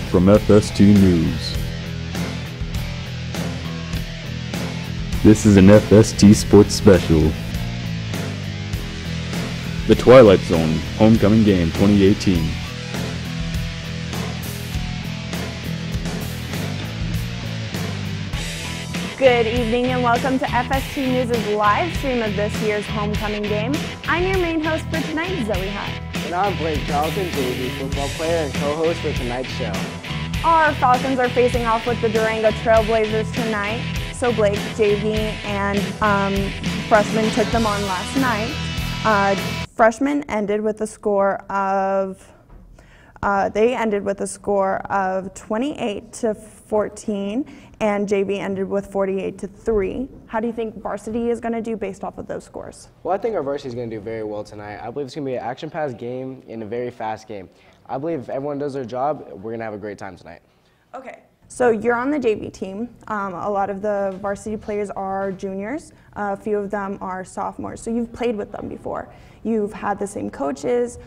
from FST News. This is an FST Sports Special. The Twilight Zone Homecoming Game 2018. Good evening and welcome to FST News' live stream of this year's homecoming game. I'm your main host for tonight, Zoe Hutt. And I'm Blake Charlton, JV football player and co-host for tonight's show. Our Falcons are facing off with the Durango Trailblazers tonight. So Blake, JV, and freshmen took them on last night. Freshmen ended with a score of 28-14, and JV ended with 48-3. How do you think varsity is going to do based off of those scores? Well, I think our varsity is going to do very well tonight. I believe it's going to be an action-packed game and a very fast game. I believe if everyone does their job, we're going to have a great time tonight. Okay, so you're on the JV team. A lot of the varsity players are juniors. A few of them are sophomores. So you've played with them before. You've had the same coaches.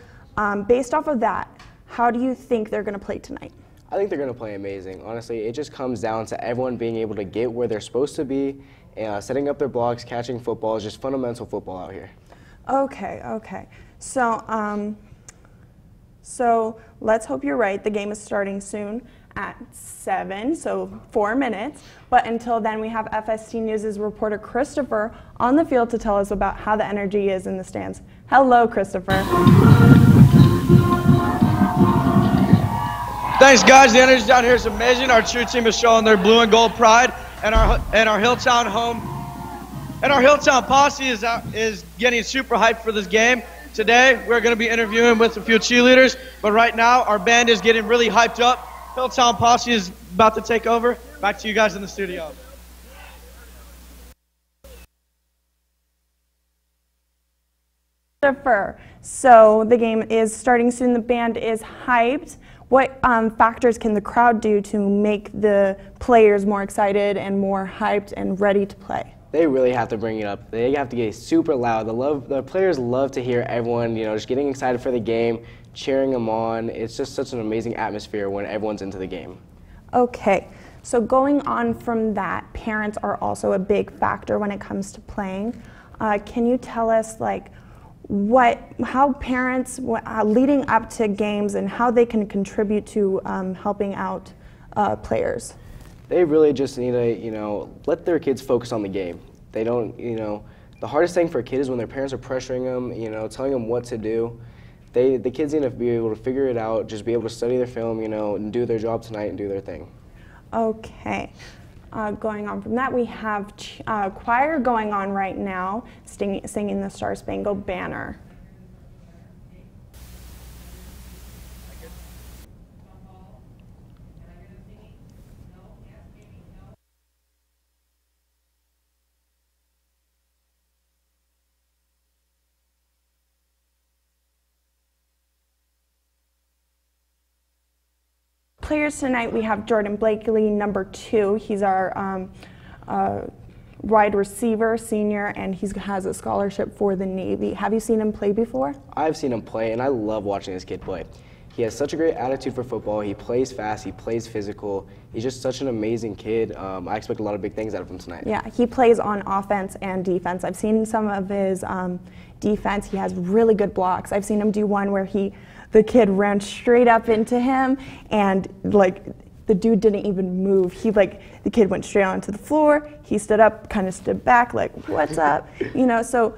Based off of that, how do you think they're going to play tonight? I think they're going to play amazing. Honestly, it just comes down to everyone being able to get where they're supposed to be, setting up their blocks, catching footballs, just fundamental football out here. Okay. So let's hope you're right. The game is starting soon at 7, so 4 minutes. But until then, we have FST News' reporter Christopher on the field to tell us about how the energy is in the stands. Hello, Christopher. Thanks, guys. The energy down here is amazing. Our cheer team is showing their blue and gold pride, and our Hilltown posse is getting super hyped for this game. Today, we're going to be interviewing with a few cheerleaders, but right now, our band is getting really hyped up. Hilltown posse is about to take over. Back to you guys in the studio. Christopher, so the game is starting soon. The band is hyped. What factors can the crowd do to make the players more excited and more hyped and ready to play? They really have to bring it up. They have to get super loud. The players love to hear everyone, just getting excited for the game, cheering them on. It's just such an amazing atmosphere when everyone's into the game. Okay, so going on from that, parents are also a big factor when it comes to playing. Can you tell us, how parents, leading up to games and how they can contribute to helping out players? They really just need to, let their kids focus on the game. They don't, the hardest thing for a kid is when their parents are pressuring them, telling them what to do. The kids need to be able to figure it out, just be able to study their film, and do their job tonight and do their thing. Okay. Going on from that, we have choir going on right now, singing the Star Spangled Banner. Players tonight, we have Jordan Blakely, number 2. He's our wide receiver, senior, and he has a scholarship for the Navy. Have you seen him play before? I've seen him play, and I love watching this kid play. He has such a great attitude for football. He plays fast. He plays physical. He's just such an amazing kid. I expect a lot of big things out of him tonight. Yeah, he plays on offense and defense. I've seen some of his defense. He has really good blocks. I've seen him do one where the kid ran straight up into him, and the dude didn't even move. The kid went straight onto the floor. He stood up, kind of stood back, what's up? So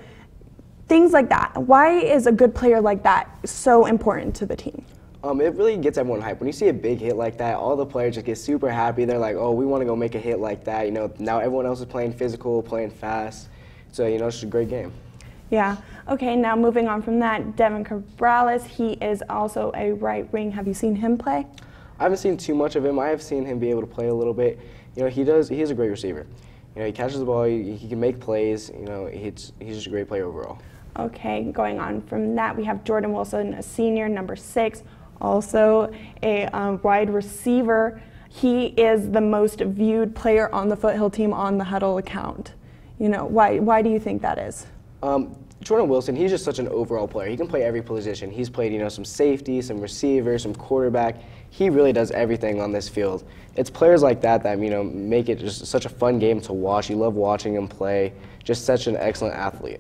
things like that. Why is a good player like that so important to the team? It really gets everyone hyped. When you see a big hit like that, all the players just get super happy. They're like, oh, we want to go make a hit like that. Now everyone else is playing physical, playing fast. So, it's just a great game. Yeah. Okay, now moving on from that, Devin Cabrales, he is also a right wing. Have you seen him play? I haven't seen too much of him. I have seen him be able to play a little bit. He is a great receiver. He catches the ball, he can make plays. He's just a great player overall. Okay, going on from that, we have Jordan Wilson, a senior, number 6, also a wide receiver. He is the most viewed player on the Foothill team on the Huddle account. Why do you think that is? Jordan Wilson, he's just such an overall player. He can play every position. He's played, some safety, some receiver, some quarterback. He really does everything on this field. It's players like that that, make it just such a fun game to watch. You love watching him play. Just such an excellent athlete.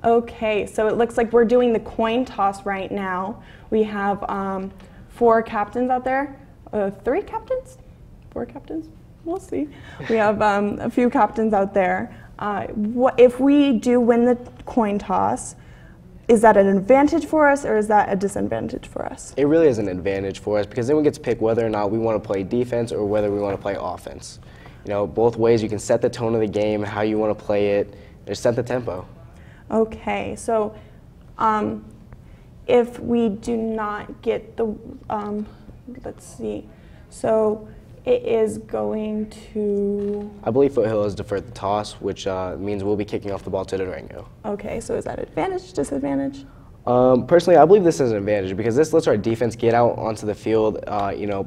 Okay, so it looks like we're doing the coin toss right now. We have 4 captains out there. 3 captains? 4 captains? We'll see. We have a few captains out there. If we do win the coin toss, is that an advantage for us or is that a disadvantage for us? It really is an advantage for us because then we get to pick whether or not we want to play defense or whether we want to play offense. Both ways you can set the tone of the game, how you want to play it, just set the tempo. Okay, so if we do not get the, let's see, so it is going to... I believe Foothill has deferred the toss, which means we'll be kicking off the ball to Durango. Okay, so is that advantage, disadvantage? Personally, I believe this is an advantage because this lets our defense get out onto the field,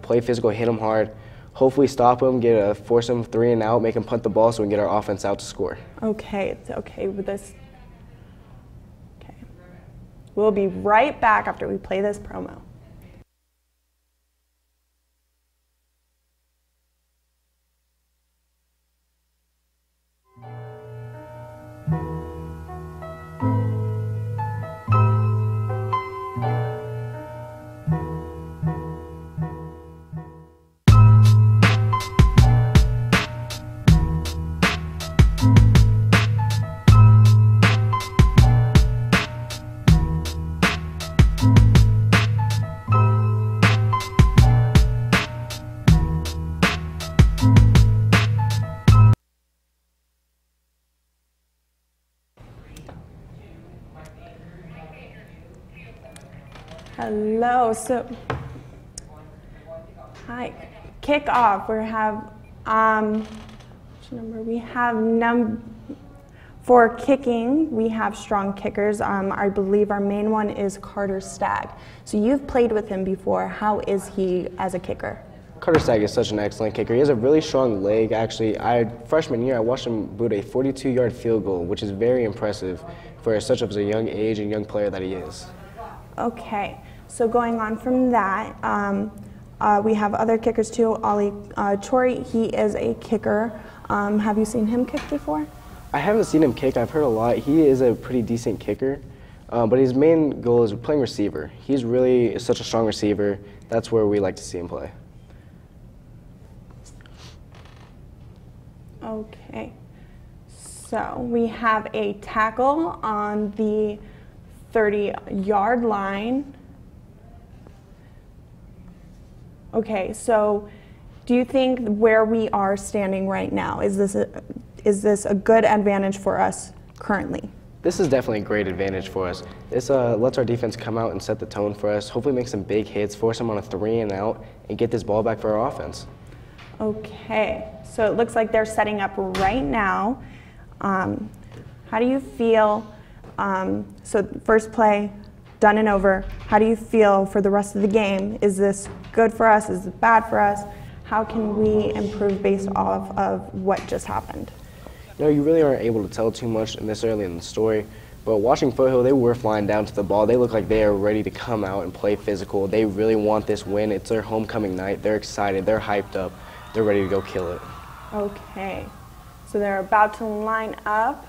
play physical, hit them hard, hopefully stop them, force them 3 and out, make them punt the ball so we can get our offense out to score. Okay, it's okay with this. Okay. We'll be right back after we play this promo. Hello, so, hi, kickoff, we have, which number? We have for kicking, we have strong kickers. I believe our main one is Carter Stagg. So you've played with him before. How is he as a kicker? Carter Stagg is such an excellent kicker. He has a really strong leg. Actually, freshman year, I watched him boot a 42-yard field goal, which is very impressive for such a young age and young player that he is. Okay, so going on from that, we have other kickers too. Ollie Chori, he is a kicker. Have you seen him kick before? I haven't seen him kick. I've heard a lot. He is a pretty decent kicker, but his main goal is playing receiver. He's really such a strong receiver. That's where we like to see him play. Okay, so we have a tackle on the 30-yard line. Okay, so do you think where we are standing right now, is this a good advantage for us currently? This is definitely a great advantage for us. This lets our defense come out and set the tone for us, hopefully make some big hits, force them on a 3 and out, and get this ball back for our offense. Okay, so it looks like they're setting up right now. How do you feel? So first play, done and over. How do you feel for the rest of the game? Is this good for us? Is it bad for us? How can we improve based off of what just happened? You really aren't able to tell too much this early in the story, but watching Foothill, they were flying down to the ball. They look like they are ready to come out and play physical. They really want this win. It's their homecoming night. They're excited. They're hyped up. They're ready to go kill it. Okay, so they're about to line up.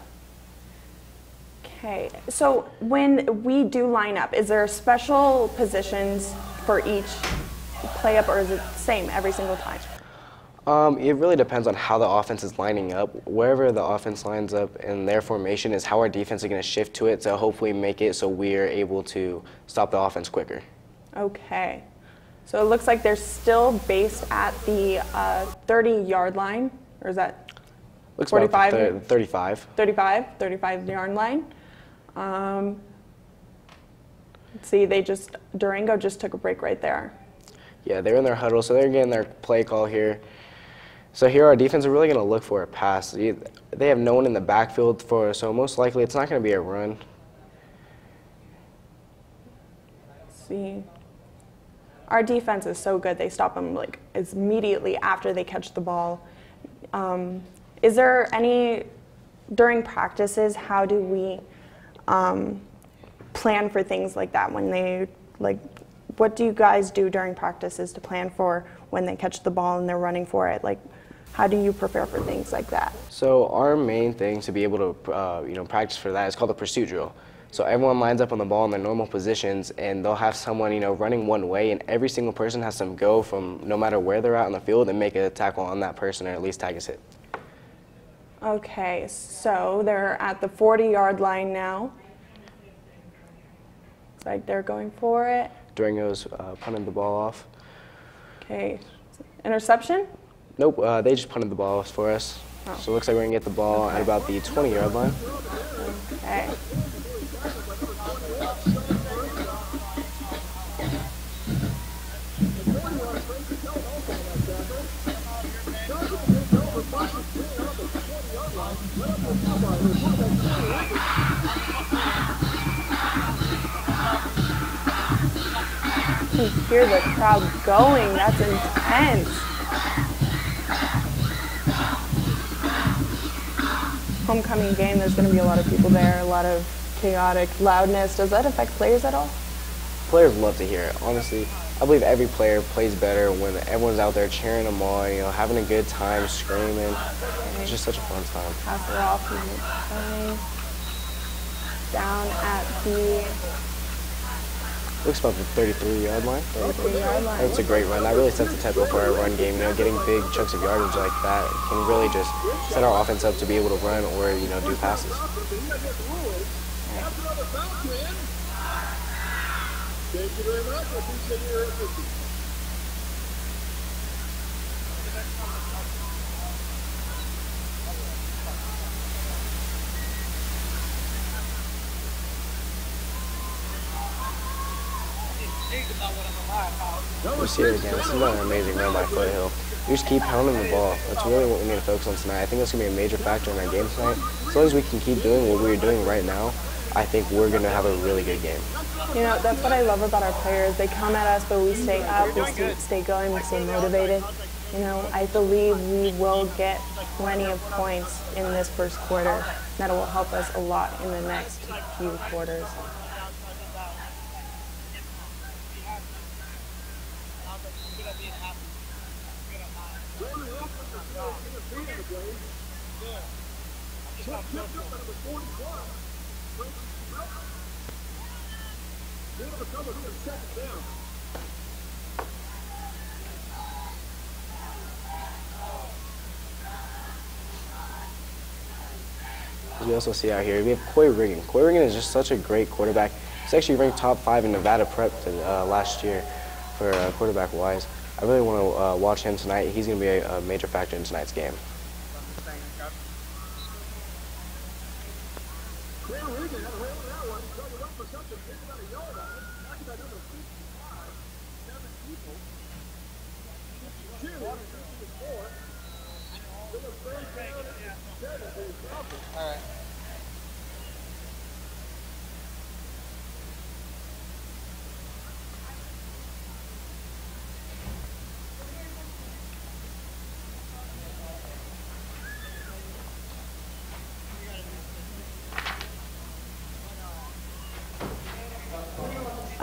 Okay, so when we do line up, is there special positions for each play up, or is it the same every single time? It really depends on how the offense is lining up. Wherever the offense lines up in their formation is how our defense is going to shift to it to hopefully make it so we're able to stop the offense quicker. Okay, so it looks like they're still based at the 30-yard line, or is that looks 45? About 35. 35-yard line. Let's see, Durango just took a break right there. Yeah, they're in their huddle, so they're getting their play call here. So here our defense is really going to look for a pass. They have no one in the backfield so most likely it's not going to be a run. Let's see. Our defense is so good, they stop them like immediately after they catch the ball. Is there any, during practices, how do we plan for things like that when they, like, what do you guys do during practices to plan for when they catch the ball and they're running for it? Like, how do you prepare for things like that? So our main thing to be able to practice for that is called the pursuit drill. So everyone lines up on the ball in their normal positions, and they'll have someone running one way, and every single person has to go from no matter where they're at on the field and make a tackle on that person, or at least tag a hit. Okay, so they're at the 40-yard line now. It's like they're going for it. Durango's punted the ball off. Okay, interception? Nope, they just punted the ball off for us. Oh. So it looks like we're going to get the ball at about the 20-yard line. Okay. You can hear the crowd going. That's intense. Homecoming game, there's going to be a lot of people there, a lot of chaotic loudness. Does that affect players at all? Players love to hear it. Honestly, I believe every player plays better when everyone's out there cheering them on, having a good time, screaming. Okay. It's just such a fun time. Pass it off. Down at the... Looks about the 33-yard line. 33-yard line. That's a great run. That really sets the tempo for our run game. Getting big chunks of yardage like that can really just set our offense up to be able to run or do passes. Thank you very much. I appreciate your assistance. We'll see it again. This is another amazing run by Foothill. We just keep pounding the ball. That's really what we need to focus on tonight. I think that's going to be a major factor in our game tonight. As long as we can keep doing what we're doing right now, I think we're going to have a really good game. That's what I love about our players. They come at us, but we stay up, we stay going, we stay motivated. I believe we will get plenty of points in this first quarter. That will help us a lot in the next few quarters. As we also see out here, we have Coy Riggin. Coy Riggin is just such a great quarterback. He's actually ranked top 5 in Nevada Prep last year for quarterback-wise. I really want to watch him tonight. He's going to be a major factor in tonight's game.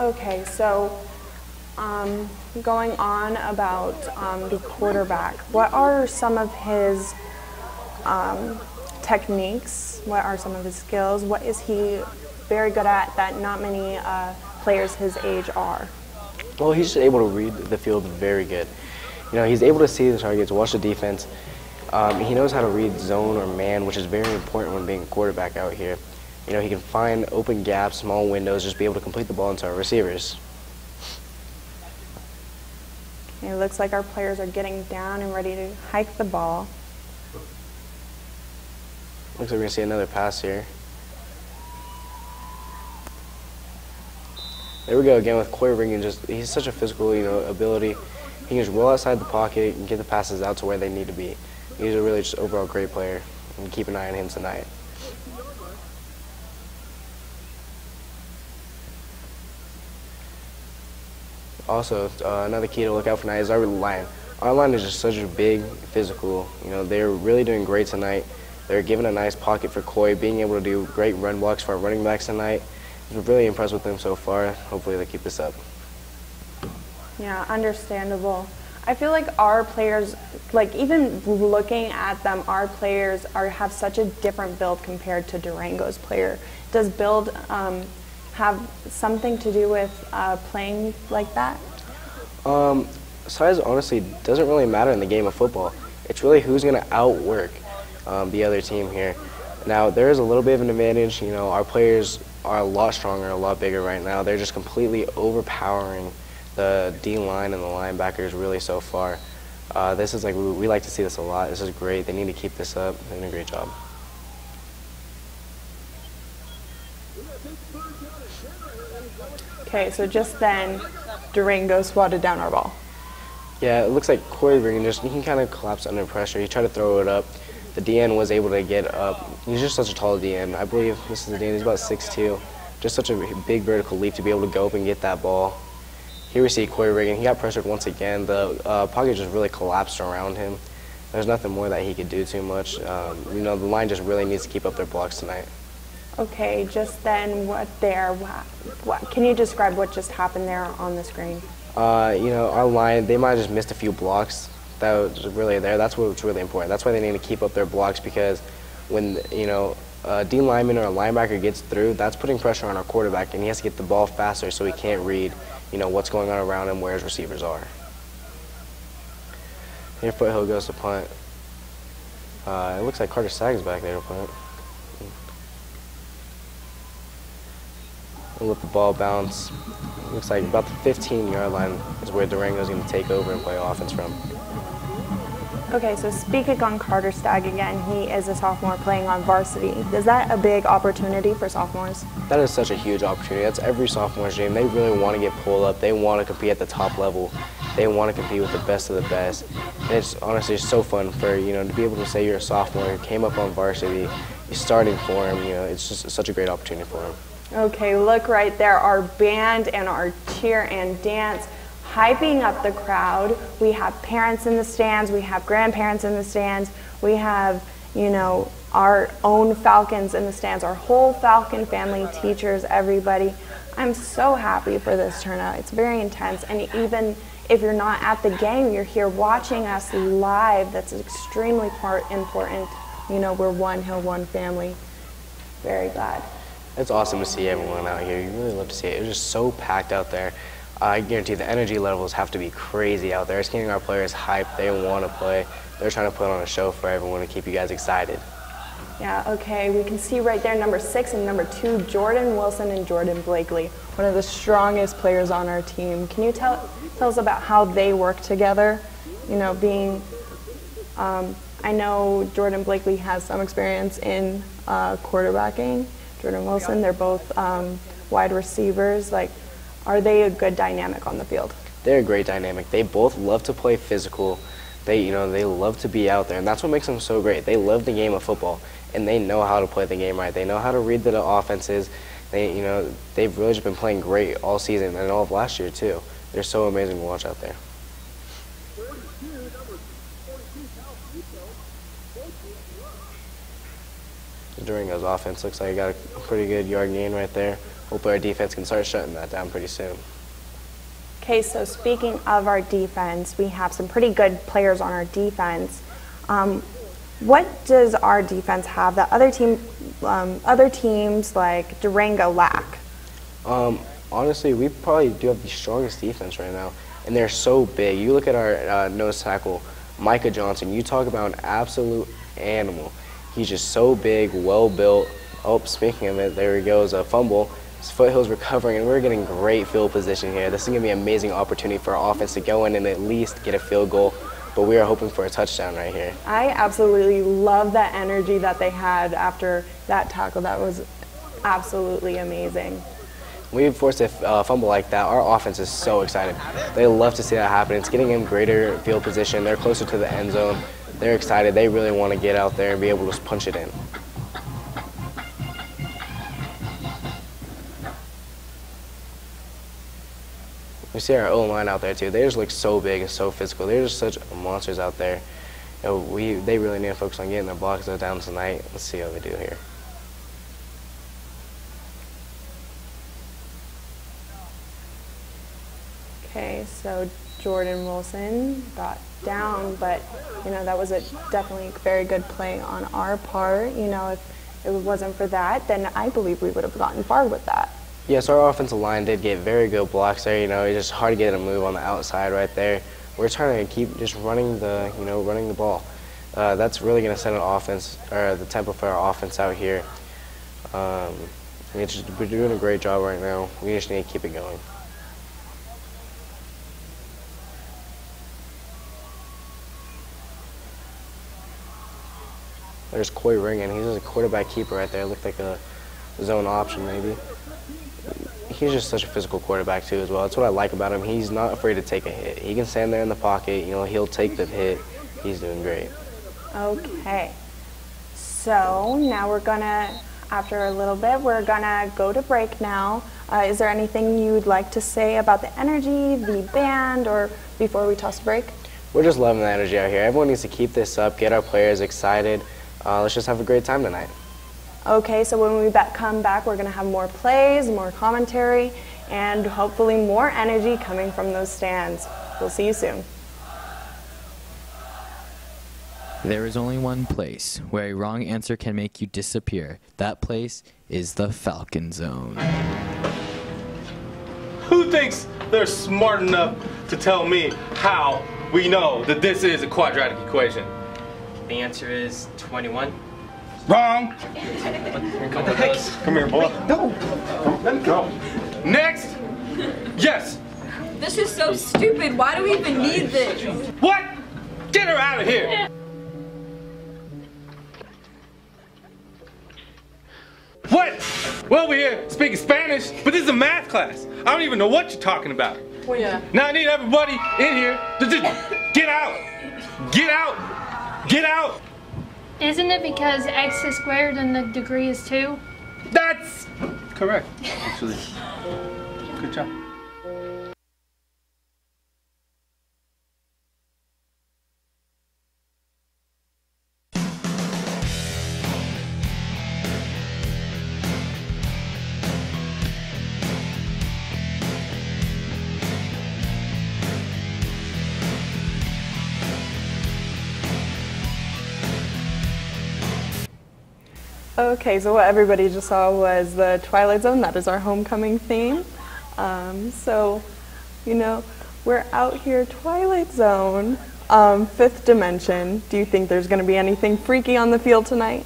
Okay, so going on about the quarterback, what are some of his techniques? What are some of his skills? What is he very good at that not many players his age are? Well, he's just able to read the field very good. He's able to see the targets, watch the defense. He knows how to read zone or man, which is very important when being a quarterback out here. He can find open gaps, small windows, just be able to complete the ball into our receivers. It looks like our players are getting down and ready to hike the ball. Looks like we're going to see another pass here. There we go again with Coy Riggin. He's such a physical, ability. He can just roll outside the pocket and get the passes out to where they need to be. He's a really just overall great player, and keep an eye on him tonight. Also, another key to look out for tonight is our line. Our line is just such a big physical. They're really doing great tonight. They're given a nice pocket for Coy, being able to do great run blocks for our running backs tonight. I'm really impressed with them so far. Hopefully they keep this up. Yeah, understandable. I feel like our players, like even looking at them, our players have such a different build compared to Durango's player. Does build have something to do with playing like that? Size honestly doesn't really matter in the game of football. It's really who's going to outwork the other team here. Now, there is a little bit of an advantage. You know, our players are a lot stronger, a lot bigger right now. They're just completely overpowering the D-line and the linebackers really so far. This is like, we like to see this a lot. This is great. They need to keep this up. They're doing a great job. Okay, so just then, Durango swatted down our ball. Yeah, it looks like Corey Regan he can kind of collapse under pressure. He tried to throw it up. The DN was able to get up. He's just such a tall DN. I believe this is the DN. He's about 6'2". Just such a big vertical leap to be able to go up and get that ball. Here we see Corey Regan. He got pressured once again. The pocket just really collapsed around him. There's nothing more that he could do too much. You know, the line just really needs to keep up their blocks tonight. Okay, just then can you describe what just happened there on the screen? You know, our line, they might have just missed a few blocks that was really there. That's what's really important. That's why they need to keep up their blocks, because when, you know, a D lineman or a linebacker gets through, that's putting pressure on our quarterback, and he has to get the ball faster so he can't read, you know, what's going on around him, where his receivers are. Here Foothill goes to punt. It looks like Carter Sagg's back there to punt. We'll let the ball bounce. Looks like about the 15-yard line is where Durango's going to take over and play offense from. Okay, so speaking on Carter Stagg again, he is a sophomore playing on varsity. Is that a big opportunity for sophomores? That is such a huge opportunity. That's every sophomore's dream. They really want to get pulled up. They want to compete at the top level. They want to compete with the best of the best. And it's honestly so fun for, you know, to be able to say you're a sophomore, you came up on varsity, you're starting for him. You know, it's just such a great opportunity for him. Okay, look right there, our band and our cheer and dance hyping up the crowd. We have parents in the stands, we have grandparents in the stands, we have, you know, our own Falcons in the stands, our whole Falcon family, teachers, everybody. I'm so happy for this turnout. It's very intense, and even if you're not at the game, you're here watching us live. That's extremely important. You know, we're one Hill, one family. Very glad. It's awesome to see everyone out here. You really love to see it. It's just so packed out there. I guarantee the energy levels have to be crazy out there. It's getting our players hyped. They want to play. They're trying to put on a show for everyone to keep you guys excited. Yeah, okay, we can see right there number 6 and number 2, Jordan Wilson and Jordan Blakely, one of the strongest players on our team. Can you tell us about how they work together? You know, being, I know Jordan Blakely has some experience in quarterbacking. Jordan Wilson, they're both wide receivers. Like, are they a good dynamic on the field? They're a great dynamic. They both love to play physical. They love to be out there, and that's what makes them so great. They love the game of football, and they know how to play the game right. They know how to read the offenses. They've really just been playing great all season and all of last year too. They're so amazing to watch out there. Durango's offense looks like it got a pretty good yard gain right there. Hopefully our defense can start shutting that down pretty soon. Okay, so speaking of our defense, we have some pretty good players on our defense. What does our defense have that other teams like Durango lack? Honestly, we probably do have the strongest defense right now, and they're so big. You look at our nose tackle, Micah Johnson. You talk about an absolute animal. He's just so big, well built. Oh, speaking of it, there he goes, a fumble. Foothill's recovering, and we're getting great field position here. This is going to be an amazing opportunity for our offense to go in and at least get a field goal, but we are hoping for a touchdown right here. I absolutely love that energy that they had after that tackle. That was absolutely amazing. When we force a fumble like that, our offense is so excited. They love to see that happen. It's getting them greater field position. They're closer to the end zone. They're excited. They really want to get out there and be able to punch it in. We see our O-line out there too. They just look so big and so physical. They're just such monsters out there. They really need to focus on getting their blocks down tonight. Let's see how they do here. Okay, so Jordan Wilson got down, but that was a definitely very good play on our part. If it wasn't for that, then I believe we would have gotten far with that. Yes, our offensive line did get very good blocks there. It's just hard to get a move on the outside right there. We're trying to keep just running the ball. That's really going to set an offense, or the tempo for our offense out here. We're doing a great job right now. We just need to keep it going. There's Coy Ringen. He's a quarterback keeper right there. Looked like a zone option maybe. He's just such a physical quarterback too as well. That's what I like about him. He's not afraid to take a hit. He can stand there in the pocket. He'll take the hit. He's doing great. Okay. So now after a little bit, we're gonna go to break now. Is there anything you'd like to say about the energy, the band, or before we toss the break? We're just loving the energy out here. Everyone needs to keep this up, get our players excited. Let's just have a great time tonight. Okay, so when we come back, we're going to have more plays, more commentary, and hopefully more energy coming from those stands. We'll see you soon. There is only one place where a wrong answer can make you disappear. That place is the Falcon Zone. Who thinks they're smart enough to tell me how we know that this is a quadratic equation? The answer is 21. Wrong. What the heck? Come here, boy. No. Let me go. Next. Yes. This is so stupid. Why do we even need this? What? Get her out of here. What? Well, we're here speaking Spanish, but this is a math class. I don't even know what you're talking about. Well, yeah. Now I need everybody in here to just get out. Get out. Get out. Isn't it because x is squared and the degree is 2? That's correct, actually. Good job. Okay, so what everybody just saw was the Twilight Zone. That is our homecoming theme. So, we're out here, Twilight Zone, fifth dimension. Do you think there's going to be anything freaky on the field tonight?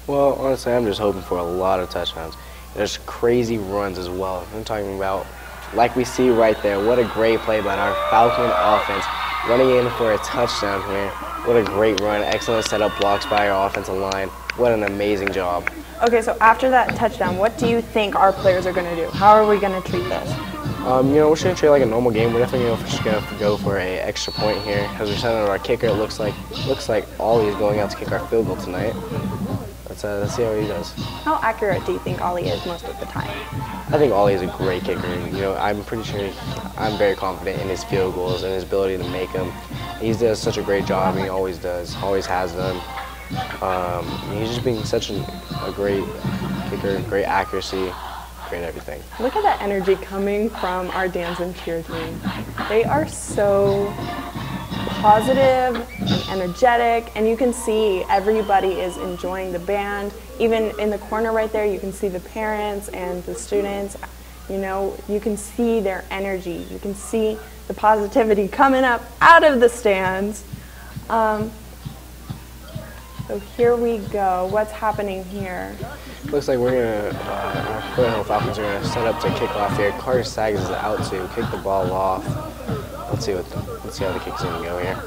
Well, honestly, I'm just hoping for a lot of touchdowns. There's crazy runs as well. I'm talking about, like we see right there, what a great play by our Falcon offense. Running in for a touchdown here. What a great run. Excellent setup blocks by our offensive line. What an amazing job. Okay, so after that touchdown, what do you think our players are going to do? How are we going to treat this? We're just going to treat it like a normal game. We're definitely just going to go for an extra point here because we're sending our kicker. It looks like Ollie is going out to kick our field goal tonight. Let's see how he does. How accurate do you think Ollie is most of the time? I think Ollie is a great kicker. I'm pretty sure I'm very confident in his field goals and his ability to make them. He does such a great job. He always does, always has done. He's just being such a great kicker, great accuracy, great everything. Look at that energy coming from our dance and cheer team. They are so positive and energetic, and you can see everybody is enjoying the band. Even in the corner right there, you can see the parents and the students. You can see their energy. You can see the positivity coming up out of the stands. So here we go. What's happening here? Looks like we're gonna, our Foothill Falcons are gonna set up to kick off here. Carter Sags is out to kick the ball off. Let's see how the kick's gonna go here.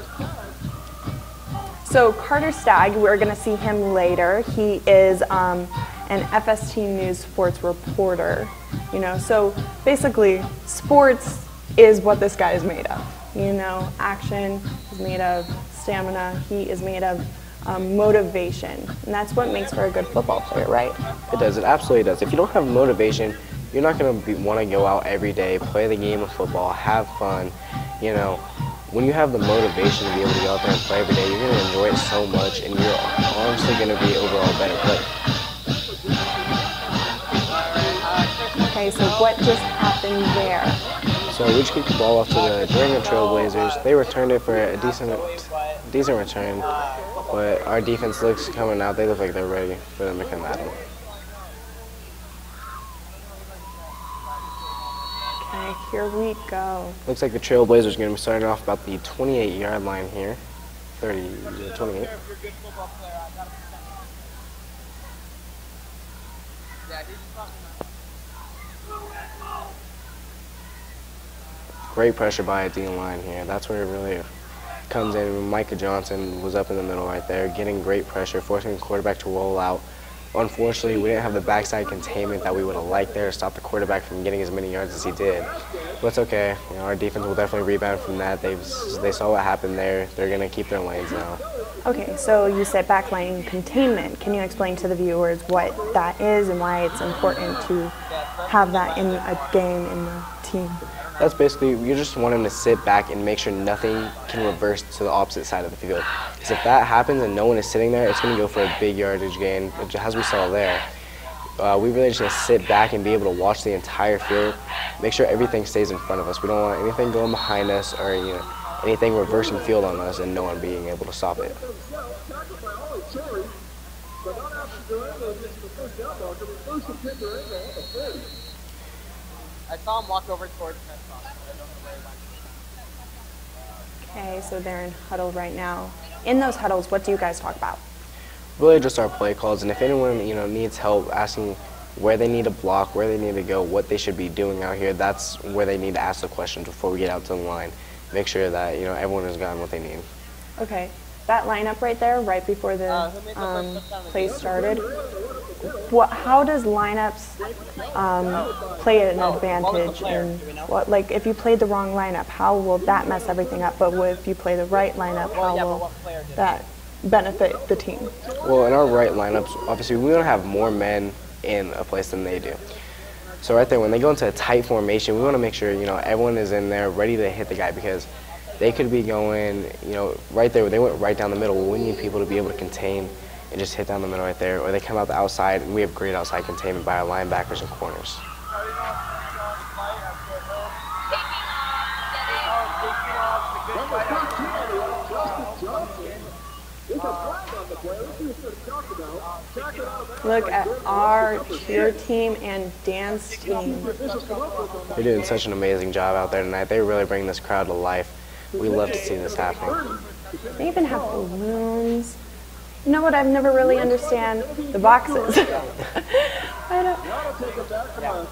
So Carter Stagg, we're gonna see him later. He is an FST News sports reporter. So basically, sports is what this guy is made of. Action is made of stamina. He is made of motivation, and that's what makes for a good football player, right? It does. It absolutely does. If you don't have motivation, you're not going to want to go out every day, play the game of football, have fun. when you have the motivation to be able to go out there and play every day, you're going to enjoy it so much, and you're honestly going to be overall better player. Okay, so what just happened there? So we just kicked the ball off to the Durango Trailblazers. They returned it for a decent return, but our defense looks coming out. They look like they're ready for them to come at them. Okay, here we go. Looks like the Trailblazers are going to be starting off about the 28-yard line here. 28. Great pressure by a D-line here. That's where it really comes in. Micah Johnson was up in the middle right there, getting great pressure, forcing the quarterback to roll out. Unfortunately, we didn't have the backside containment that we would have liked there to stop the quarterback from getting as many yards as he did. But it's okay. You know, our defense will definitely rebound from that. They saw what happened there. They're going to keep their lanes now. Okay, so you said backline containment. Can you explain to the viewers what that is and why it's important to have that in a game in the team? That's basically, you just want them to sit back and make sure nothing can reverse to the opposite side of the field. Because if that happens and no one is sitting there, it's going to go for a big yardage gain, as we saw there. We really just need to sit back and be able to watch the entire field, make sure everything stays in front of us. We don't want anything going behind us or anything reversing field on us and no one being able to stop it. I saw him walk over towards me. Okay, so they're in huddle right now. In those huddles, what do you guys talk about? Really just our play calls, and if anyone needs help asking where they need to block, where they need to go, what they should be doing out here, that's where they need to ask the questions before we get out to the line. Make sure that everyone has gotten what they need. Okay, that lineup right there, right before the play started. How does lineups play an advantage? And like if you played the wrong lineup, how will that mess everything up? But if you play the right lineup, how will that benefit the team? Well, in our right lineups, obviously we don't have more men in a place than they do. So right there, when they go into a tight formation, we want to make sure everyone is in there ready to hit the guy, because they could be going right there. They went right down the middle. We need people to be able to contain and just hit down the middle right there, or they come out the outside, and we have great outside containment by our linebackers and corners. Look at our cheer team and dance team. They're doing such an amazing job out there tonight. They really bring this crowd to life. We love to see this happening. They even have balloons. You know what I've never really understand? The boxes.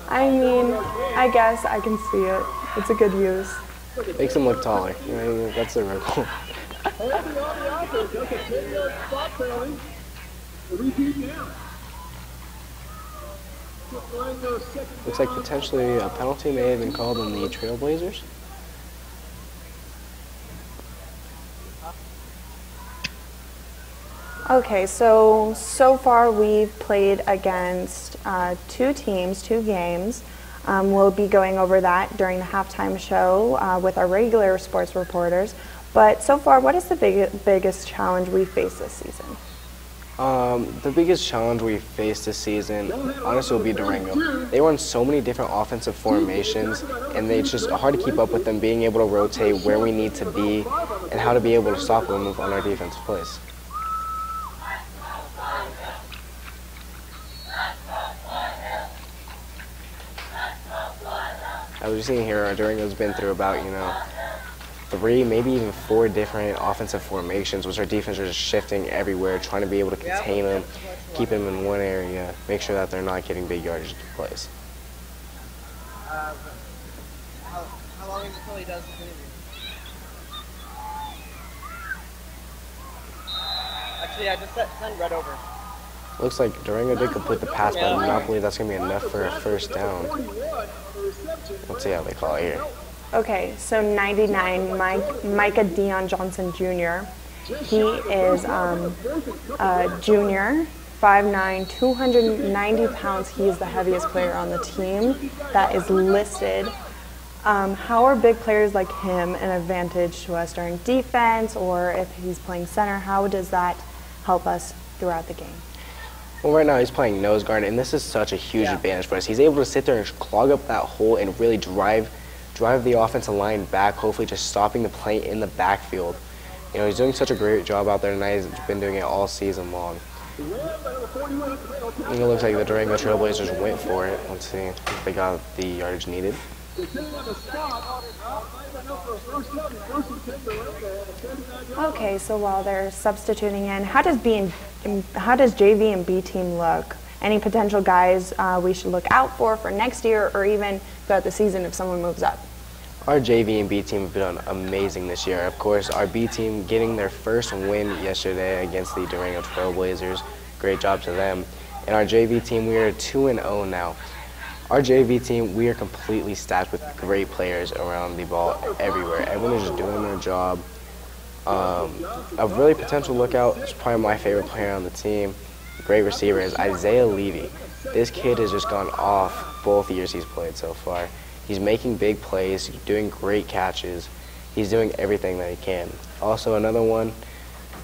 I mean, I guess I can see it. It's a good use. Makes them look taller. That's the real goal. Looks like potentially a penalty may have been called on the Trailblazers. Okay, so far we've played against two teams, 2 games. We'll be going over that during the halftime show with our regular sports reporters. But so far, what is the biggest challenge we face this season? The biggest challenge we faced this season, honestly, will be Durango. They run so many different offensive formations, and it's just hard to keep up with them, being able to rotate where we need to be and how to be able to stop them on our defensive plays. As we're seeing here, Durango's been through about, 3, maybe even 4 different offensive formations, which our defense are just shifting everywhere, trying to be able to contain them, keep them in one area, make sure that they're not getting big yardage plays. How long is it until he does his interview? Actually, I just sent Red over. Looks like Durango did complete the pass, but I do not believe that's going to be enough for a first down. Let's see how they call it here. Okay, so 99, Micah Dion Johnson Jr. He is a junior, 5'9", 290 pounds. He is the heaviest player on the team that is listed. How are big players like him an advantage to us during defense, or if he's playing center, how does that help us throughout the game? Well, right now he's playing nose guard, and this is such a huge advantage for us. He's able to sit there and clog up that hole and really drive the offensive line back, hopefully just stopping the play in the backfield. You know, he's doing such a great job out there tonight. He's been doing it all season long. And it looks like the Durango Trailblazers went for it. Let's see if they got the yardage needed. Okay, so while they're substituting in, how does JV and B team look? Any potential guys we should look out for next year, or even throughout the season if someone moves up? Our JV and B team have been amazing this year. Of course, our B team getting their first win yesterday against the Durango Trailblazers. Great job to them. And our JV team, we are 2-0 now. Our JV team, we are completely stacked with great players around the ball everywhere. Everyone is just doing their job. A really potential lookout is probably my favorite player on the team. Great receiver is Isaiah Levy. This kid has just gone off both years he's played so far. He's making big plays, he's doing great catches. He's doing everything that he can. Also another one,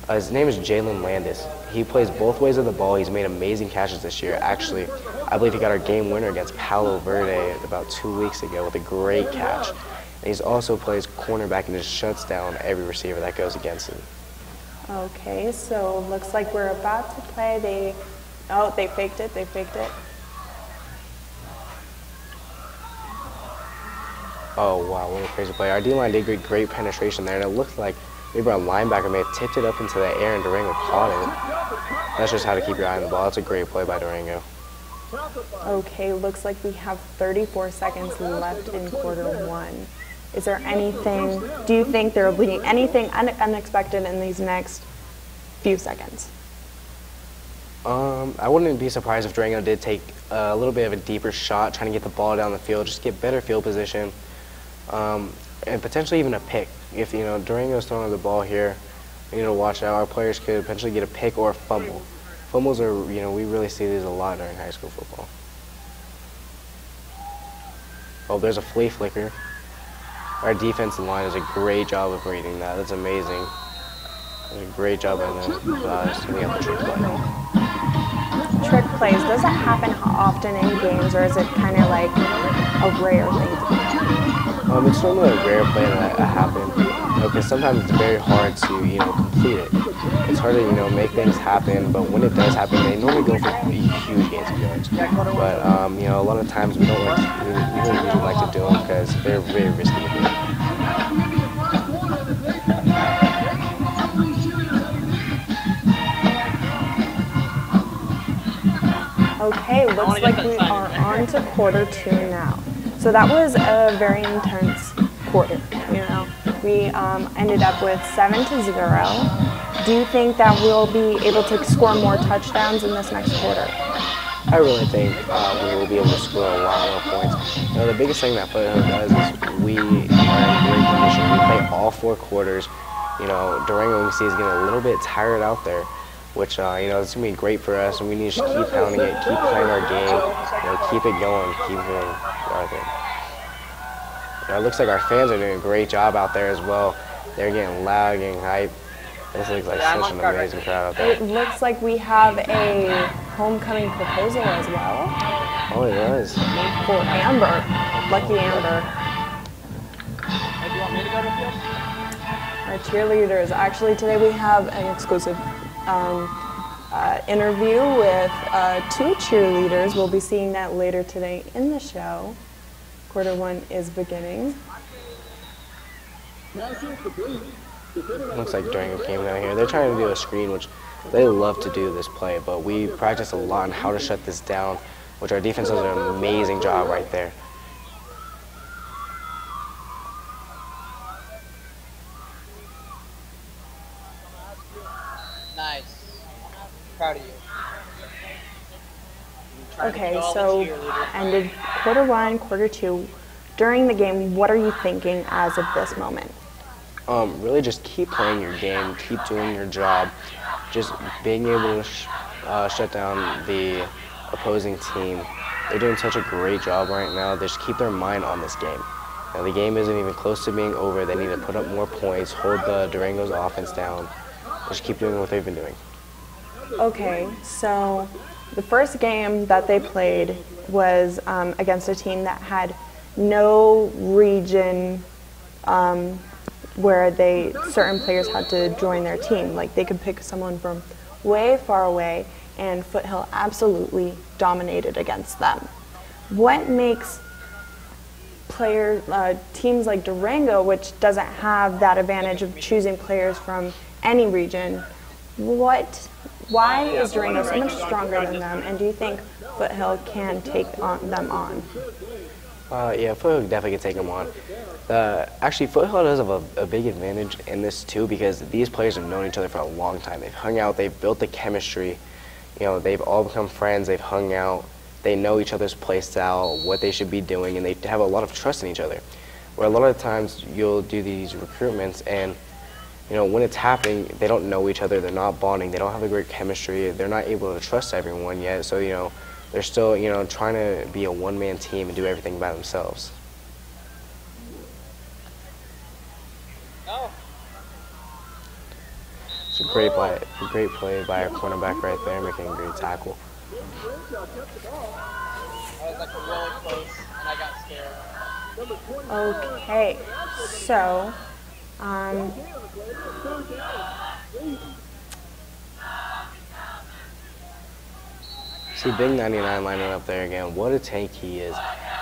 his name is Jalen Landis. He plays both ways of the ball. He's made amazing catches this year. Actually, I believe he got our game winner against Palo Verde about 2 weeks ago with a great catch. And he also plays cornerback and just shuts down every receiver that goes against him. Okay, so looks like we're about to play. They faked it. Oh, wow, what a crazy play. Our D-line did great penetration there, and it looked like maybe our linebacker may have tipped it up into the air and Durango caught it. That's just how to keep your eye on the ball. That's a great play by Durango. Okay, looks like we have 34 seconds left in quarter one. Is there anything, do you think there will be anything unexpected in these next few seconds? I wouldn't be surprised if Durango did take a little bit of a deeper shot, trying to get the ball down the field, just get better field position, and potentially even a pick. If Durango's throwing the ball here, we need to watch out. Our players could potentially get a pick or a fumble. Fumbles are, we really see these a lot during high school football. Oh, there's a flea flicker. Our defensive line does a great job of reading that. That's amazing. That's a great job by them. Setting up the trick play. Trick plays, does it happen often in games, or is it kind of like a rare thing? It's normally a rare play that happen, because sometimes it's very hard to, complete it. It's hard to, make things happen, but when it does happen, they normally go for huge gains of yards. But, a lot of times we don't usually like to do them because they're very risky to do. Okay, looks like we are on to quarter two now. So that was a very intense quarter. We ended up with 7-0. Do you think that we'll be able to score more touchdowns in this next quarter? I really think we will be able to score a lot more points. The biggest thing that Foothill does is we are in great condition. We play all 4 quarters. Durango, we see, is getting a little bit tired out there, which, it's going to be great for us, and we need to just keep pounding it, keep playing our game, keep it going, keep doing our thing. It looks like our fans are doing a great job out there as well. They're getting loud, getting hype. This looks like such an amazing crowd out there. It looks like we have a homecoming proposal as well. Oh, it does. For Amber. Lucky Amber. Our cheerleaders. Actually, today we have an exclusive interview with 2 cheerleaders. We'll be seeing that later today in the show. Quarter one is beginning. Looks like Durango came down here. They're trying to do a screen, which they love to do this play, but we practice a lot on how to shut this down, which our defense does an amazing job right there. Nice. Proud of you. Okay, so ended quarter one, quarter two. During the game, what are you thinking as of this moment? Really just keep playing your game, keep doing your job, just being able to shut down the opposing team. They're doing such a great job right now. They just keep their mind on this game. The game isn't even close to being over. They need to put up more points, hold the Durango's offense down, just keep doing what they've been doing. Okay, so the first game that they played was against a team that had no region where certain players had to join their team. Like they could pick someone from way far away, and Foothill absolutely dominated against them. What makes teams like Durango, which doesn't have that advantage of choosing players from any region, why is Durango so much stronger than them, and do you think Foothill can take them on? Yeah, Foothill definitely can take them on. Actually, Foothill does have a big advantage in this too, because these players have known each other for a long time. They've hung out, they've built the chemistry, you know, they've all become friends, they've hung out, they know each other's play style, what they should be doing, and they have a lot of trust in each other. Where a lot of the times you'll do these recruitments and, you know, when it's happening, they don't know each other, they're not bonding, they don't have a great chemistry, they're not able to trust everyone yet, so, you know, they're still, you know, trying to be a one-man team and do everything by themselves. It's a great play by our cornerback right there, making a great tackle. I was like really close and I got scared. Okay, so see Big 99 lining up there again. What a tank he is.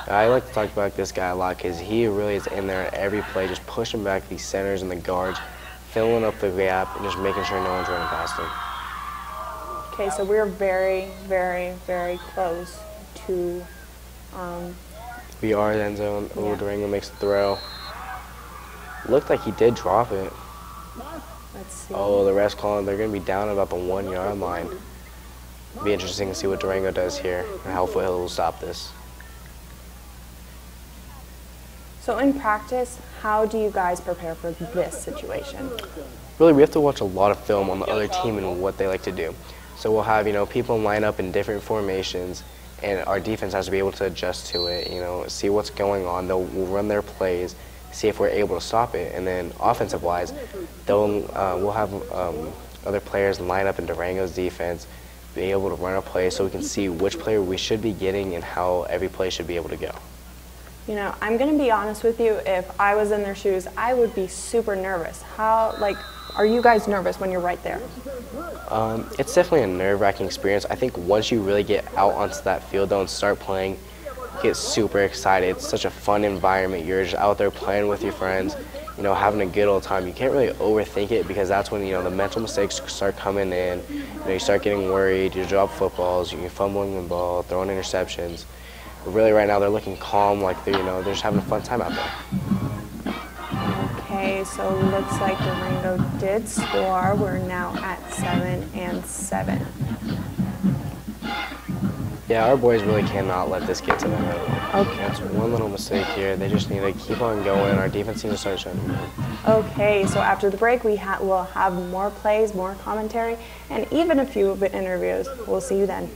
I like to talk about this guy a lot because he really is in there at every play, just pushing back these centers and the guards, filling up the gap, and just making sure no one's running past him. okay, so we're very, very, very close to. We are end zone. Yeah. Oh, Durango makes the throw. Looked like he did drop it. Let's see. Oh, the ref's calling. They're going to be down at about the 1-yard line. Be interesting to see what Durango does here and how Foothill will stop this. So in practice, how do you guys prepare for this situation? Really, we have to watch a lot of film on the other team and what they like to do. So we'll have, you know, people line up in different formations, and our defense has to be able to adjust to it, you know, see what's going on. We'll run their plays, see if we're able to stop it. And then offensive-wise, we'll have other players line up in Durango's defense, be able to run a play so we can see which player we should be getting and how every play should be able to go. You know, I'm going to be honest with you, if I was in their shoes, I would be super nervous. Are you guys nervous when you're right there? It's definitely a nerve-wracking experience. I think once you really get out onto that field though and start playing, you get super excited. It's such a fun environment. You're just out there playing with your friends, you know, having a good old time. You can't really overthink it because that's when, you know, the mental mistakes start coming in. You know, you start getting worried, you drop footballs, you're fumbling the ball, throwing interceptions. But really right now they're looking calm, like they're just having a fun time out there. Okay, so looks like Durango did score. We're now at 7-7. Yeah, our boys really cannot let this get to them. Okay. That's one little mistake here. They just need to keep on going. Our defense needs to start shutting them down. Okay, so after the break, we'll have more plays, more commentary, and even a few interviews. We'll see you then.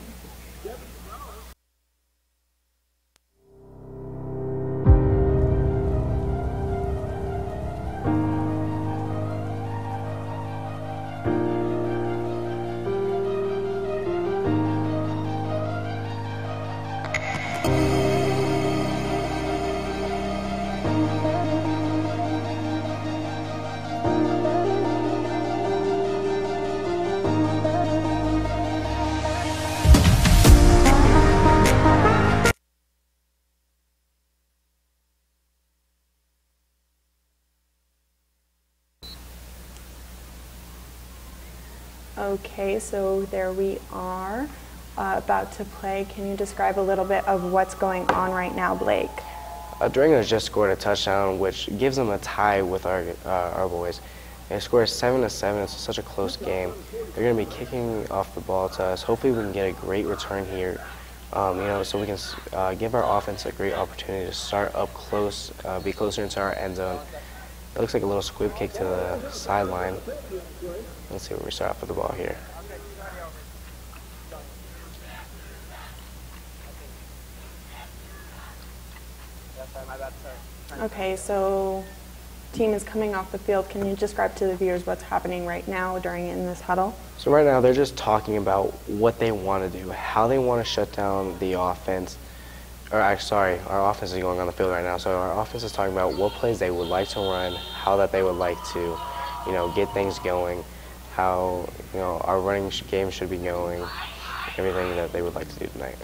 Okay, so there we are about to play. Can you describe a little bit of what's going on right now, Blake? Durango has just scored a touchdown, which gives them a tie with our boys. They scored 7-7. It's such a close game. They're going to be kicking off the ball to us. Hopefully we can get a great return here, so we can give our offense a great opportunity to start up close, be closer into our end zone. It looks like a little squib kick to the sideline. Let's see where we start off with the ball here. That's my bad, sorry. Okay, so team is coming off the field. Can you describe to the viewers what's happening right now in this huddle? So right now they're just talking about what they want to do, how they want to shut down the offense. Or actually, sorry, our offense is going on the field right now. So our offense is talking about what plays they would like to run, how that they would like to, get things going, how our running game should be going, everything that they would like to do tonight.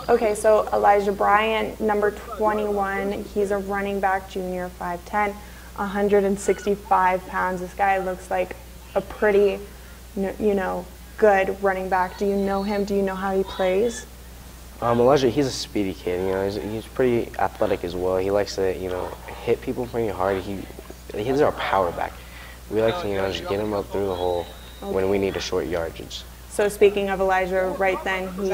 Okay, so Elijah Bryant, number 21, he's a running back, junior, 5'10", 165 pounds. This guy looks like a pretty, good running back. Do you know him? Do you know how he plays? Elijah, he's a speedy kid. He's pretty athletic as well. He likes to, hit people pretty hard. He's our power back. We like to, just get him up through the hole when we need a short yardage. So speaking of Elijah, right then he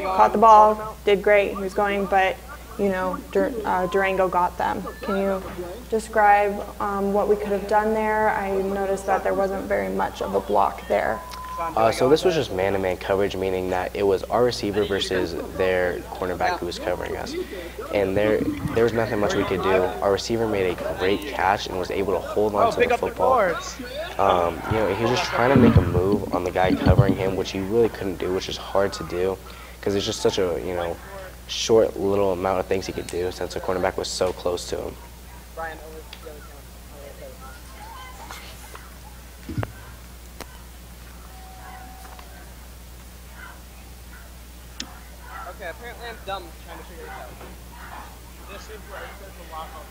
caught the ball, did great. He was going, but Durango got them. Can you describe what we could have done there? I noticed that there wasn't very much of a block there. So this was just man-to-man coverage, meaning that it was our receiver versus their cornerback who was covering us. And there was nothing much we could do. Our receiver made a great catch and was able to hold on to the football. He was just trying to make a move on the guy covering him, which he really couldn't do, which is hard to do because it's just such a, short little amount of things he could do since the cornerback was so close to him. Okay, apparently I'm dumb trying to figure this out. This is where it says the lock on.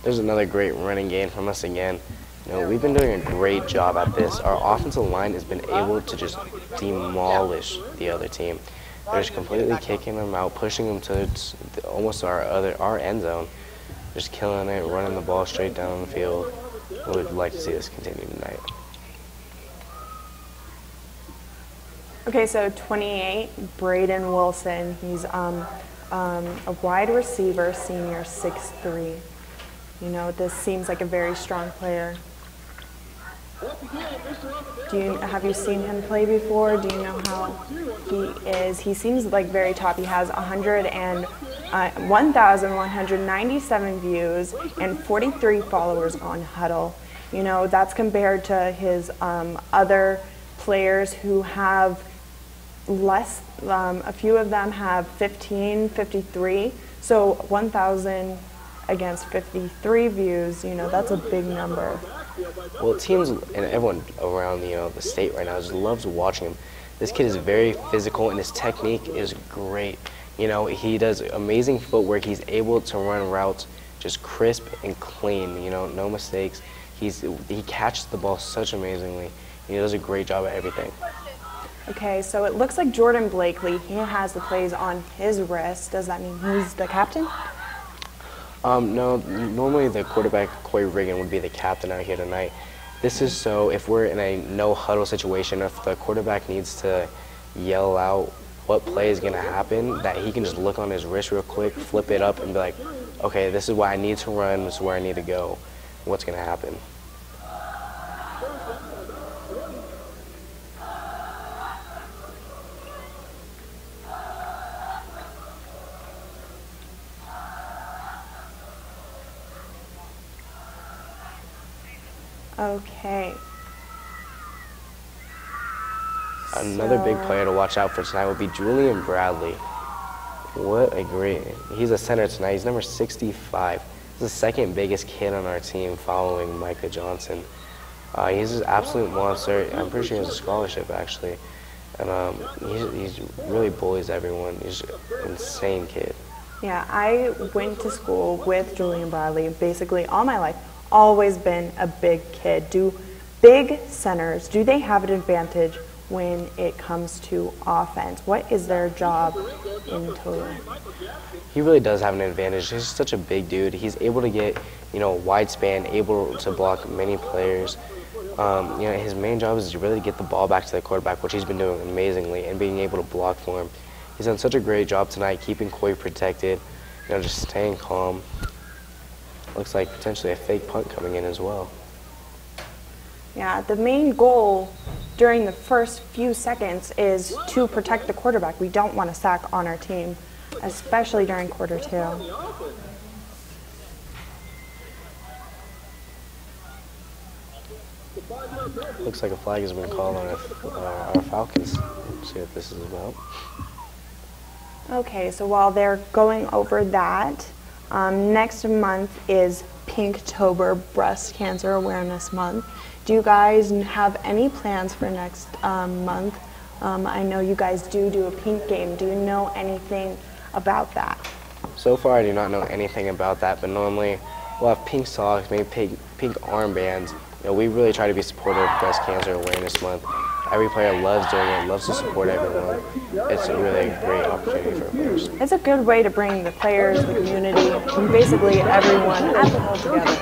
There's another great running game from us again. We've been doing a great job at this. Our offensive line has been able to just demolish the other team. They're just completely kicking them out, pushing them to almost our end zone, just killing it, running the ball straight down the field. We would like to see this continue tonight. Okay, so 28, Braden Wilson. He's a wide receiver, senior, 6'3". This seems like a very strong player. Have you seen him play before? Do you know how he is? He seems like very top. He has 1,197 views and 43 followers on Huddle. That's compared to his other players who have less. A few of them have 15, 53. So 1,000 against 53 views, that's a big number. Well, teams and everyone around the state right now just loves watching him. This kid is very physical and his technique is great. He does amazing footwork. He's able to run routes just crisp and clean. No mistakes. He catches the ball such amazingly. He does a great job at everything. Okay, so it looks like Jordan Blakely, he has the plays on his wrist. Does that mean he's the captain? No, normally the quarterback, Corey Riggin, would be the captain out here tonight. This is so if we're in a no-huddle situation, if the quarterback needs to yell out what play is going to happen, that he can just look on his wrist real quick, flip it up, and be like, okay, this is why I need to run, this is where I need to go, what's going to happen. Okay. Another big player to watch out for tonight will be Julian Bradley. What a great, he's a center tonight. He's number 65. He's the second biggest kid on our team following Micah Johnson. He's an absolute monster. I'm pretty sure he has a scholarship actually. And he's really bullies everyone. He's an insane kid. Yeah, I went to school with Julian Bradley basically all my life. Always been a big kid. Do big centers, do they have an advantage when it comes to offense? What is their job in total? He really does have an advantage. He's such a big dude. He's able to get, wide span, able to block many players. His main job is to really get the ball back to the quarterback, which he's been doing amazingly, and being able to block for him. He's done such a great job tonight, keeping Coy protected, just staying calm. Looks like potentially a fake punt coming in as well. Yeah, the main goal during the first few seconds is to protect the quarterback. We don't want a sack on our team. especially during quarter 2. Looks like a flag has been called on our Falcons. Let's see what this is about. Okay, so while they're going over that, next month is Pinktober, Breast Cancer Awareness Month. Do you guys have any plans for next month? I know you guys do a pink game. Do you know anything about that? So far, I do not know anything about that, but normally we'll have pink socks, maybe pink armbands. You know, we really try to be supportive of Breast Cancer Awareness Month. Every player loves doing it, loves to support everyone. It's a really great opportunity for players. It's a good way to bring the players, the community, and basically everyone at the hole together.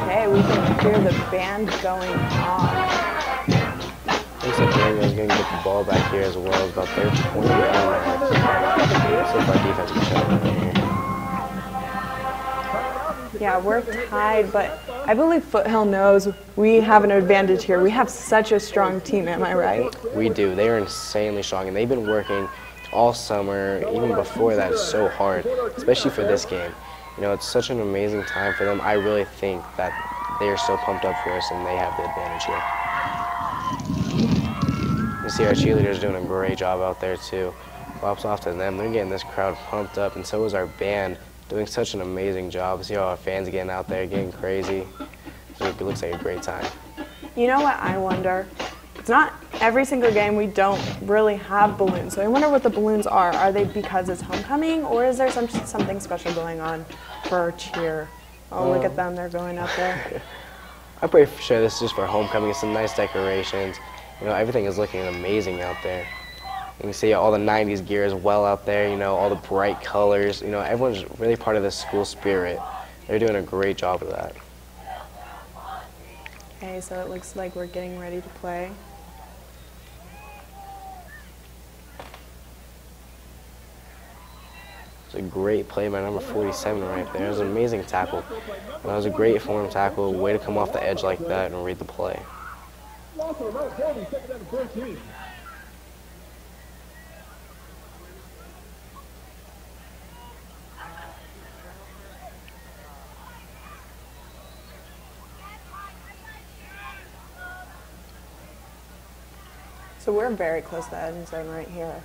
Okay, we can hear the band going on. Looks like Daniel's going to get the ball back here as well. It's about 30 points now. So far, defense can shut it down here. Yeah, we're tied, but I believe Foothill knows we have an advantage here. We have such a strong team, am I right? We do. They are insanely strong, and they've been working all summer, even before that, so hard, especially for this game. You know, it's such an amazing time for them. I really think that they are so pumped up for us, and they have the advantage here. You see our cheerleaders doing a great job out there, too. Props off to them. They're getting this crowd pumped up, and so is our band. Doing such an amazing job. See all our fans getting out there, getting crazy. It looks like a great time. You know what I wonder? It's not every single game we don't really have balloons. So I wonder what the balloons are. Are they because it's homecoming, or is there something special going on for cheer? Oh, look at them. They're going out there. I'm pretty sure this is just for homecoming. Some nice decorations. You know, everything is looking amazing out there. You can see all the 90s gear as well out there, you know, all the bright colors. You know, everyone's really part of the school spirit. They're doing a great job of that. Okay, so it looks like we're getting ready to play. It's a great play by number 47 right there. It was an amazing tackle. And that was a great form tackle, way to come off the edge like that and read the play. So we're very close to the end zone right here.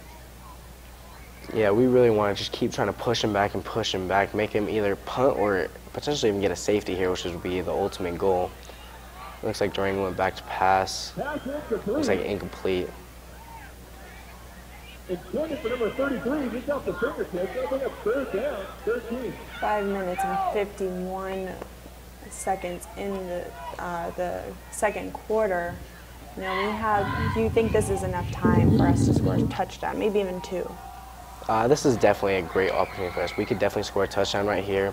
Yeah, we really want to just keep trying to push him back and push him back, make him either punt or potentially even get a safety here, which would be the ultimate goal. Looks like Durango went back to pass. Looks like incomplete. Intended for number 33, just off the fingertips. I think that's third down, 13. 5 minutes and 51 seconds in the second quarter. You know, do you think this is enough time for us to score a touchdown, maybe even 2? This is definitely a great opportunity for us. We could definitely score a touchdown right here.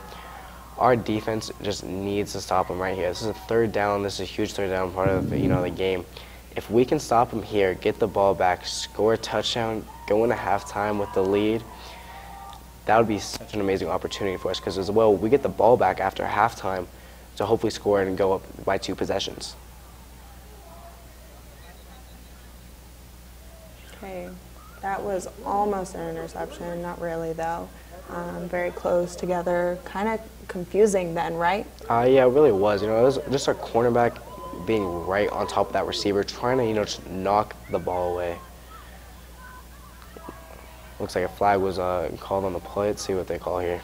Our defense just needs to stop them right here. This is a third down. This is a huge third down part of the game. If we can stop them here, get the ball back, score a touchdown, go into halftime with the lead, that would be such an amazing opportunity for us because as well, we get the ball back after halftime to hopefully score and go up by 2 possessions. Okay, that was almost an interception. Not really, though. Very close together. Kind of confusing then, right? Yeah, it really was. You know, it was just our cornerback being right on top of that receiver, trying to, just knock the ball away. Looks like a flag was called on the play. Let's see what they call here.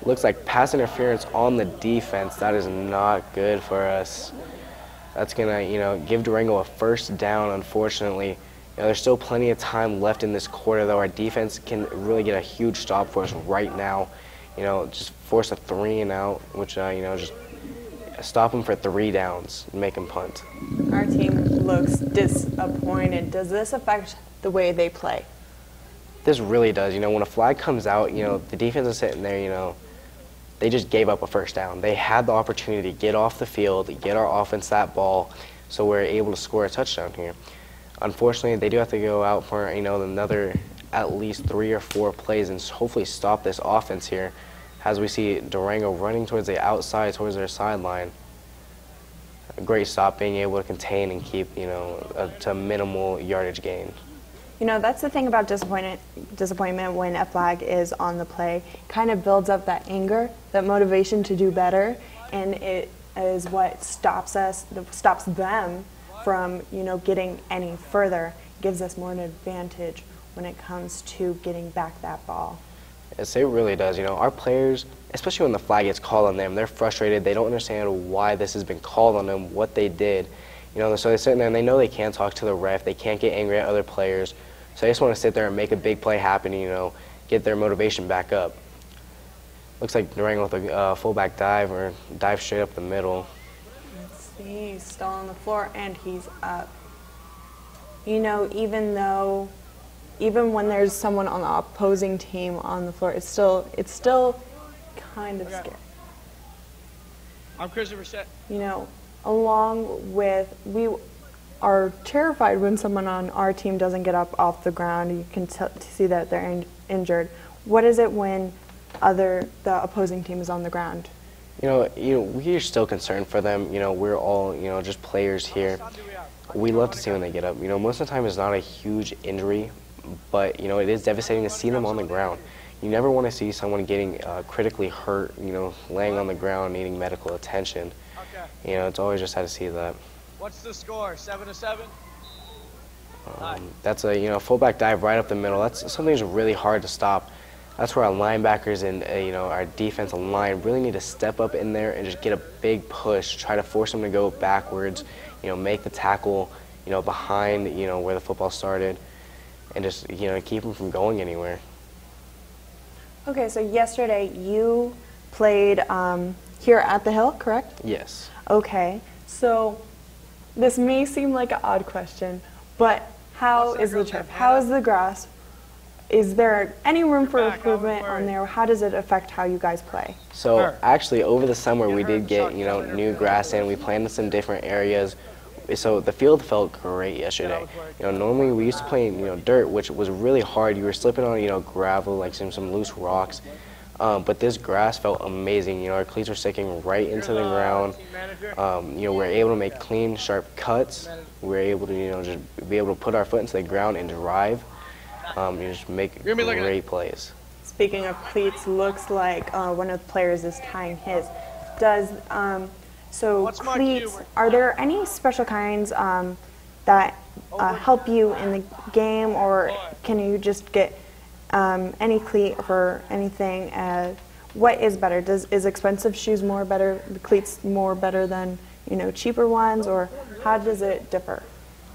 Looks like pass interference on the defense. That is not good for us. That's gonna, give Durango a first down, unfortunately. There's still plenty of time left in this quarter, though. Our defense can really get a huge stop for us right now. Just force a 3 and out, which, just stop them for 3 downs and make them punt. Our team looks disappointed. Does this affect the way they play? This really does. When a flag comes out, the defense is sitting there, they just gave up a first down. They had the opportunity to get off the field, get our offense that ball, so we're able to score a touchdown here. Unfortunately, they do have to go out for, another at least 3 or 4 plays and hopefully stop this offense here as we see Durango running towards the outside, towards their sideline. A great stop, being able to contain and keep, to minimal yardage gain. That's the thing about disappointment when a flag is on the play. Kind of builds up that anger, that motivation to do better, and it is what stops them from, getting any further. Gives us more an advantage when it comes to getting back that ball. Yes, it really does. Our players, especially when the flag gets called on them, they're frustrated. They don't understand why this has been called on them, what they did. So they sit there and they know they can't talk to the ref. They can't get angry at other players. So they just want to sit there and make a big play happen, get their motivation back up. Looks like Durango with a fullback dive or dive straight up the middle. Let's see, he's still on the floor and he's up. Even when there's someone on the opposing team on the floor, it's still kind of scary. I'm Christopher Set. Along with, we are terrified when someone on our team doesn't get up off the ground. You can see that they're injured. What is it when the opposing team is on the ground? We're still concerned for them. We're all, just players here. We love to see when they get up. Most of the time it's not a huge injury, but, it is devastating to see them on the ground. You never want to see someone getting critically hurt, laying on the ground, needing medical attention. It's always just sad to see that. What's the score, 7-7? That's a, fullback dive right up the middle. That's something that's really hard to stop. That's where our linebackers and, our defensive line really need to step up in there and just get a big push, try to force them to go backwards, make the tackle, behind, where the football started, and just, keep them from going anywhere. Okay, so yesterday you played here at the Hill, correct? Yes. Okay, so this may seem like an odd question, but how is the turf? How is the grass? Is there any room for improvement on there? How does it affect how you guys play? So actually over the summer we did get, new grass in. We planted some different areas. So the field felt great yesterday. Normally we used to play, dirt, which was really hard. You were slipping on, gravel, like some loose rocks. But this grass felt amazing. Our cleats were sticking right into the ground. We were able to make clean, sharp cuts. We were able to, just be able to put our foot into the ground and drive. Just make great plays. Speaking of cleats, looks like one of the players is tying his. So cleats, are there any special kinds that help you in the game, or can you just get any cleat for anything? What is better? Is expensive shoes more better, the cleats more better than cheaper ones, or how does it differ?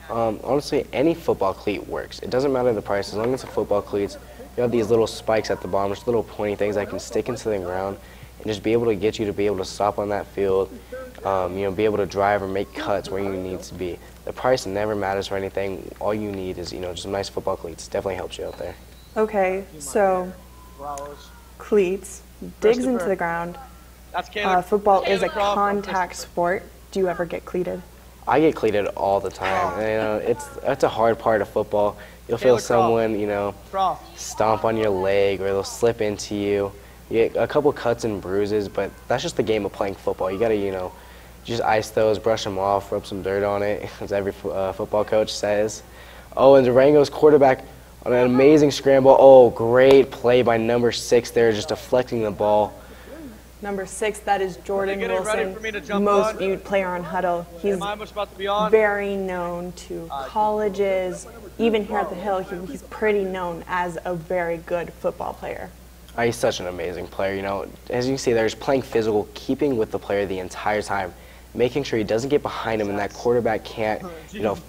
Honestly, any football cleat works. It doesn't matter the price, as long as it's a football cleats. You have these little spikes at the bottom, just little pointy things that can stick into the ground and just be able to get you to be able to stop on that field, be able to drive or make cuts where you need to be. The price never matters for anything. All you need is, just some nice football cleats. Definitely helps you out there. Okay, so cleats, digs into the ground. Football is a contact sport. Do you ever get cleated? I get cleated all the time. It's a hard part of football. You'll feel someone, stomp on your leg, or they'll slip into you. You get a couple cuts and bruises, but that's just the game of playing football. You gotta, just ice those, brush them off, rub some dirt on it, as every football coach says. Oh, and Durango's quarterback on an amazing scramble. Oh, great play by number 6 there, just deflecting the ball. Number 6, that is Jordan Wilson, most viewed player on Huddle. He's very known to colleges. Even here at the Hill, he's pretty known as a very good football player. He's such an amazing player. As you can see, they're just playing physical, keeping with the player the entire time, making sure he doesn't get behind him and that quarterback can't,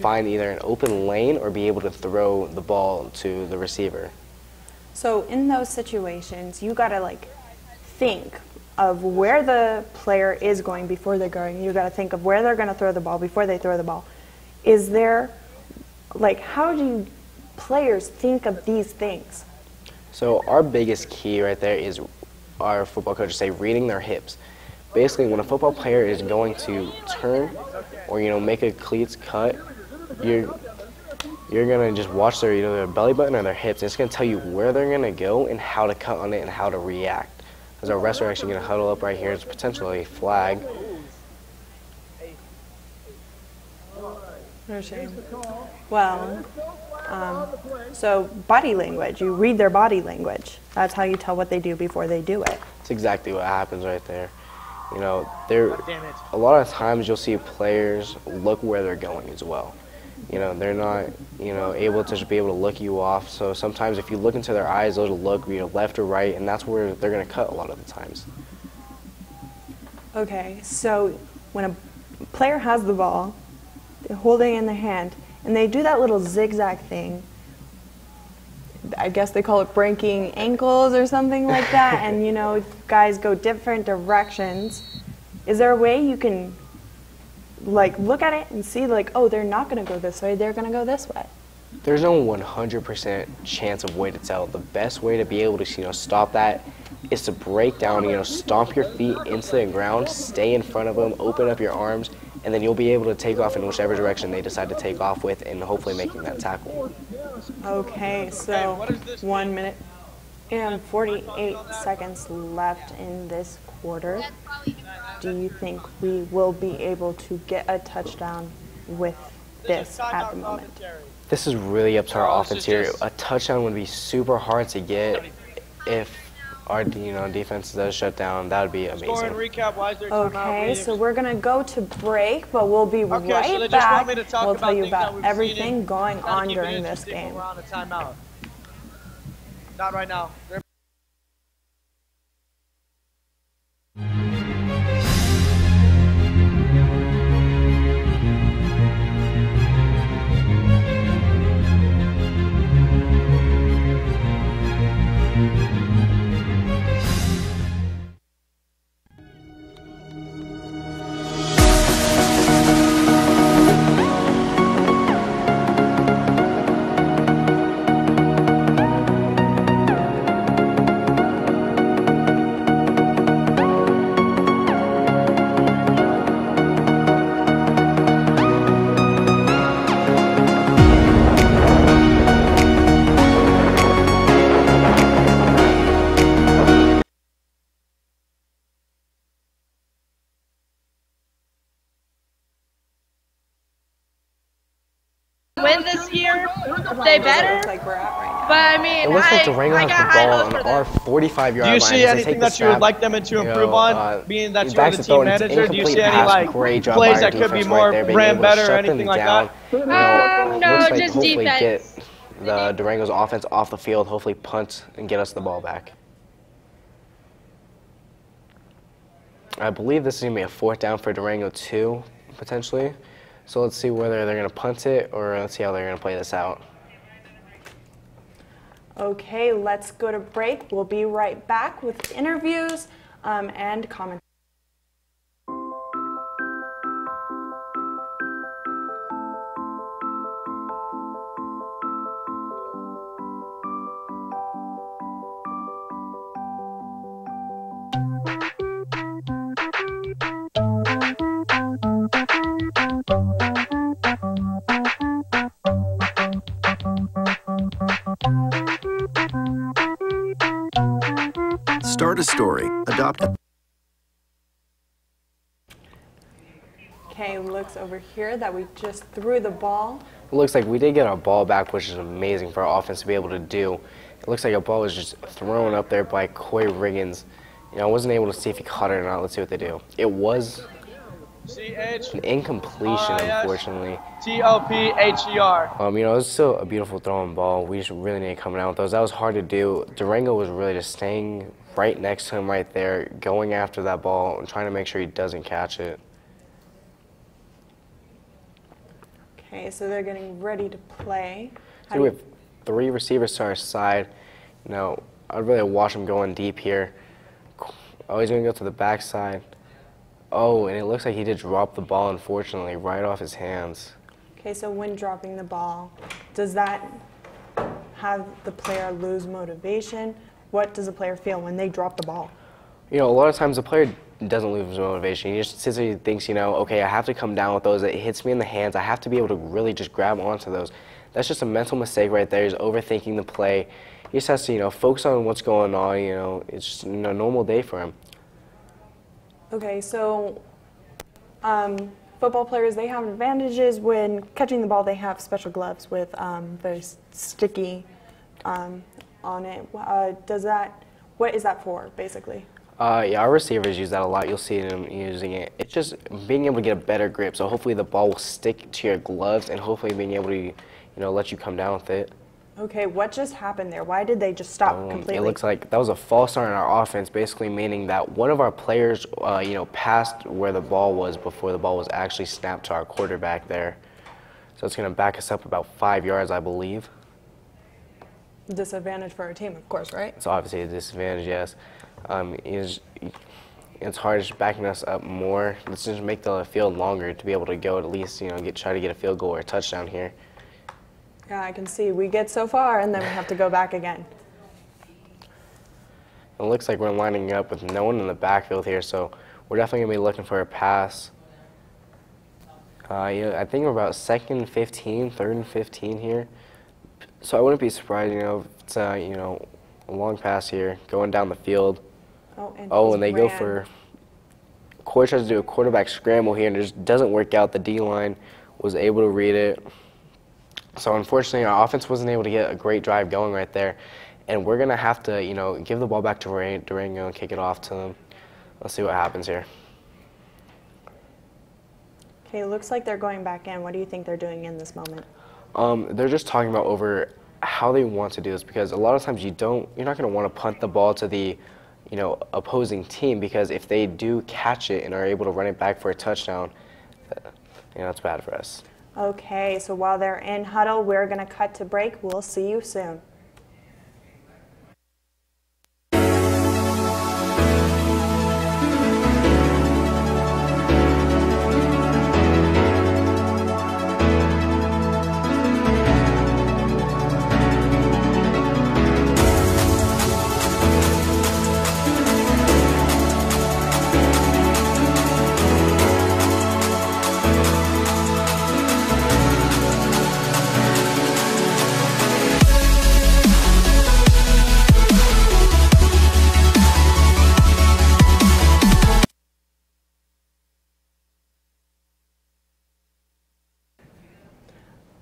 find either an open lane or be able to throw the ball to the receiver. So in those situations, you gotta think of where the player is going before they're going. You gotta think of where they're gonna throw the ball before they throw the ball. Is there, how do players think of these things? So our biggest key right there is our football coaches say reading their hips. Basically, when a football player is going to turn or make a cleats cut, you're gonna just watch their either their belly button or their hips. And it's gonna tell you where they're gonna go and how to cut on it and how to react. As our refs are actually gonna huddle up right here. It's potentially a flag. No shame. Well, so body language. You read their body language. That's how you tell what they do before they do it. That's exactly what happens right there. You know, a lot of times you'll see players look where they're going as well. You know, they're not, you know, able to just be able to look you off. So sometimes if you look into their eyes, they'll look, you know, left or right, and that's where they're going to cut a lot of the times. Okay, so when a player has the ball, they're holding it in their hand, and they do that little zigzag thing. I guess they call it breaking ankles or something like that, and you know, guys go different directions. Is there a way you can like look at it and see like, oh, they're not going to go this way, they're going to go this way? There's no 100% chance of way to tell. The best way to be able to, you know, stop that is to break down, you know, stomp your feet into the ground, stay in front of them, open up your arms, and then you'll be able to take off in whichever direction they decide to take off with, and hopefully making that tackle. Okay, so 1 minute and 48 seconds left in this quarter. Do you think we will be able to get a touchdown with this at the moment? This is really up to our offense here. A touchdown would be super hard to get if our defense does shut down. That would be amazing. Okay, so we're going to go to break, but we'll be right back. We'll tell you about everything going on during this game. Not right now. Win this year, they better. But I mean, it looks like Durango has the ball on our 45-yard line. Do you see anything that you would like them to improve on, being that you're the team manager? Do you see any like plays that could be more ran better or anything like that? No, just defense. Get the Durango's offense off the field, hopefully punt and get us the ball back. I believe this is going to be a 4th down for Durango 2, potentially. So let's see whether they're going to punt it or let's see how they're going to play this out. Okay, let's go to break. We'll be right back with interviews and comments. Start a story. Adopt a... Okay, looks over here that we just threw the ball. It looks like we did get our ball back, which is amazing for our offense to be able to do. It looks like a ball was just thrown up there by Coy Riggins. You know, I wasn't able to see if he caught it or not. Let's see what they do. It was an incompletion, unfortunately. T-O-P-H-E-R. You know, it was still a beautiful throwing ball. We just really need to come out with those. That was hard to do. Durango was really just staying right next to him right there, going after that ball and trying to make sure he doesn't catch it. Okay, so they're getting ready to play. So we have 3 receivers to our side. You know, I'd really watch him going deep here. Oh, he's going to go to the backside. Oh, and it looks like he did drop the ball, unfortunately, right off his hands. Okay, so when dropping the ball, does that have the player lose motivation? What does the player feel when they drop the ball? You know, a lot of times the player doesn't lose motivation. He just sits there and thinks, you know, okay, I have to come down with those. It hits me in the hands. I have to be able to really just grab onto those. that's just a mental mistake right there. He's overthinking the play. He just has to, focus on what's going on. It's just a normal day for him. Okay, so football players, they have advantages when catching the ball. They have special gloves with very sticky on it. What is that for, basically? Yeah, our receivers use that a lot. You'll see them using it. It's just being able to get a better grip. So hopefully the ball will stick to your gloves, and hopefully being able to, let you come down with it. Okay, what just happened there? Why did they just stop completely? It looks like that was a false start in our offense, basically meaning that one of our players, passed where the ball was before the ball was actually snapped to our quarterback there. So it's going to back us up about 5 yards, I believe. Disadvantage for our team, of course, right? It's obviously a disadvantage, yes. It's hard just backing us up more. Let's just make the field longer to be able to go at least, try to get a field goal or a touchdown here. Yeah, I can see. We get so far, and then we have to go back again. It looks like we're lining up with no one in the backfield here, so we're definitely going to be looking for a pass. I think we're about 2nd and 15, 3rd and 15 here. So I wouldn't be surprised, if it's a long pass here, going down the field. And they go for, Corey tries to do a quarterback scramble here, and it just doesn't work out. The D-line was able to read it. So unfortunately, our offense wasn't able to get a great drive going right there. And we're going to have to, give the ball back to Durango and kick it off to them. Let's see what happens here. Okay, looks like they're going back in. What do you think they're doing in this moment? They're just talking about over how they want to do this, because a lot of times you're not going to want to punt the ball to the, opposing team, because if they do catch it and are able to run it back for a touchdown, it's bad for us. Okay, so while they're in huddle, we're going to cut to break. We'll see you soon.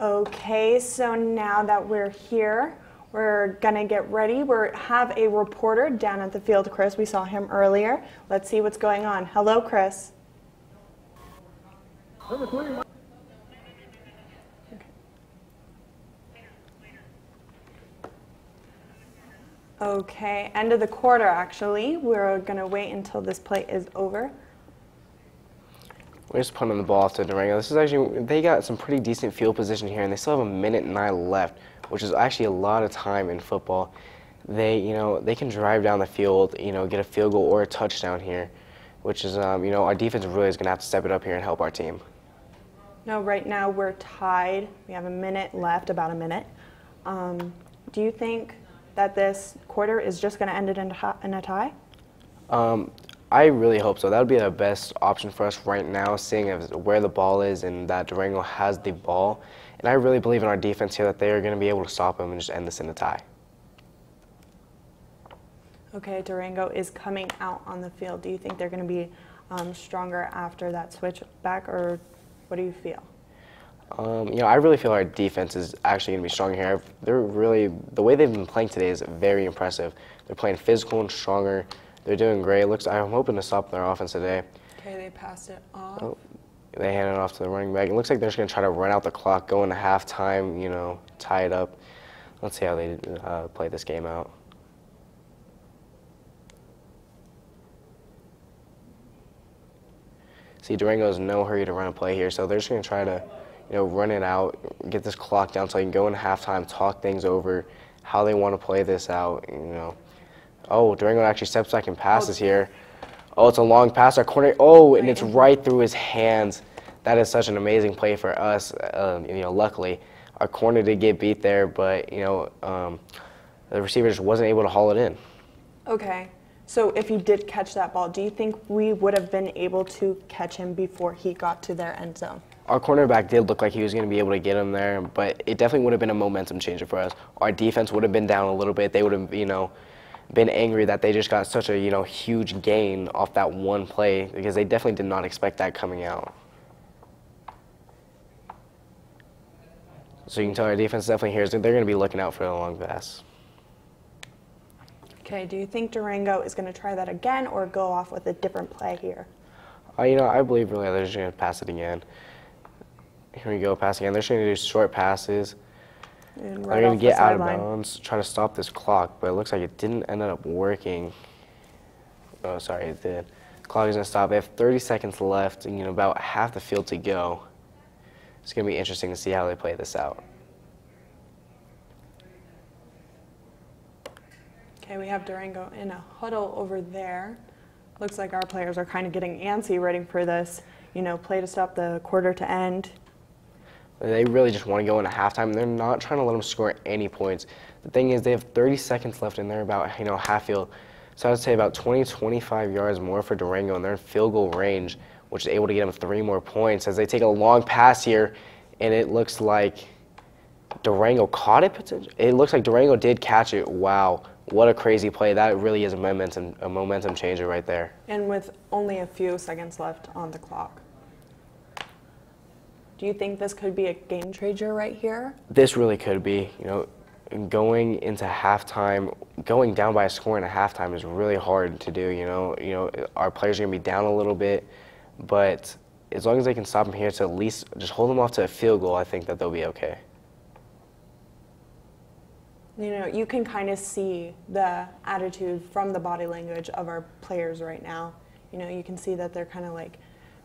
Okay, so now that we're here, we're gonna get ready. We have a reporter down at the field, Chris. We saw him earlier. Let's see what's going on. Hello, Chris. Okay, end of the quarter, actually. We're gonna wait until this play is over. We're just punting the ball off to Durango. This is actually, they got some pretty decent field position here, and they still have 1:09 left, which is actually a lot of time in football. They can drive down the field, get a field goal or a touchdown here, which is, our defense really is going to have to step it up here and help our team. No, right now we're tied. We have a minute left, about a minute. Do you think that this quarter is just going to end it in a tie? I really hope so. That would be the best option for us right now, seeing where the ball is and that Durango has the ball. And I really believe in our defense here that they are going to be able to stop them and just end this in a tie. Okay, Durango is coming out on the field. Do you think they're going to be stronger after that switch back, or what do you feel? I really feel our defense is actually going to be stronger here. The way they've been playing today is very impressive. They're playing physical and stronger. They're doing great. I'm hoping to stop their offense today. Okay, they passed it off. Oh, they handed it off to the running back. It looks like they're just going to try to run out the clock, go into halftime, tie it up. Let's see how they play this game out. See, Durango's in no hurry to run a play here, so they're just going to try to, run it out, get this clock down so they can go into halftime, talk things over, how they want to play this out, Oh, Durango actually steps back and passes here. Oh, it's a long pass. Our corner. Oh, and it's right through his hands. That is such an amazing play for us. Luckily, our corner did get beat there, but the receiver just wasn't able to haul it in. Okay. So if he did catch that ball, do you think we would have been able to catch him before he got to their end zone? our cornerback did look like he was going to be able to get him there, but it definitely would have been a momentum changer for us. Our defense would have been down a little bit. They would have, been angry that they just got such a, huge gain off that one play because they definitely did not expect that coming out. So you can tell our defense definitely here, they're going to be looking out for the long pass. Okay, do you think Durango is going to try that again or go off with a different play here? I believe really they're just going to pass it again. Here we go, pass again. They're just going to do short passes. And they're going to get out of bounds, try to stop this clock, but it looks like it didn't end up working. Oh, sorry, it did. The clock is going to stop. They have 30 seconds left and about half the field to go. It's going to be interesting to see how they play this out. Okay, we have Durango in a huddle over there. Looks like our players are kind of getting antsy, waiting for this, play to stop the quarter to end. They really just want to go into halftime. They're not trying to let them score any points. The thing is, they have 30 seconds left, and they're about, half field. So I would say about 20, 25 yards more for Durango, and they're in field goal range, which is able to get them 3 more points as they take a long pass here, and it looks like Durango caught it. It looks like Durango did catch it. Wow, what a crazy play. That really is a momentum changer right there. And with only a few seconds left on the clock. Do you think this could be a game changer right here? This really could be. Going into halftime, going down by a score in a halftime is really hard to do. Our players are going to be down a little bit, but as long as they can stop them here to at least just hold them off to a field goal, I think that they'll be okay. You can kind of see the attitude from the body language of our players right now. You can see that they're kind of like,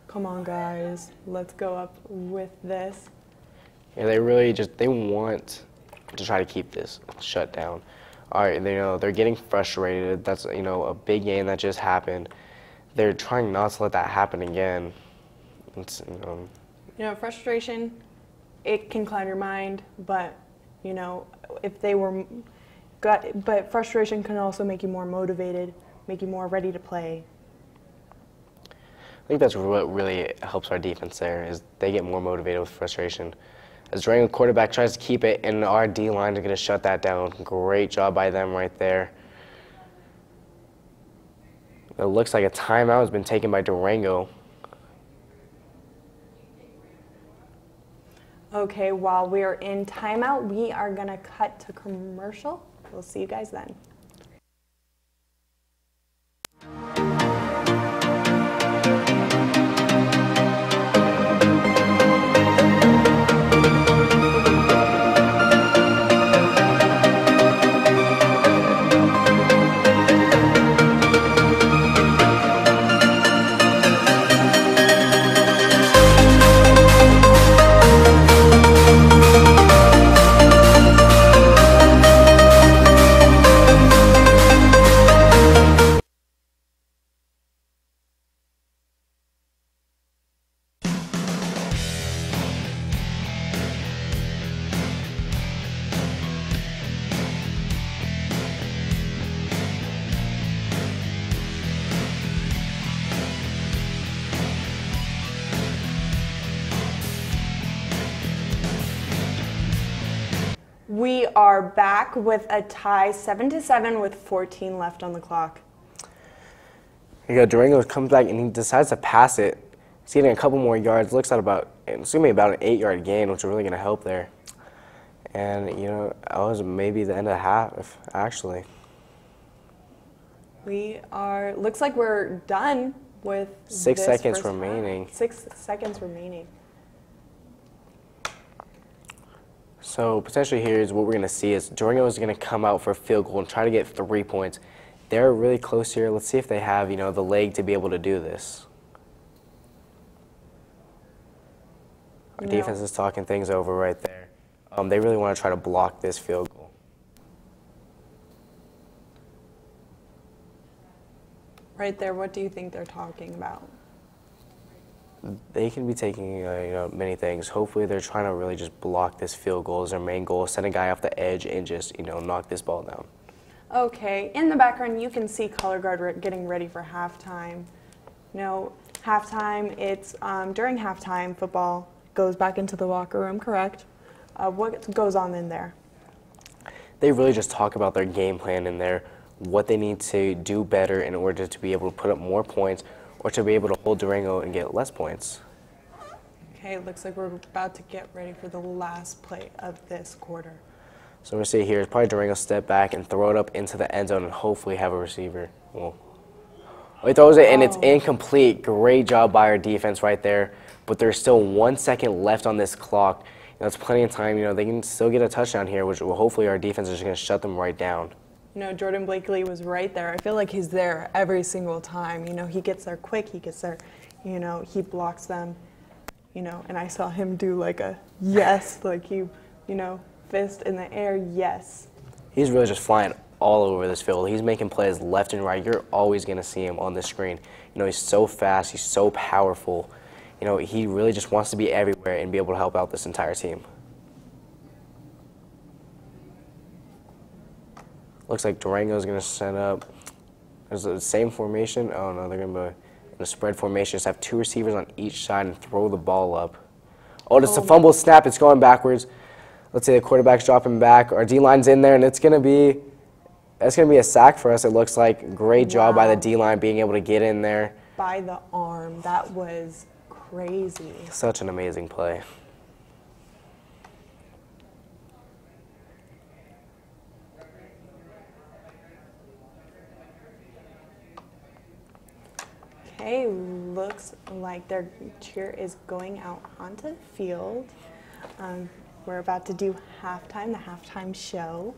come on guys, let's go up with this. Yeah, they really they want to try to keep this shut down. All right, they're getting frustrated. That's, a big game that just happened. They're trying not to let that happen again. It's, frustration, it can cloud your mind, but, but frustration can also make you more motivated, make you more ready to play. I think that's what really helps our defense there, is they get more motivated with frustration. As Durango quarterback tries to keep it, and our D-line are going to shut that down. Great job by them right there. It looks like a timeout has been taken by Durango. Okay, while we're in timeout, we are going to cut to commercial. We'll see you guys then. We are back with a tie, 7-7 with 14 left on the clock. Here you go, Durango comes back and he decides to pass it. He's getting a couple more yards. Looks at it's going to be about an 8-yard gain, which is really going to help there. And, that was maybe the end of the half, actually. Looks like we're done with 6 seconds remaining. 6 seconds remaining. So potentially here is what we're going to see is Durango is going to come out for a field goal and try to get 3 points. They're really close here. Let's see if they have, the leg to be able to do this. Our defense is talking things over right there. They really want to try to block this field goal. Right there, what do you think they're talking about? They can be taking many things. Hopefully they're trying to really just block this field goal as their main goal, send a guy off the edge and just knock this ball down. Okay, in the background you can see color guard getting ready for halftime. Halftime, it's during halftime football, goes back into the locker room, correct? What goes on in there? They really just talk about their game plan in there, what they need to do better in order to be able to put up more points or to be able to hold Durango and get less points. Okay, it looks like we're about to get ready for the last play of this quarter. So we're going to see here is probably Durango step back and throw it up into the end zone and hopefully have a receiver. Well, he throws it and it's incomplete. Great job by our defense right there. But there's still 1 second left on this clock. That's plenty of time. They can still get a touchdown here, which will hopefully our defense is just going to shut them right down. Jordan Blakely was right there. I feel like he's there every single time. He gets there quick. He gets there, he blocks them, and I saw him do like a yes, like fist in the air, yes. He's really just flying all over this field. He's making plays left and right. You're always going to see him on the screen. He's so fast. He's so powerful. He really just wants to be everywhere and be able to help out this entire team. Looks like Durango's going to set up. There's the same formation. Oh, no, they're going to be in a spread formation. Just have 2 receivers on each side and throw the ball up. Oh, it's a fumble snap. It's going backwards. Let's say the quarterback's dropping back. Our D-line's in there, and it's going to be a sack for us, it looks like. Great job by the D-line being able to get in there. By the arm. That was crazy. Such an amazing play. Okay, looks like their cheer is going out onto the field. We're about to do halftime, the halftime show.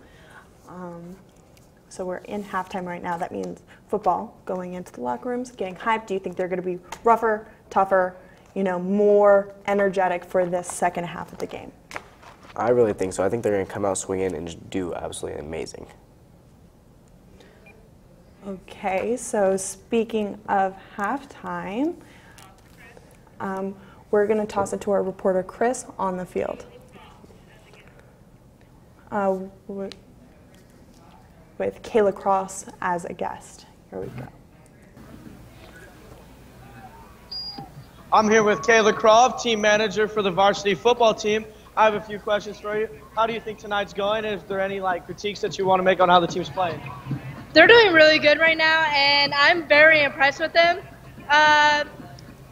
So we're in halftime right now. That means football going into the locker rooms, getting hyped. Do you think they're going to be rougher, tougher, more energetic for this second half of the game? I really think so. I think they're going to come out swinging and just do absolutely amazing. Okay, so speaking of halftime, we're going to toss it to our reporter Chris on the field. With Kayla Cross as a guest. Here we go. I'm here with Kayla Croft, team manager for the varsity football team. I have a few questions for you. How do you think tonight's going? Is there any critiques that you want to make on how the team's playing? They're doing really good right now, and I'm very impressed with them. I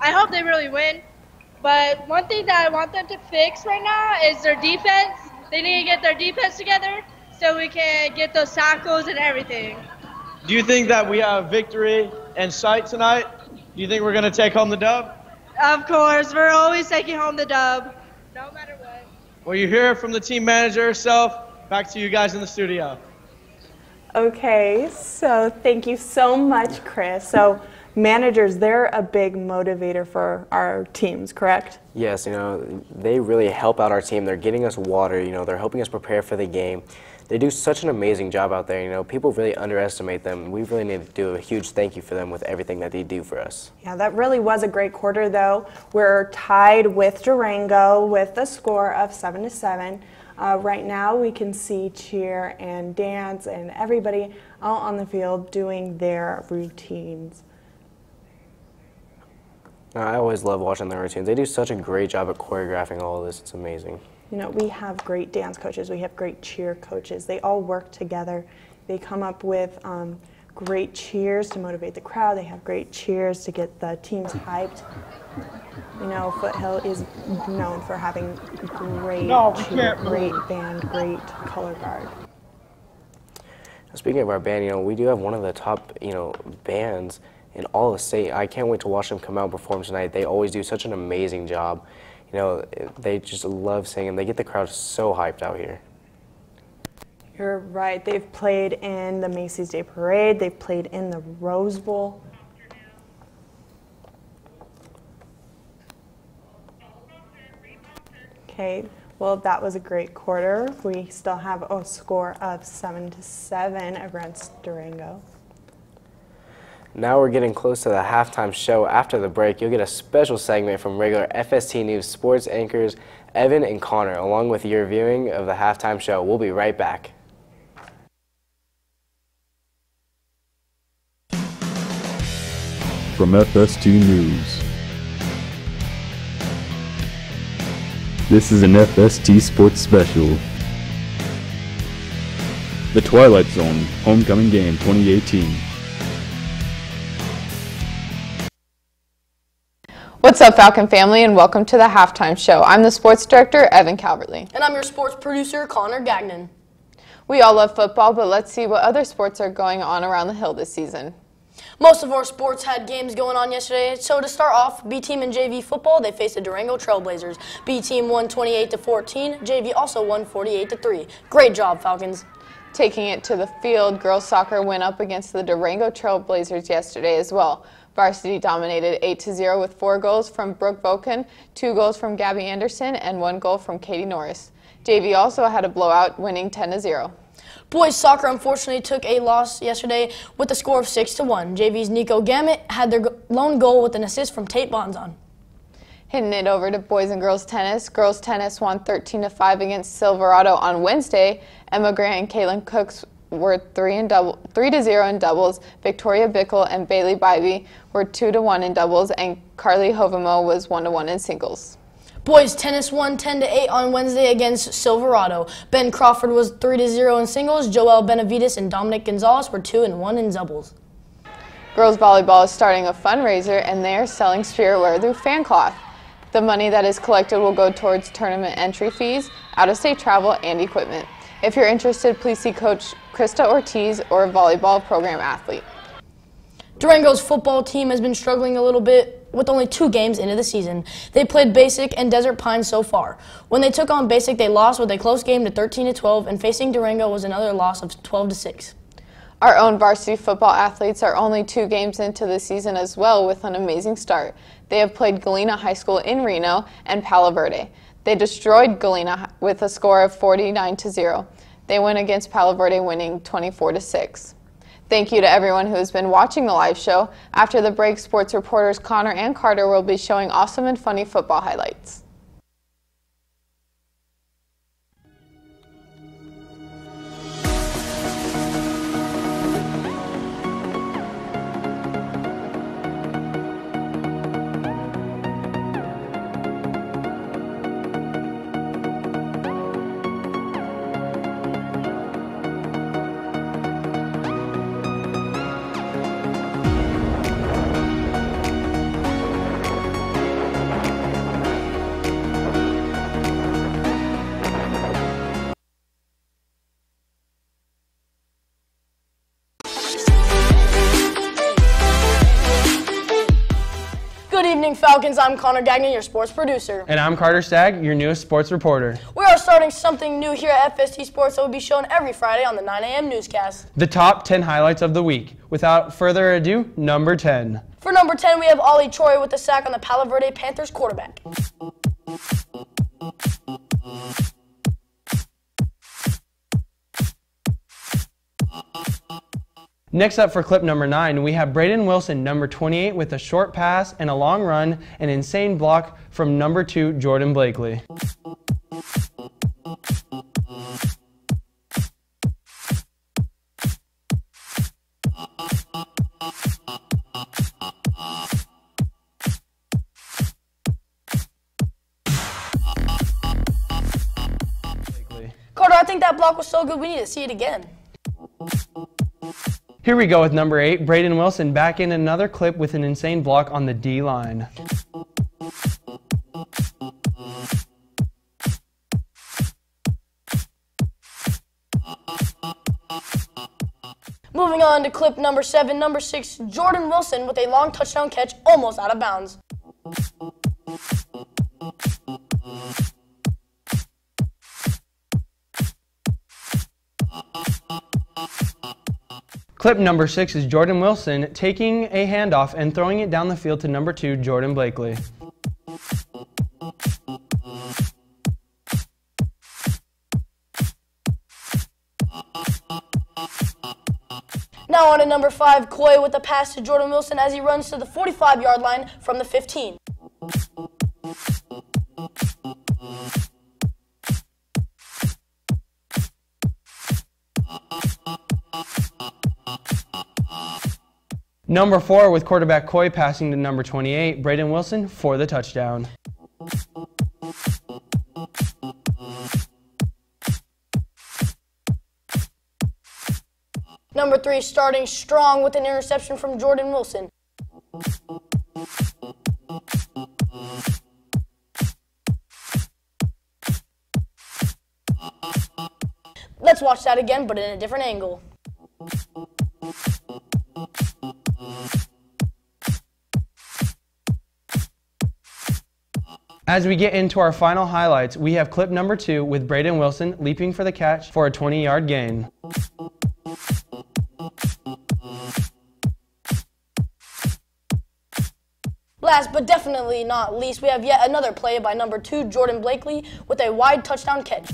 hope they really win. But one thing that I want them to fix right now is their defense. They need to get their defense together so we can get those tackles and everything. Do you think that we have victory in sight tonight? Do you think we're going to take home the dub? Of course. We're always taking home the dub, no matter what. Well, you hear it from the team manager herself. Back to you guys in the studio. Okay, so thank you so much, Chris. So managers, they're a big motivator for our teams, correct? Yes, they really help out our team. They're getting us water, they're helping us prepare for the game. They do such an amazing job out there, people really underestimate them. We really need to do a huge thank you for them with everything that they do for us. Yeah, that really was a great quarter though. We're tied with Durango with a score of 7-7. Right now we can see cheer and dance and everybody out on the field doing their routines. I always love watching their routines. They do such a great job at choreographing all of this. It's amazing. We have great dance coaches. We have great cheer coaches. They all work together. They come up with great cheers to motivate the crowd. They have great cheers to get the teams hyped. Foothill is known for having great cheer, great band, great color guard. Speaking of our band, we do have one of the top, bands in all of the state. I can't wait to watch them come out and perform tonight. They always do such an amazing job. They just love singing. They get the crowd so hyped out here. You're right. They've played in the Macy's Day Parade. They've played in the Rose Bowl. Okay, well, that was a great quarter. We still have a score of 7-7 against Durango. Now we're getting close to the halftime show. After the break, you'll get a special segment from regular FST News sports anchors Evan and Connor, along with your viewing of the halftime show. We'll be right back. From FST News. This is an FST Sports Special. The Twilight Zone Homecoming Game 2018. What's up, Falcon family, and welcome to the Halftime Show. I'm the sports director, Evan Calvertley. And I'm your sports producer, Connor Gagnon. We all love football, but let's see what other sports are going on around the Hill this season. Most of our sports had games going on yesterday. So to start off, B team and JV football, they faced the Durango Trailblazers. B team won 28-14. JV also won 48-3. Great job, Falcons. Taking it to the field, girls soccer went up against the Durango Trailblazers yesterday as well. Varsity dominated 8-0 with 4 goals from Brooke Boken, 2 goals from Gabby Anderson, and 1 goal from Katie Norris. JV also had a blowout, winning 10-0. Boys soccer unfortunately took a loss yesterday with a score of 6-1. JV's Nico Gamet had their lone goal with an assist from Tate Bonzon. Hitting it over to boys and girls tennis. Girls tennis won 13-5 against Silverado on Wednesday. Emma Grant and Caitlin Cooks were 3-0 in doubles. Victoria Bickle and Bailey Bybee were 2-1 in doubles, and Carly Hovemo was 1-1 in singles. Boys tennis won 10-8 on Wednesday against Silverado. Ben Crawford was 3-0 in singles. Joel Benavides and Dominic Gonzalez were 2-1 in doubles. Girls volleyball is starting a fundraiser, and they are selling spiritware through fan cloth. The money that is collected will go towards tournament entry fees, out-of-state travel, and equipment. If you're interested, please see Coach Krista Ortiz or a volleyball program athlete. Durango's football team has been struggling a little bit with only 2 games into the season. They played Basic and Desert Pines so far. When they took on Basic, they lost with a close game to 13-12, and facing Durango was another loss of 12-6. Our own varsity football athletes are only 2 games into the season as well, with an amazing start. They have played Galena High School in Reno and Palo Verde. They destroyed Galena with a score of 49-0. They went against Palo Verde, winning 24-6. Thank you to everyone who has been watching the live show. After the break, sports reporters Connor and Carter will be showing awesome and funny football highlights. Good evening, Falcons. I'm Connor Gagnon, your sports producer. And I'm Carter Stagg, your newest sports reporter. We are starting something new here at FST Sports that will be shown every Friday on the 9 a.m. newscast. The top 10 highlights of the week. Without further ado, number 10. For number 10, we have Ollie Troy with the sack on the Palo Verde Panthers quarterback. Next up for clip number 9, we have Braden Wilson, number 28, with a short pass and a long run, an insane block from number 2, Jordan Blakely. Carter, I think that block was so good we need to see it again. Here we go with number 8, Braden Wilson back in another clip with an insane block on the D-line. Moving on to clip number 7, number 6, Jordan Wilson with a long touchdown catch almost out of bounds. Clip number 6 is Jordan Wilson taking a handoff and throwing it down the field to number 2, Jordan Blakely. Now on to number 5, Coy with a pass to Jordan Wilson as he runs to the 45-yard line from the 15. Number 4 with quarterback Coy passing to number 28, Braden Wilson for the touchdown. Number 3 starting strong with an interception from Jordan Wilson. Let's watch that again, but in a different angle. As we get into our final highlights, we have clip number 2 with Braden Wilson leaping for the catch for a 20-yard gain. Last but definitely not least, we have yet another play by number 2, Jordan Blakely, with a wide touchdown catch.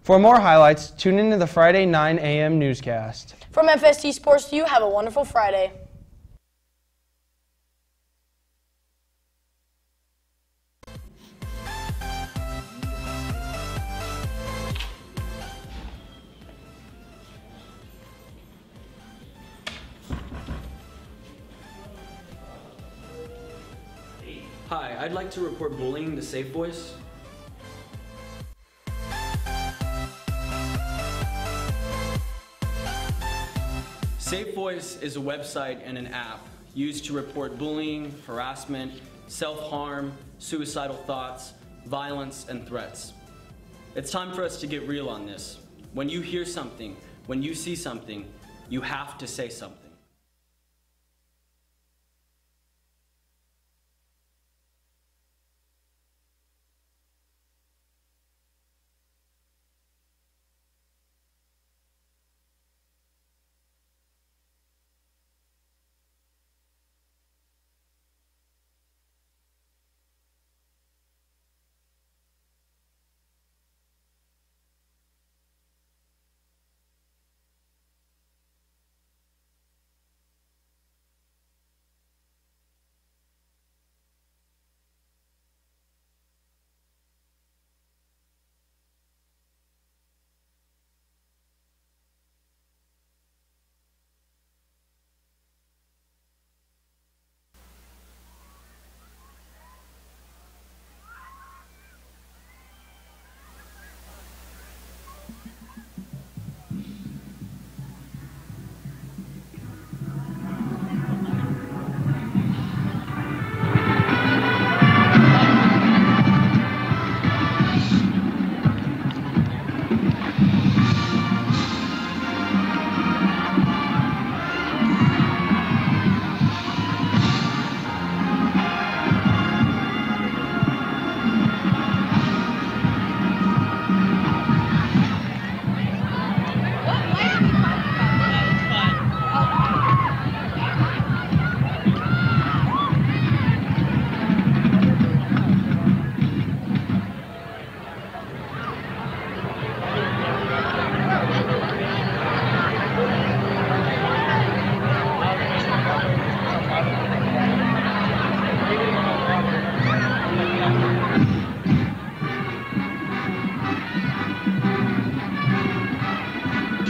For more highlights, tune into the Friday 9 a.m. newscast. From FST Sports to you, have a wonderful Friday. Hi, I'd like to report bullying to Safe Voice. Safe Voice is a website and an app used to report bullying, harassment, self-harm, suicidal thoughts, violence, and threats. It's time for us to get real on this. When you hear something, when you see something, you have to say something.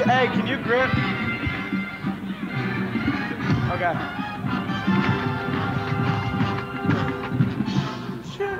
Hey, can you grip? Okay. Shit.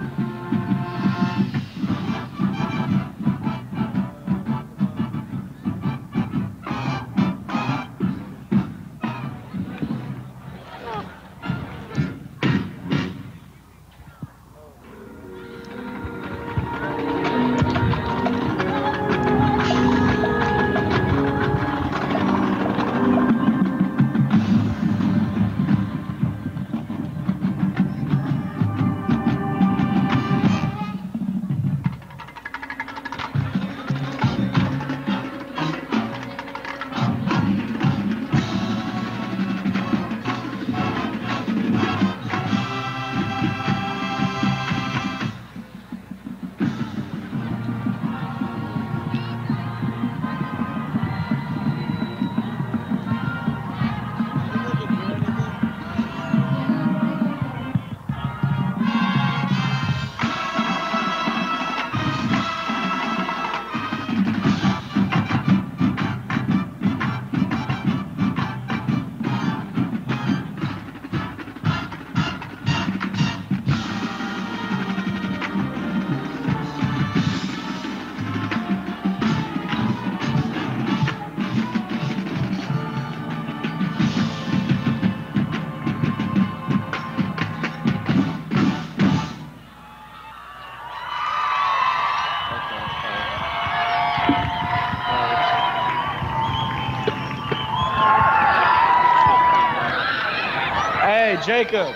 Okay, Jacob.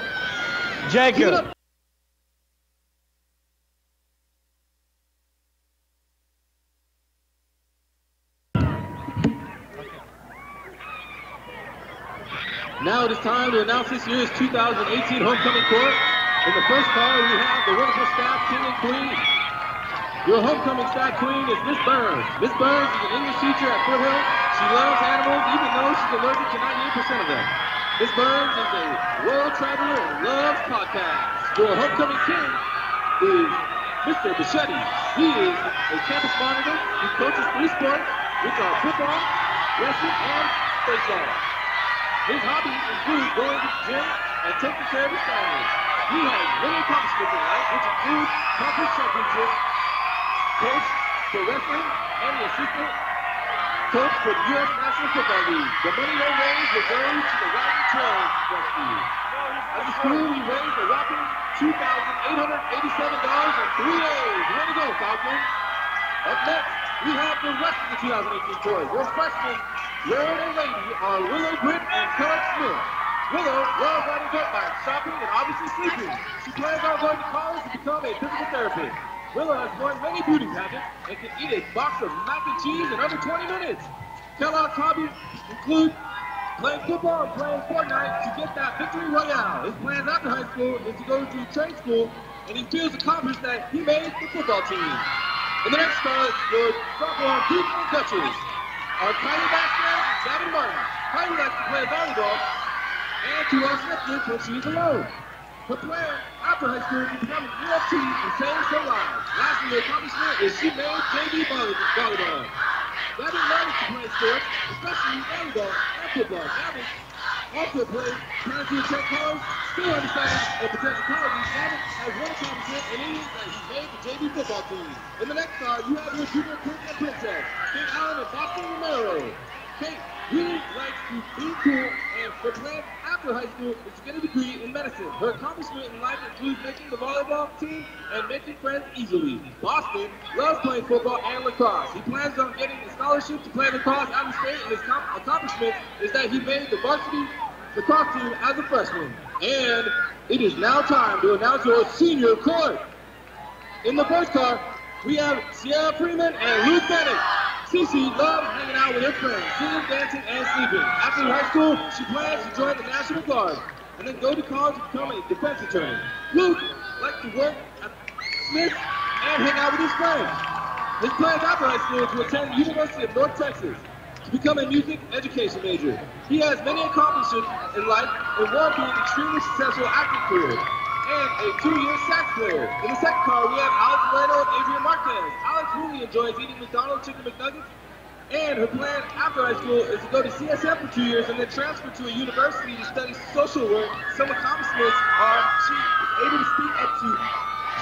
Jacob. Now it is time to announce this year's 2018 homecoming court. In the first car, we have the wonderful staff king and queen. Your homecoming staff queen is Miss Burns. Miss Burns is an English teacher at Foothill. She loves animals, even though she's allergic to 98% of them. Miss Burns is a world traveler and loves podcasts. Your homecoming king is Mr. Bichetti. He is a campus monitor. He coaches 3 sports, which are football, wrestling, and baseball. His hobbies include going to the gym and taking care of his family. He has many accomplishments in life, which include conference championships, coach for wrestling, and the assistant coach for the U.S. National Football League. The money they raise will go to the Riding Trail Rescue. At the school, he raised a whopping $2,887 in 3 days. Way to go, Falcon. Up next, we have the rest of the 2018 tour. Your freshmen, Lord and Lady, are Willow Britt and Coach Smith. Willow loves riding dirt bikes, shopping, and obviously sleeping. She plans on going to college to become a physical therapist. Willow has won many beauty pageants and can eat a box of mac and cheese in under 20 minutes. Kellogg's hobbies include playing football and playing Fortnite to get that victory royale. His plans after high school is to go to trade school, and he feels accomplished that he made the football team. In the next car, your sophomore Duke and Duchess. Our Kylie backslash is Gavin Martin. Kylie likes to play volleyball and to watch Netflix when she is alone. Her plan after high school is to become an UFC and save some lives. Lastly, her accomplishment is she made JV volleyball. Gavin loves to play sports, especially volleyball and football. Gavin also plays Tennessee Tech College, still undecided of potential colleges. Gavin has one accomplishment, and it is that he made the JV football team. In the next car, you have your junior prince and princess, Kate Allen and Boston Romero. Kate really likes to be cool, and her plan after high school is to get a degree in medicine. Her accomplishment in life includes making the volleyball team and making friends easily. Boston loves playing football and lacrosse. He plans on getting a scholarship to play lacrosse out of state, and his accomplishment is that he made the varsity lacrosse team as a freshman. And it is now time to announce your senior court. In the first car, we have Sierra Freeman and Luke Bennett. Cece loves hanging out with her friends, singing, dancing, and sleeping. After high school, she plans to join the National Guard and then go to college to become a defense attorney. Luke likes to work at Smith and hang out with his friends. His plans after high school is to attend the University of North Texas to become a music education major. He has many accomplishments in life and one being an extremely successful acting career and a 2-year sax player. In the second car, we have Alex Moreno and Adrian Marquez. Alex really enjoys eating McDonald's chicken McNuggets, and her plan after high school is to go to CSF for 2 years and then transfer to a university to study social work. Some accomplishments are she is able to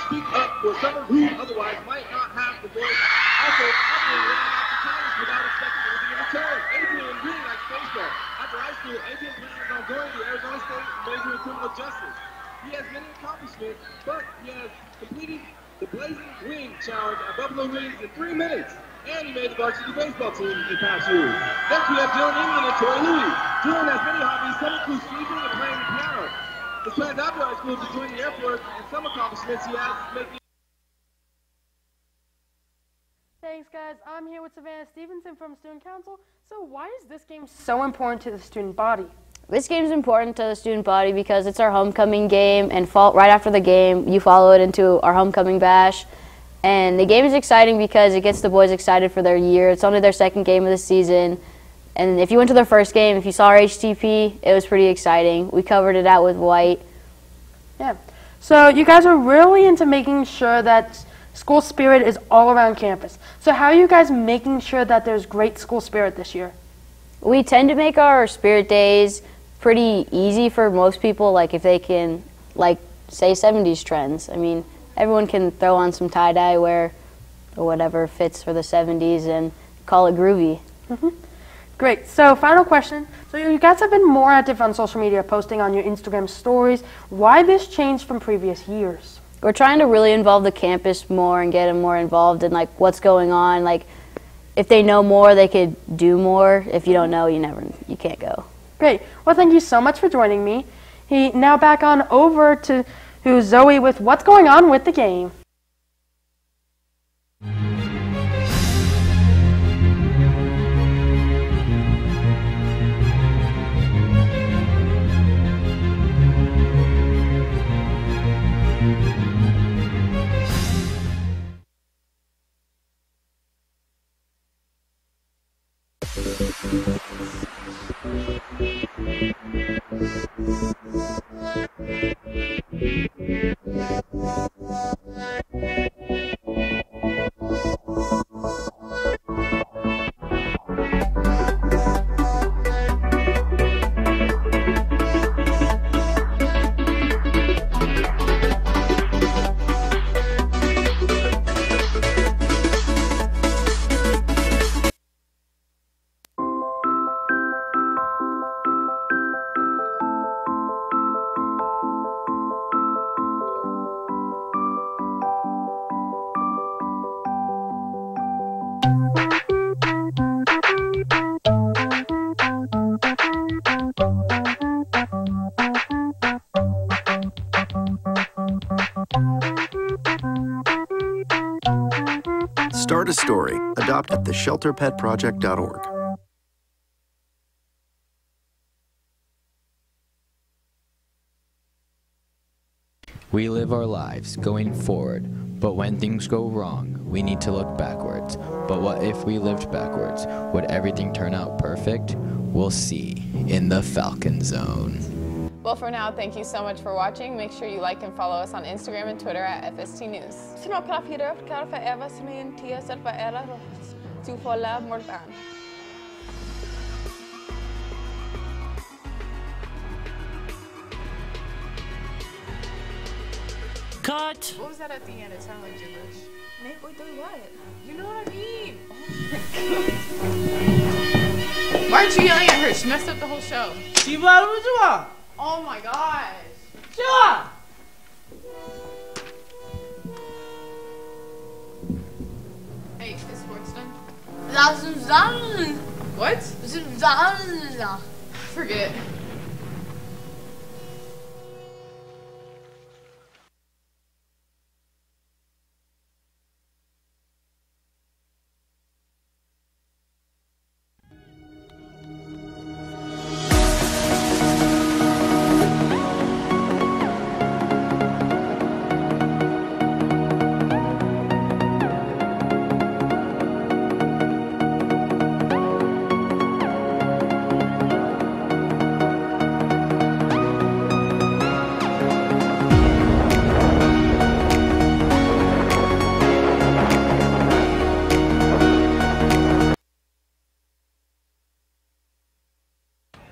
speak up for someone who otherwise might not have the voice. Also, Adrian ran out to college without expecting anything in return. Adrian really likes baseball. After high school, Adrian plans on going to Arizona State to major in criminal justice. He has many accomplishments, but he has completed the Blazing Wing Challenge at Buffalo Wings in 3 minutes, and he made the varsity baseball team in the past year. Next, we have Dylan England and Tori Louie. Dylan has many hobbies, some include sleeping and playing the piano. His plans after high school is to join the Air Force, and some accomplishments he has is making. Thanks, guys. I'm here with Savannah Stevenson from Student Council. So why is this game so important to the student body? This game is important to the student body because it's our homecoming game, and right after the game, you follow it into our homecoming bash. And the game is exciting because it gets the boys excited for their year. It's only their second game of the season. And if you went to their first game, if you saw our HTP, it was pretty exciting. We covered it out with white. Yeah. So you guys are really into making sure that school spirit is all around campus. So how are you guys making sure that there's great school spirit this year? We tend to make our spirit days pretty easy for most people, like if they can, like, say 70s trends. I mean, everyone can throw on some tie-dye wear or whatever fits for the 70s and call it groovy. Mm-hmm. Great. So final question. So you guys have been more active on social media, posting on your Instagram stories. Why this change from previous years? We're trying to really involve the campus more and get them more involved in, like, what's going on. Like, if they know more, they could do more. If you don't know, you can't go. Great. Well, thank you so much for joining me. Now back on over to Zoe with what's going on with the game. Start a story. Adopt at theshelterpetproject.org. We live our lives going forward, but when things go wrong, we need to look backwards. But what if we lived backwards? Would everything turn out perfect? We'll see in the Falcon Zone. Well, for now, thank you so much for watching. Make sure you like and follow us on Instagram and Twitter at FST News. Cut! What was that at the end? It sounded like gibberish. Nate, wait, doing what? You know what I mean? Why aren't you yelling at her? She messed up the whole show. Oh my gosh. Hey, is sports done? What? Forget.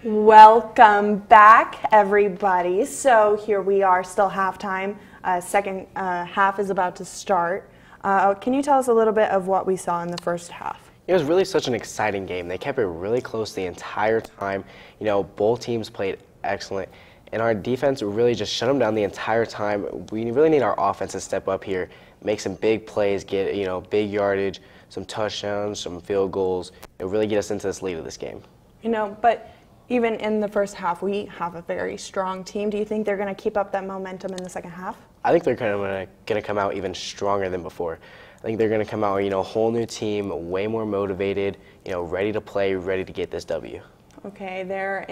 Welcome back, everybody. So here we are, still halftime. Second half is about to start. Can you tell us a little bit of what we saw in the first half? It was really such an exciting game. They kept it really close the entire time. You know, both teams played excellent, and our defense really just shut them down the entire time. We really need our offense to step up here, make some big plays, get, you know, big yardage, some touchdowns, some field goals, and really get us into this lead of this game. You know, but even in the first half, we have a very strong team. Do you think they're going to keep up that momentum in the second half? I think they're kind of going to come out even stronger than before. I think they're going to come out, you know, a whole new team, way more motivated, you know, ready to play, ready to get this W. Okay, there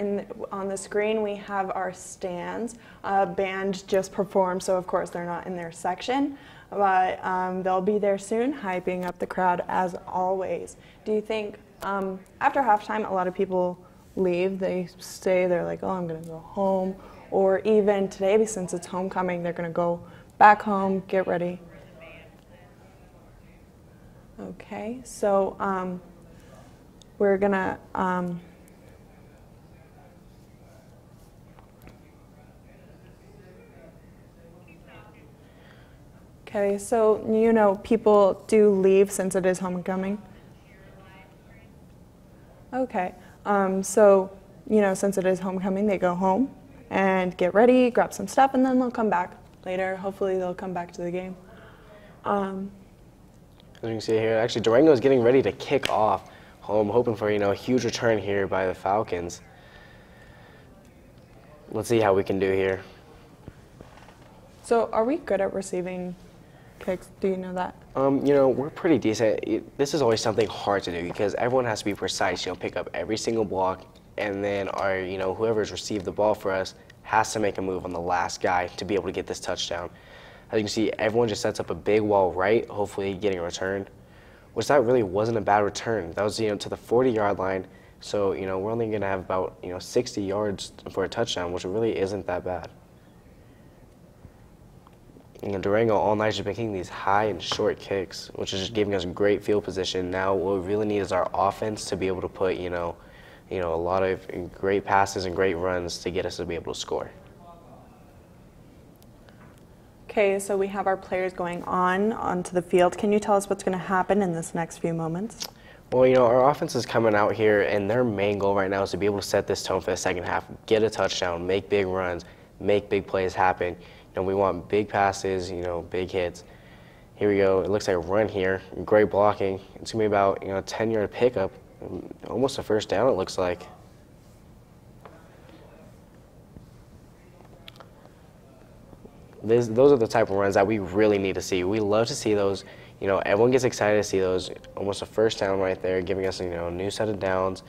on the screen we have our stands. Band just performed, so of course they're not in their section, but they'll be there soon, hyping up the crowd as always. Do you think after halftime a lot of people leave? They stay, they're like, oh, I'm going to go home. Or even today, since it's homecoming, they're going to go back home, get ready. Okay, so we're going to okay, so you know, people do leave since it is homecoming. Okay. So, you know, since it is homecoming, they go home and get ready, grab some stuff, and then they'll come back later. Hopefully they'll come back to the game. As you can see here, actually Durango is getting ready to kick off home, hoping for, you know, a huge return here by the Falcons. Let's see how we can do here. So are we good at receiving kicks? Do you know that? We're pretty decent. This is always something hard to do because everyone has to be precise, pick up every single block, and then whoever's received the ball for us has to make a move on the last guy to be able to get this touchdown. As you can see, everyone just sets up a big wall right, hopefully getting a return, which that really wasn't a bad return. That was, to the 40-yard line. So, we're only going to have about, 60 yards for a touchdown, which really isn't that bad. Durango all night has been kicking these high and short kicks, which is just giving us great field position. Now what we really need is our offense to be able to put, a lot of great passes and great runs to get us to be able to score. Okay, so we have our players going onto the field. Can you tell us what's going to happen in this next few moments? Well, our offense is coming out here, and their main goal right now is to be able to set this tone for the second half, get a touchdown, make big runs, make big plays happen. We want big passes, big hits. Here we go. It looks like a run here. Great blocking. It's going to be about, 10-yard pickup. Almost a first down, it looks like. Those are the type of runs that we really need to see. We love to see those. Everyone gets excited to see those. Almost a first down right there, giving us, a new set of downs.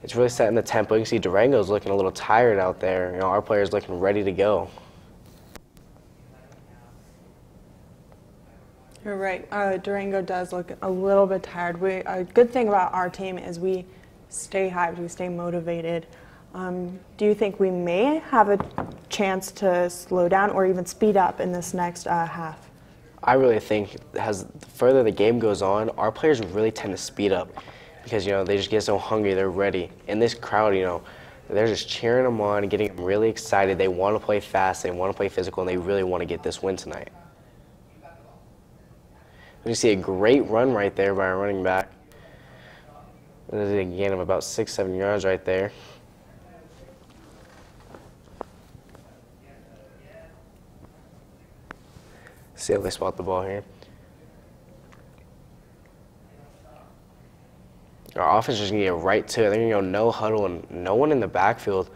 It's really setting the tempo. You can see Durango's looking a little tired out there. Our players looking ready to go. You're right. Durango does look a little bit tired. A good thing about our team is we stay hyped, we stay motivated. Do you think we may have a chance to slow down or even speed up in this next half? I really think as the further the game goes on, our players really tend to speed up because, they just get so hungry, they're ready. And this crowd, they're just cheering them on, getting them really excited. They want to play fast, they want to play physical, and they really want to get this win tonight. You see a great run right there by our running back. There's a gain of about 6-7 yards right there. See how they spot the ball here. Our offense is going to get right to it. They're going to go no huddle and no one in the backfield.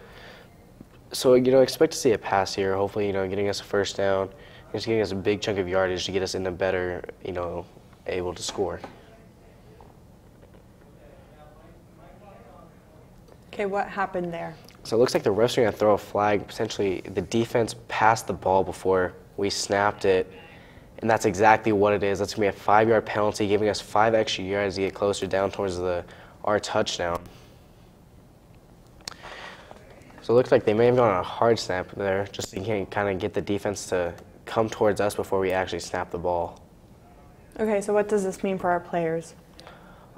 So, expect to see a pass here. Hopefully, getting us a first down. Just getting us a big chunk of yardage to get us in a better, able to score. Okay, what happened there? So it looks like the refs are going to throw a flag. Potentially, the defense passed the ball before we snapped it, and that's exactly what it is. That's going to be a 5-yard penalty, giving us 5 extra yards to get closer down towards our touchdown. So it looks like they may have gone on a hard snap there, just to kind of get the defense to come towards us before we actually snap the ball. Okay, so what does this mean for our players?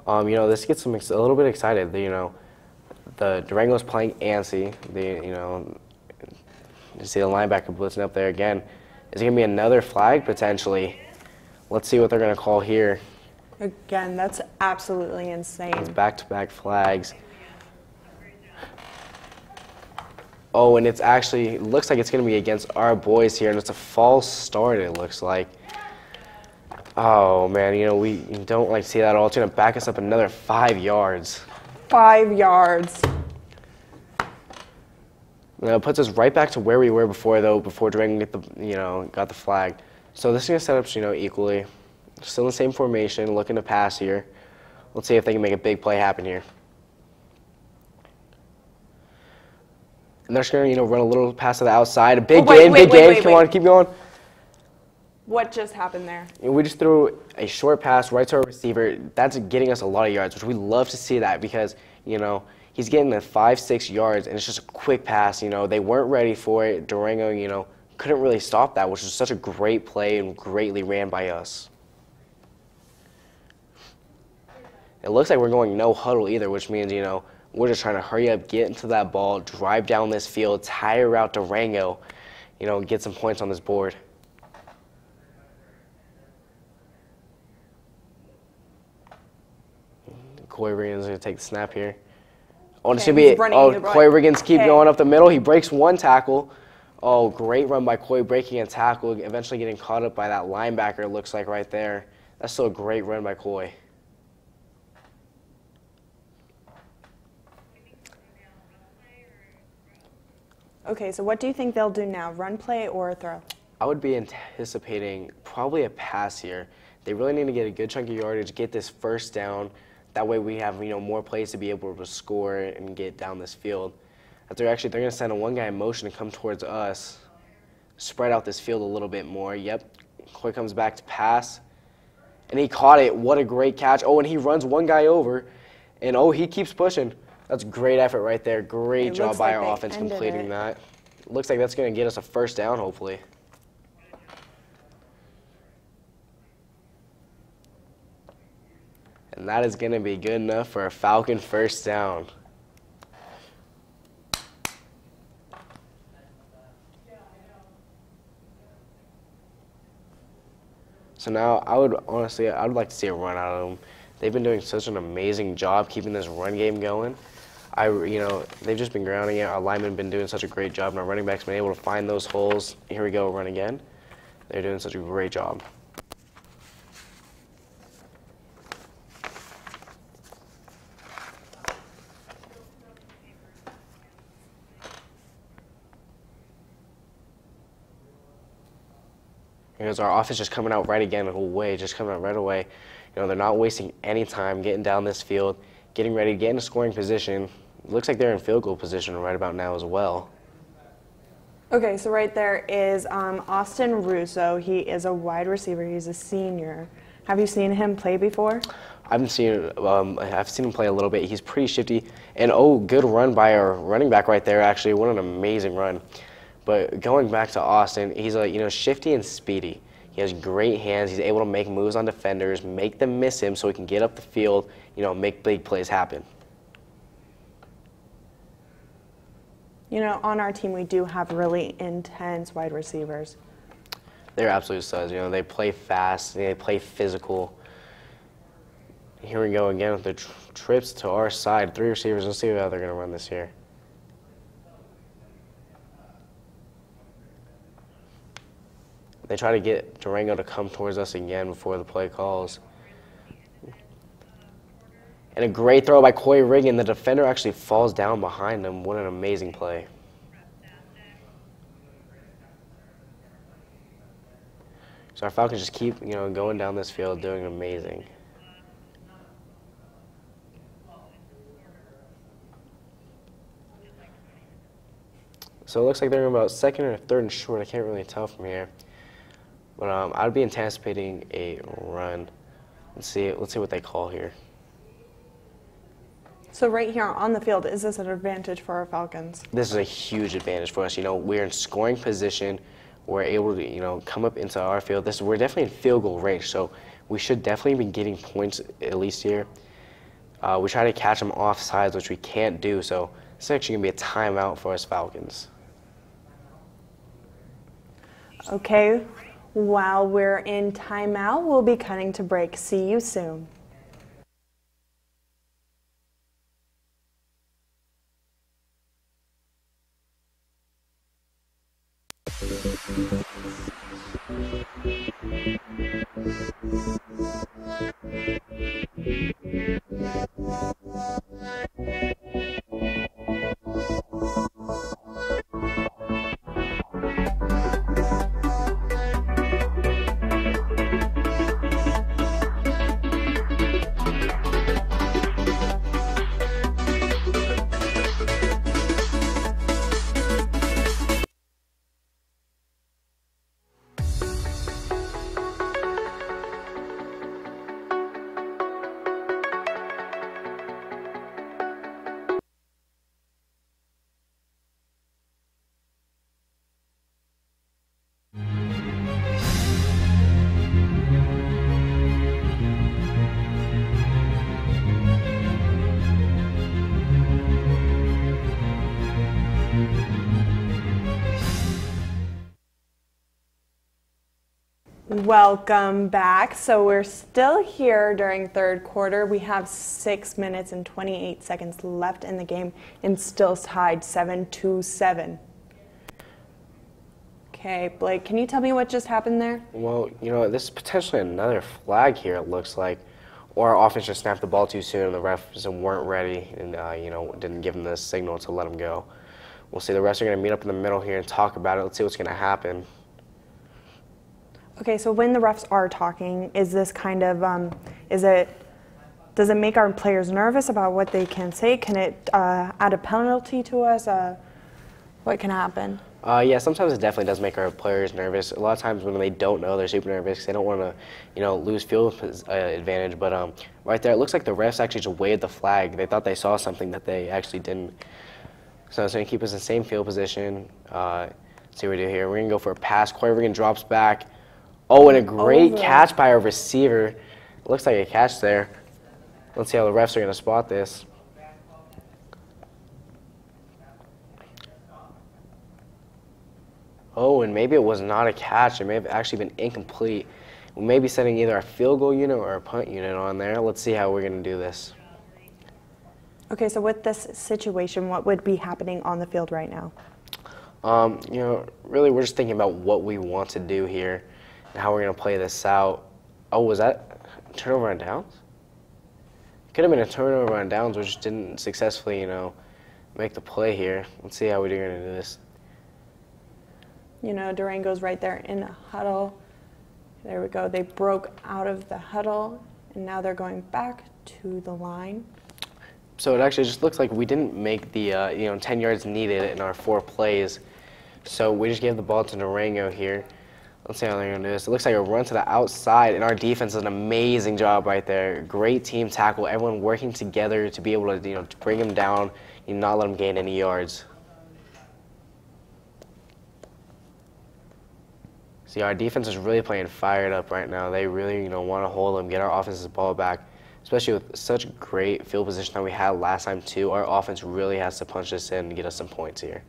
This gets them a little bit excited. The Durango's playing antsy. You see the linebacker blitzing up there again. Is it going to be another flag potentially? Let's see what they're going to call here. Again, that's absolutely insane. It's back-to-back flags. Oh, and it looks like it's going to be against our boys here, and it's a false start, it looks like. Oh, man, we don't like to see that at all. It's going to back us up another 5 yards. 5 yards. It puts us right back to where we were before, though, before Durango got the flag. So this is going to set up, equally. Still in the same formation, looking to pass here. Let's see if they can make a big play happen here. And they're just going to, run a little pass to the outside. A big gain. Come on, keep going. What just happened there? We just threw a short pass right to our receiver. That's getting us a lot of yards, which we love to see that because, he's getting the 5-6 yards, and it's just a quick pass. They weren't ready for it. Durango, couldn't really stop that, which was such a great play and greatly ran by us. It looks like we're going no huddle either, which means, we're just trying to hurry up, get into that ball, drive down this field, tire out Durango, get some points on this board. Coy Riggins going to take the snap here. Oh, it's going to be, Coy Riggins keep going up the middle. He breaks one tackle. Oh, great run by Coy, breaking a tackle, eventually getting caught up by that linebacker, it looks like right there. That's still a great run by Coy. Okay, so what do you think they'll do now, run play or throw? I would be anticipating probably a pass here. They really need to get a good chunk of yardage, get this first down. That way we have, more plays to be able to score and get down this field. They're going to send a one guy in motion to come towards us, spread out this field a little bit more. Yep, Coy comes back to pass, and he caught it. What a great catch. Oh, and he runs one guy over, and he keeps pushing. That's great effort right there. Great job by our offense completing that. Looks like that's going to get us a first down, hopefully. And that is going to be good enough for a Falcon first down. So now I would like to see a run out of them. They've been doing such an amazing job keeping this run game going. They've just been grounding it. Our linemen have been doing such a great job, and our running backs have been able to find those holes. Here we go, run again. They're doing such a great job. Here's our offense just coming out right again, just coming out right away. They're not wasting any time getting down this field, getting ready to get in a scoring position. It looks like they're in field goal position right about now as well. Okay, so right there is Austin Russo. He is a wide receiver. He's a senior. Have you seen him play before? I've seen him play a little bit. He's pretty shifty. And good run by our running back right there, actually. What an amazing run. But going back to Austin, he's shifty and speedy. He has great hands. He's able to make moves on defenders, make them miss him so he can get up the field, make big plays happen. On our team we do have really intense wide receivers. They're absolute studs. They play fast, they play physical. Here we go again with the trips to our side. 3 receivers. Let's see how they're going to run this here. They try to get Durango to come towards us again before the play calls. And a great throw by Coy Riggin. The defender actually falls down behind him. What an amazing play. So our Falcons just keep, going down this field, doing amazing. So it looks like they're about second or third and short. I can't really tell from here. But I'd be anticipating a run. Let's see what they call here. So right here on the field, is this an advantage for our Falcons? This is a huge advantage for us. We're in scoring position. We're able to, come up into our field. We're definitely in field goal range, so we should definitely be getting points at least here. We try to catch them off sides, which we can't do, so it's actually going to be a timeout for us Falcons. Okay. While we're in timeout, we'll be cutting to break. See you soon. Welcome back. So we're still here during third quarter. We have 6 minutes and 28 seconds left in the game and still tied 7-7. Okay, Blake, can you tell me what just happened there? Well, this is potentially another flag here, it looks like. Or our offense just snapped the ball too soon and the refs weren't ready and, didn't give them the signal to let them go. We'll see. The refs are going to meet up in the middle here and talk about it. Let's see what's going to happen. Okay, so when the refs are talking, is this kind of, does it make our players nervous about what they can say? Can it add a penalty to us? What can happen? Yeah, sometimes it definitely does make our players nervous. A lot of times when they don't know, they're super nervous because they don't want to, lose field advantage. But right there, it looks like the refs actually just waved the flag. They thought they saw something that they actually didn't. So it's going to keep us in the same field position. Let's see what we do here. We're going to go for a pass. Corey Riggin drops back. Oh, and a great catch by our receiver. It looks like a catch there. Let's see how the refs are going to spot this. Oh, and maybe it was not a catch. It may have actually been incomplete. We may be setting either a field goal unit or a punt unit on there. Let's see how we're going to do this. Okay, so with this situation, what would be happening on the field right now? Really we're just thinking about what we want to do here and how we're going to play this out. Oh, was that a turnover on downs? It could have been a turnover on downs, which didn't successfully, make the play here. Let's see how we're going to do this. Durango's right there in the huddle. There we go. They broke out of the huddle, and now they're going back to the line. So it actually just looks like we didn't make the 10 yards needed in our 4 plays. So we just gave the ball to Durango here. Let's see how they're going to do this. It looks like a run to the outside, and our defense does an amazing job right there. Great team tackle. Everyone working together to be able to to bring them down and not let them gain any yards. See, our defense is really playing fired up right now. They really want to hold them, get our offense's ball back. Especially with such great field position that we had last time too, our offense really has to punch this in and get us some points here.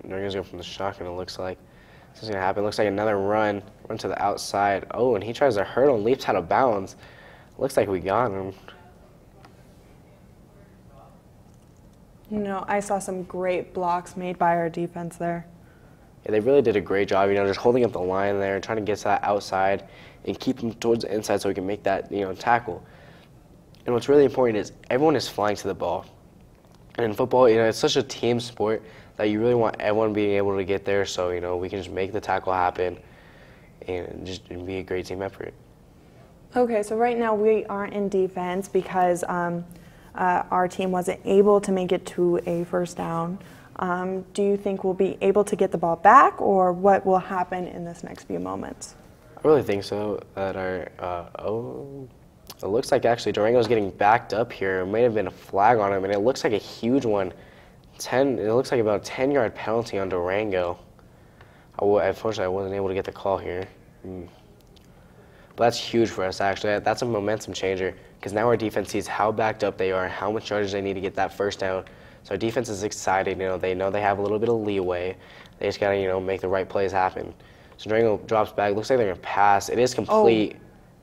They're going to go from the shotgun, it looks like. This is going to happen. It looks like another run to the outside. Oh, and he tries to hurdle and leaps out of bounds. Looks like we got him. I saw some great blocks made by our defense there. Yeah, they really did a great job, just holding up the line there, trying to get to that outside and keep them towards the inside so we can make that, tackle. And what's really important is everyone is flying to the ball. And in football, it's such a team sport that you really want everyone being able to get there so, we can just make the tackle happen and just be a great team effort. Okay, so right now we aren't in defense because our team wasn't able to make it to a first down. Do you think we'll be able to get the ball back, or what will happen in this next few moments? I really think so. That it looks like actually Durango's getting backed up here. It may have been a flag on him, and it looks like a huge one. It looks like about a 10-yard penalty on Durango. Unfortunately, I wasn't able to get the call here. But that's huge for us, actually. That's a momentum changer because now our defense sees how backed up they are, how much yardage they need to get that first down. So our defense is excited. They know they have a little bit of leeway. They just got to, make the right plays happen. So Durango drops back. Looks like they're going to pass. It is complete.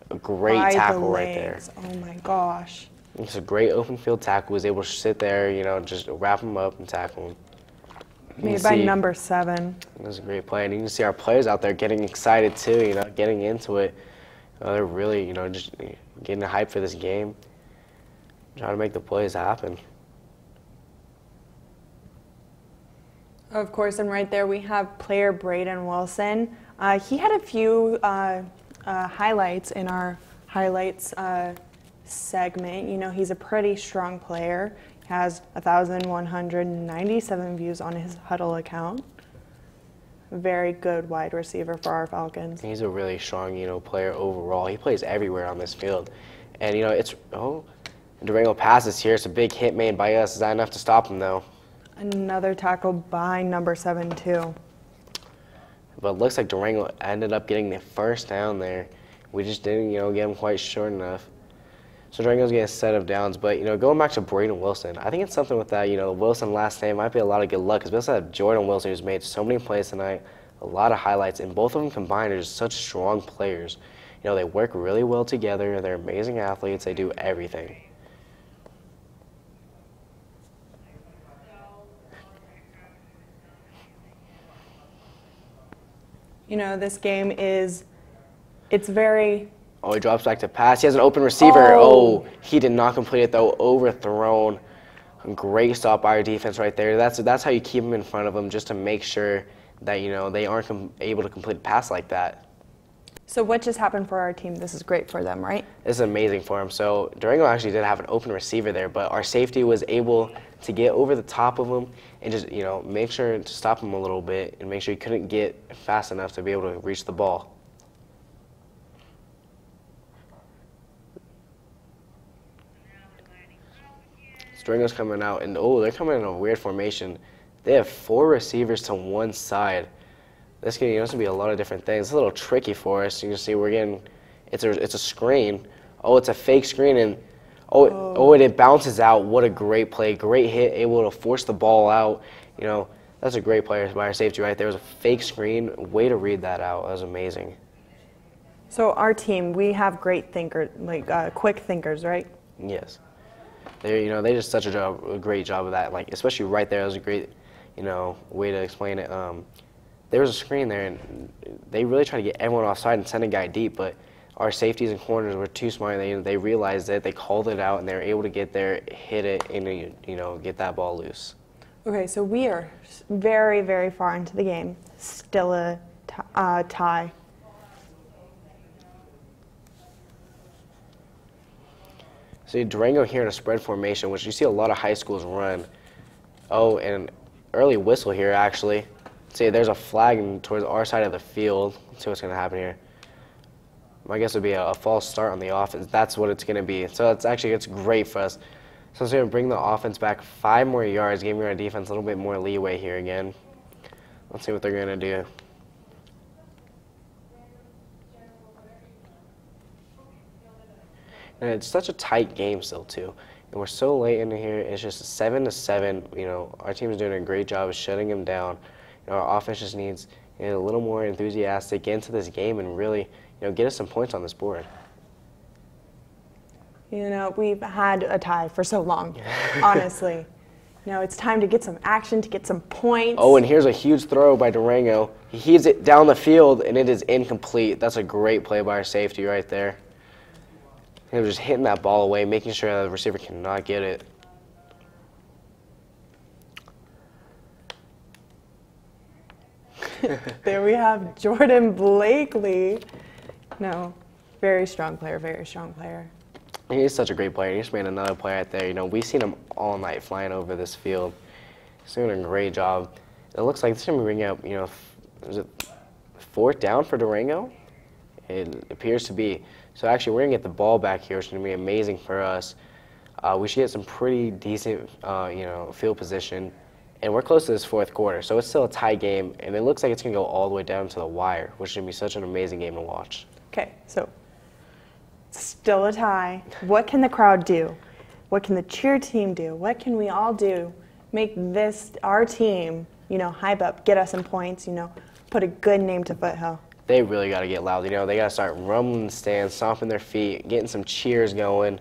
A great tackle right there. Oh, my gosh. It's a great open field tackle. Was able to sit there, just wrap him up and tackle him. Made by number 7. It was a great play. And you can see our players out there getting excited, too, getting into it. They're really, just getting hype for this game, trying to make the plays happen. Of course, and right there we have player Braden Wilson. He had a few highlights in our highlights segment. He's a pretty strong player. He has 1,197 views on his Huddle account. Very good wide receiver for our Falcons. He's a really strong, player overall. He plays everywhere on this field. And, Durango passes here. It's a big hit made by us. Is that enough to stop him, though? Another tackle by number 7, too. But it looks like Durango ended up getting the first down there. We just didn't, get him quite short enough. So Durango's getting a set of downs. But, going back to Braden Wilson, I think it's something with that, Wilson last name might be a lot of good luck. Because we also have Jordan Wilson, who's made so many plays tonight, a lot of highlights. And both of them combined are just such strong players. They work really well together. They're amazing athletes. They do everything. You know, this game is, it's very... Oh, he drops back to pass. He has an open receiver. Oh, he did not complete it, though. Overthrown. Great stop by our defense right there. That's how you keep them in front of them, just to make sure that, you know, they aren't able to complete a pass like that. So what just happened for our team? This is great for them, right? This is amazing for him. So Durango actually did have an open receiver there, but our safety was able to get over the top of him and just, you know, make sure to stop him a little bit and make sure he couldn't get fast enough to be able to reach the ball. Durango's coming out, and they're coming in a weird formation. They have 4 receivers to one side. This can, this can be a lot of different things. It's a little tricky for us. You can see we're getting, it's a screen. Oh, it's a fake screen, and and it bounces out. What a great play, great hit, able to force the ball out. You know, that's a great player by our safety right there. It was a fake screen. Way to read that out. That was amazing. So our team, we have great thinkers, like quick thinkers, right? Yes. They did such a great job of that. Like, especially right there, that was a great, way to explain it. There was a screen there, and they really tried to get everyone offside and send a guy deep, but our safeties and corners were too smart. They realized it, they called it out, and they were able to get there, hit it, and get that ball loose. Okay, so we are very, very far into the game. Still a tie. So Durango here in a spread formation, which you see a lot of high schools run. Oh, and early whistle here, actually. See, there's a flag towards our side of the field. Let's see what's going to happen here. My guess would be a false start on the offense. That's what it's going to be. So it's great for us. So it's going to bring the offense back 5 more yards, giving our defense a little bit more leeway here again. Let's see what they're going to do. And it's such a tight game still, too. And we're so late in here. It's just 7-7. Our team is doing a great job of shutting them down. Our offense just needs a little more enthusiastic, get into this game, and really, get us some points on this board. We've had a tie for so long, honestly. It's time to get some action, to get some points. Oh, and here's a huge throw by Durango. He heaves it down the field, and it is incomplete. That's a great play by our safety right there. He was just hitting that ball away, making sure that the receiver cannot get it. There we have Jordan Blakely. No, very strong player, very strong player. He's such a great player. He just made another play right there. We've seen him all night flying over this field. He's doing a great job. It looks like this is going to bring up, is it 4th down for Durango? It appears to be. So actually, we're going to get the ball back here, which is going to be amazing for us. We should get some pretty decent, field position. And we're close to this 4th quarter, so it's still a tie game, and it looks like it's going to go all the way down to the wire, which is going to be such an amazing game to watch. Okay, so still a tie. What can the crowd do? What can the cheer team do? What can we all do? Make this, our team, hype up, get us some points, put a good name to Foothill. They really got to get loud. They got to start rumbling the stands, stomping their feet, getting some cheers going.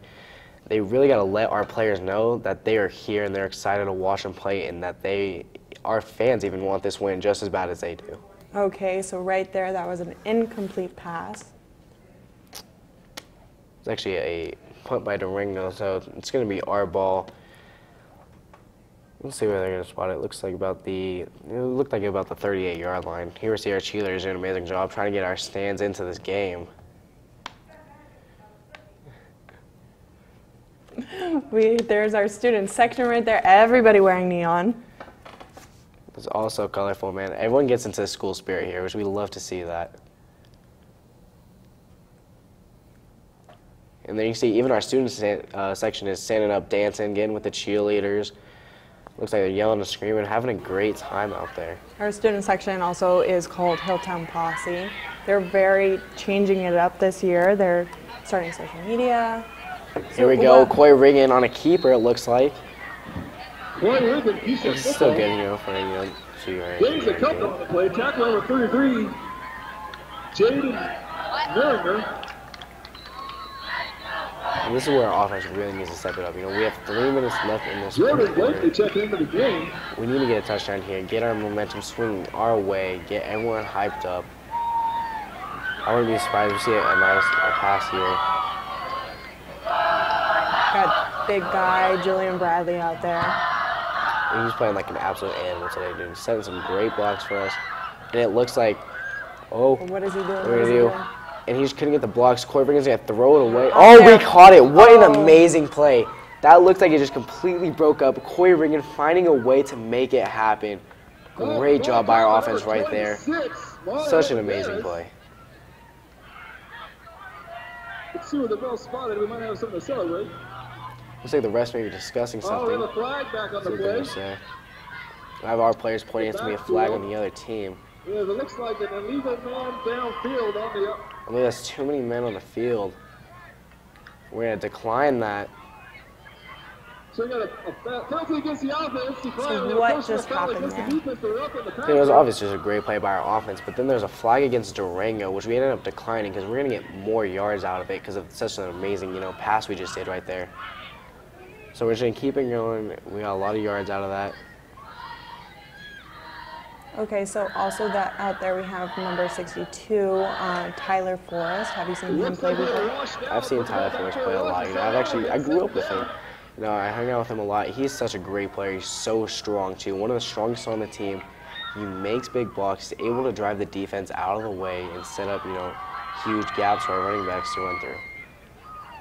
They really got to let our players know that they are here and they're excited to watch them play, and that our fans even want this win just as bad as they do. Okay, so right there, that was an incomplete pass. It's actually a punt by Durango, so it's going to be our ball. Let's see where they're going to spot it. It looked like about the 38-yard line. Here we see our cheerleaders doing an amazing job trying to get our stands into this game. There's our student section right there. Everybody wearing neon. It's all so colorful, man. Everyone gets into the school spirit here, which we love to see that. And then you see even our student section is standing up, dancing, getting with the cheerleaders. Looks like they're yelling and screaming, having a great time out there. Our student section also is called Hilltown Posse. They're very changing it up this year. They're starting social media. Here we go, Coy Riggin on a keeper, it looks like. Coy Riggin, piece of it's still good, for James a couple on the play, tackle number 33, Jaden Millinger. And this is where our offense really needs to step it up. We have 3 minutes left in this Jordan Blakely checking into the game. We need to get a touchdown here, get our momentum swinging our way, get everyone hyped up. I wouldn't be surprised if we see a nice pass here. Got big guy Julian Bradley out there. He's playing like an absolute animal today, dude. He's setting some great blocks for us. And it looks like, oh, what is he doing? What are we gonna do? And he just couldn't get the blocks. Corey Brinkman's gonna throw it away. Oh, we caught it. What an amazing play. That looked like it just completely broke up. Corey Ringen finding a way to make it happen. Great job by our offense right there. Such an amazing play. Let's see where the ball spotted. We might have something to celebrate. Looks like the refs may be discussing something. Oh, we have a flag back on the play. I have our players pointing to me a flag on the other team. Yeah, it looks like an illegal man downfield on the... I mean, that's too many men on the field. We're going to decline that. So we got a penalty against the offense. So what just happened there? It was obviously just a great play by our offense, but then there's a flag against Durango, which we ended up declining because we're going to get more yards out of it because of such an amazing, pass we just did right there. So we're just going to keep it going. We got a lot of yards out of that. Okay, so also that out there we have number 62, Tyler Forrest. Have you seen him play before? I've seen Tyler Forrest play a lot. I grew up with him. I hung out with him a lot. He's such a great player. He's so strong too. One of the strongest on the team. He makes big blocks. He's able to drive the defense out of the way and set up, huge gaps for our running backs to run through.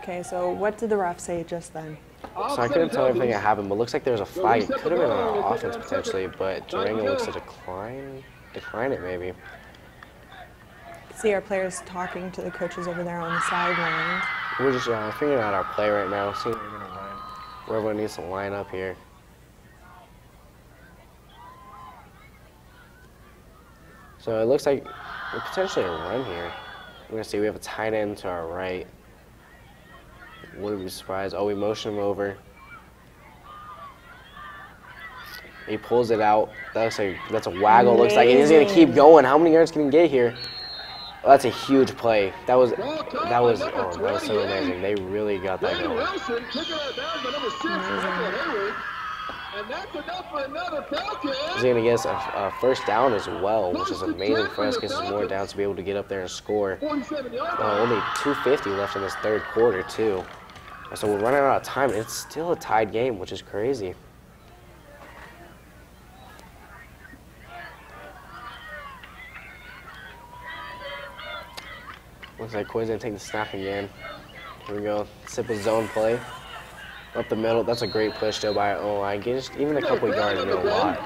Okay, so what did the ref say just then? So I couldn't tell everything that happened, but it looks like there's a flag. It could have been on our offense potentially, but Durango looks to decline it maybe. See our players talking to the coaches over there on the sideline. We're just figuring out our play right now, seeing where we're going to line, where everyone needs to line up here. So it looks like we're potentially a run here. We're going to see we have a tight end to our right. Wouldn't be surprised. Oh, we motion him over. He pulls it out. That's a waggle. Looks like he's gonna keep going. How many yards can he get here? Oh, that's a huge play. That was so amazing. They really got that going. He's gonna get us a first down as well, which is amazing for us. Gets us more downs to be able to get up there and score. Only 2:50 left in this third quarter too. So we're running out of time. It's still a tied game, which is crazy. Looks like Coy's gonna take the snap again. Here we go. Simple zone play. Up the middle. That's a great push though by our O-line. Just even a couple yards mean a lot.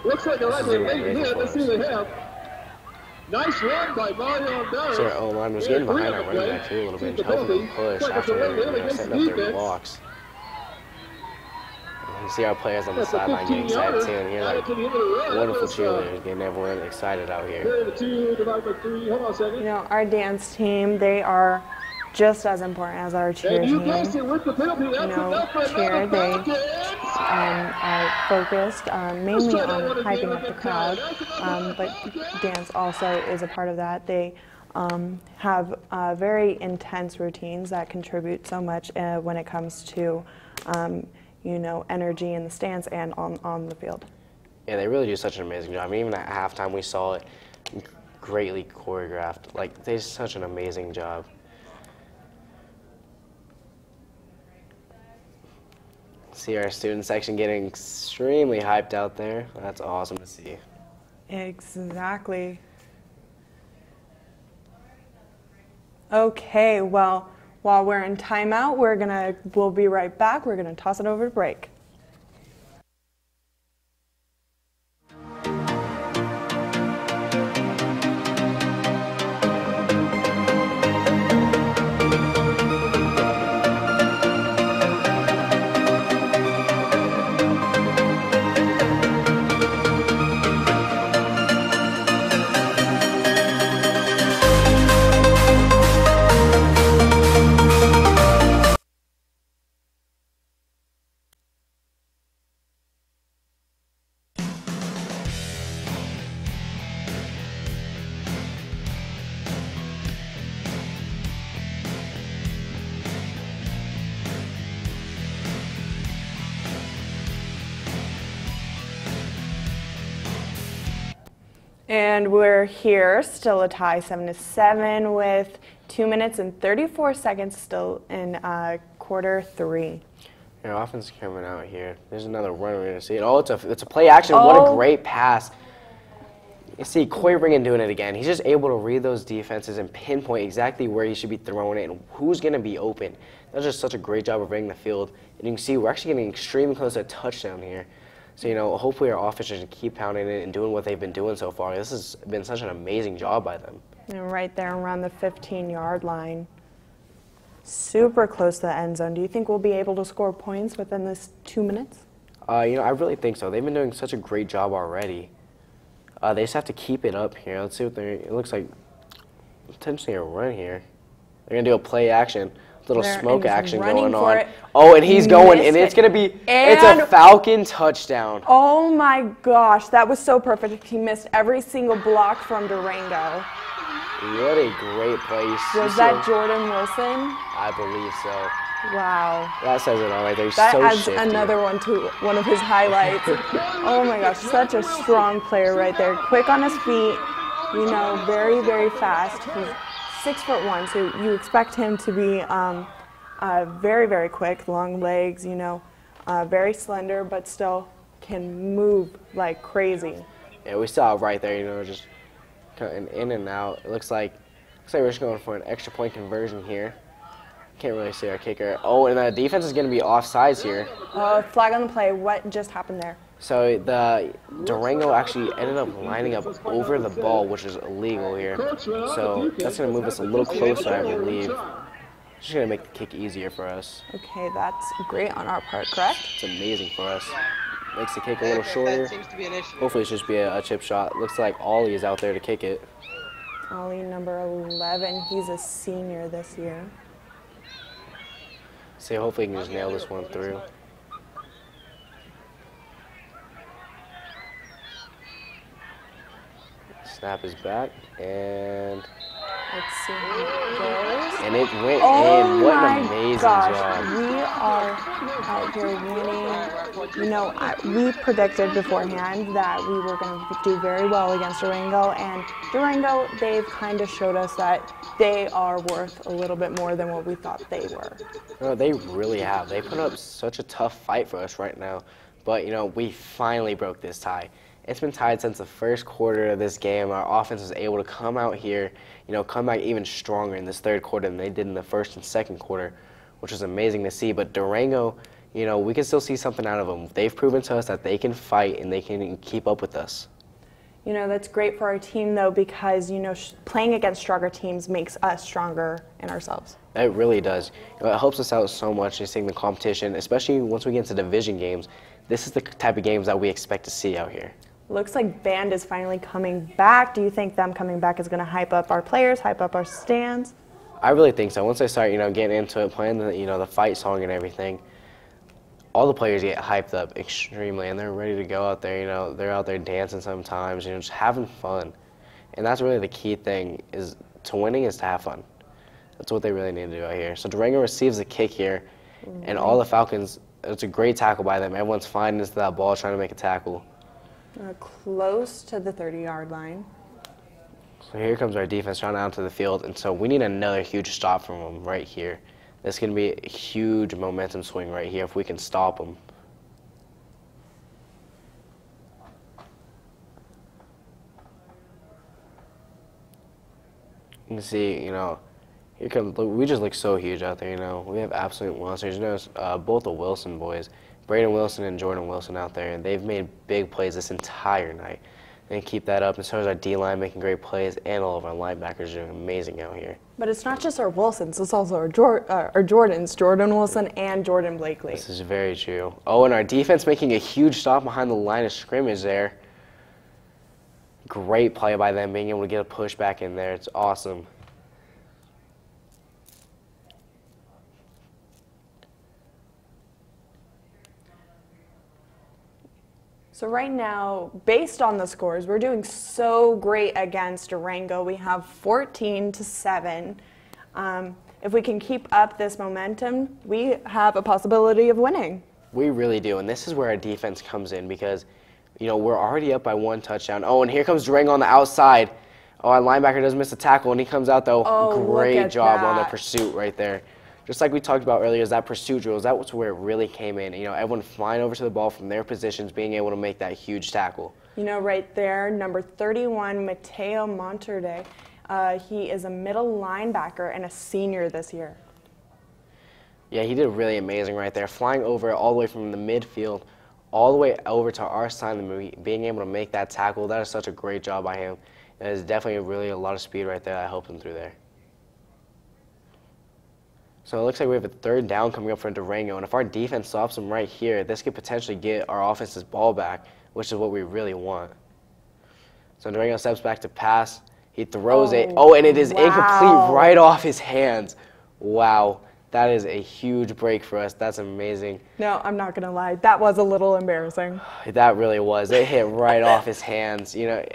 Looks like a late hit. Let's see the half. Nice run by Mario Barros. So our O-line was getting behind our running back too a little bit, helping them push after they setting up their blocks. You see our players on the sideline getting excited too, and hear like wonderful cheerleaders getting everyone excited out here. Our dance team, they are just as important as our cheer team. Cheer, they are focused mainly on hyping up the crowd, but dance also is a part of that. They have very intense routines that contribute so much when it comes to energy in the stands and on the field. Yeah, they really do such an amazing job. I mean, even at halftime, we saw it greatly choreographed. Like, they did such an amazing job. See our student section getting extremely hyped out there. That's awesome to see. Exactly. Okay, well, while we're in timeout, we'll be right back. We're gonna toss it over to break. And we're here, still a tie, 7-7, with 2 minutes and 34 seconds still in quarter 3. Your offense is coming out here. There's another run we're going to see. Oh, it's a play action. Oh. What a great pass. You see Coy Ringen doing it again. He's just able to read those defenses and pinpoint exactly where he should be throwing it and who's going to be open. That's just such a great job of reading the field. And you can see we're actually getting extremely close to a touchdown here. So, you know, hopefully our offense can keep pounding it and doing what they've been doing so far. This has been such an amazing job by them. And right there around the 15-yard line. Super close to the end zone. Do you think we'll be able to score points within this 2 minutes? You know, I really think so. They've been doing such a great job already. They just have to keep it up here. Let's see what they're, it looks like potentially a run here. They're going to do a play action. Little smoke action going on. Oh, and he's going, and it's going to be, it's a Falcon touchdown. Oh my gosh, that was so perfect. He missed every single block from Durango. What a great play. Was that Jordan Wilson? I believe so. Wow. That says it all right there. He's that so adds shifty. Another one to one of his highlights. Oh my gosh, such a strong player right there. Quick on his feet, you know, very, very fast. He's 6'1", so you expect him to be very, very quick, long legs, you know, very slender, but still can move like crazy. Yeah, we saw it right there, you know, just cutting in and out. It looks like we're just going for an extra point conversion here. Can't really see our kicker. Oh, and the defense is going to be offsides here. Flag on the play. What just happened there? So the Durango actually ended up lining up over the ball, which is illegal here. So that's going to move us a little closer, I believe. Just going to make the kick easier for us. Okay, that's great on our part, correct? It's amazing for us. Makes the kick a little shorter. Hopefully it's just be a chip shot. Looks like Ollie is out there to kick it. Ollie, number 11. He's a senior this year. So hopefully he can just nail this one through. Snap is back, and let's see how it goes. And it went in. What an amazing job. job. We are out here winning. You know, we predicted beforehand that we were going to do very well against Durango, and Durango, they've kind of showed us that they are worth a little bit more than what we thought they were. No, they really have. They put up such a tough fight for us right now, but, you know, we finally broke this tie. It's been tied since the first quarter of this game. Our offense was able to come out here, you know, come back even stronger in this third quarter than they did in the first and second quarter, which was amazing to see. But Durango, you know, we can still see something out of them. They've proven to us that they can fight and they can keep up with us. You know, that's great for our team, though, because, you know, playing against stronger teams makes us stronger in ourselves. It really does. You know, it helps us out so much in seeing the competition, especially once we get into division games. This is the type of games that we expect to see out here. Looks like band is finally coming back. Do you think them coming back is going to hype up our players, hype up our stands? I really think so. Once they start, you know, getting into it, playing the, you know, the fight song and everything, all the players get hyped up extremely, and they're ready to go out there. You know, they're out there dancing sometimes, you know, just having fun. And that's really the key thing is to winning is to have fun. That's what they really need to do out here. So Durango receives a kick here, and all the Falcons, it's a great tackle by them. Everyone's finding into that ball, trying to make a tackle. Close to the 30-yard line. So here comes our defense trying out to the field, and so we need another huge stop from them right here. This can be a huge momentum swing right here if we can stop them. You can see, you know, here comes, we just look so huge out there, you know. We have absolute monsters. You know, both the Wilson boys, Braden Wilson and Jordan Wilson out there, and they've made big plays this entire night. And keep that up, and so is our D-line making great plays, and all of our linebackers doing amazing out here. But it's not just our Wilsons, it's also our Jordans, Jordan Wilson and Jordan Blakely. This is very true. Oh, and our defense making a huge stop behind the line of scrimmage there. Great play by them, being able to get a push back in there. It's awesome. So right now, based on the scores, we're doing so great against Durango. We have 14-7. If we can keep up this momentum, we have a possibility of winning. We really do, and this is where our defense comes in because You know, we're already up by 1 touchdown. Oh, and here comes Durango on the outside. Oh, our linebacker does miss a tackle, and he comes out, though. Oh, great job on the pursuit right there. Just like we talked about earlier, is that pursuit drills, that was where it really came in. You know, everyone flying over to the ball from their positions, being able to make that huge tackle. You know, right there, number 31, Mateo Monterde. He is a middle linebacker and a senior this year. Yeah, he did really amazing right there, flying over all the way from the midfield all the way over to our side of the movie, being able to make that tackle. That is such a great job by him. And it's definitely really a lot of speed right there that helped him through there. So it looks like we have a 3rd down coming up for Durango, and if our defense stops them right here, this could potentially get our offense's ball back, which is what we really want. So Durango steps back to pass. He throws it. Oh, and it is incomplete right off his hands. Wow, that is a huge break for us. That's amazing. No, I'm not going to lie. That was a little embarrassing. That really was. It hit right off his hands, you know.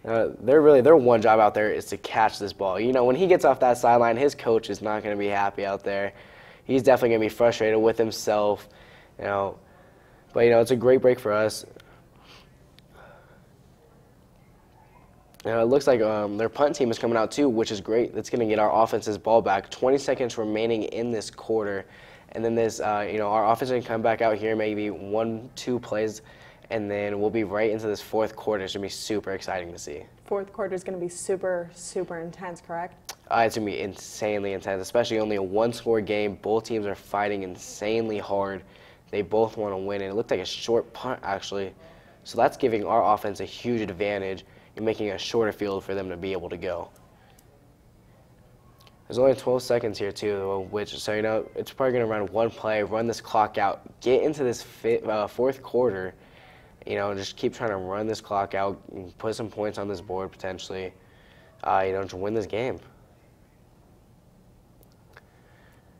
Their one job out there is to catch this ball. You know, when he gets off that sideline, his coach is not going to be happy out there. He's definitely going to be frustrated with himself, you know. But, you know, it's a great break for us. You know, it looks like their punt team is coming out too, which is great. That's going to get our offense's ball back. 20 seconds remaining in this quarter. And then this, you know, our offense can come back out here maybe 1-2 plays. And then we'll be right into this 4th quarter. It's going to be super exciting to see. 4th quarter is going to be super, super intense, correct? It's going to be insanely intense, especially only a 1-score game. Both teams are fighting insanely hard. They both want to win. And it looked like a short punt, actually. So that's giving our offense a huge advantage in making a shorter field for them to be able to go. There's only 12 seconds here, too, so, you know, it's probably going to run 1 play, run this clock out, get into this 4th quarter. You know, just keep trying to run this clock out and put some points on this board potentially, you know, to win this game.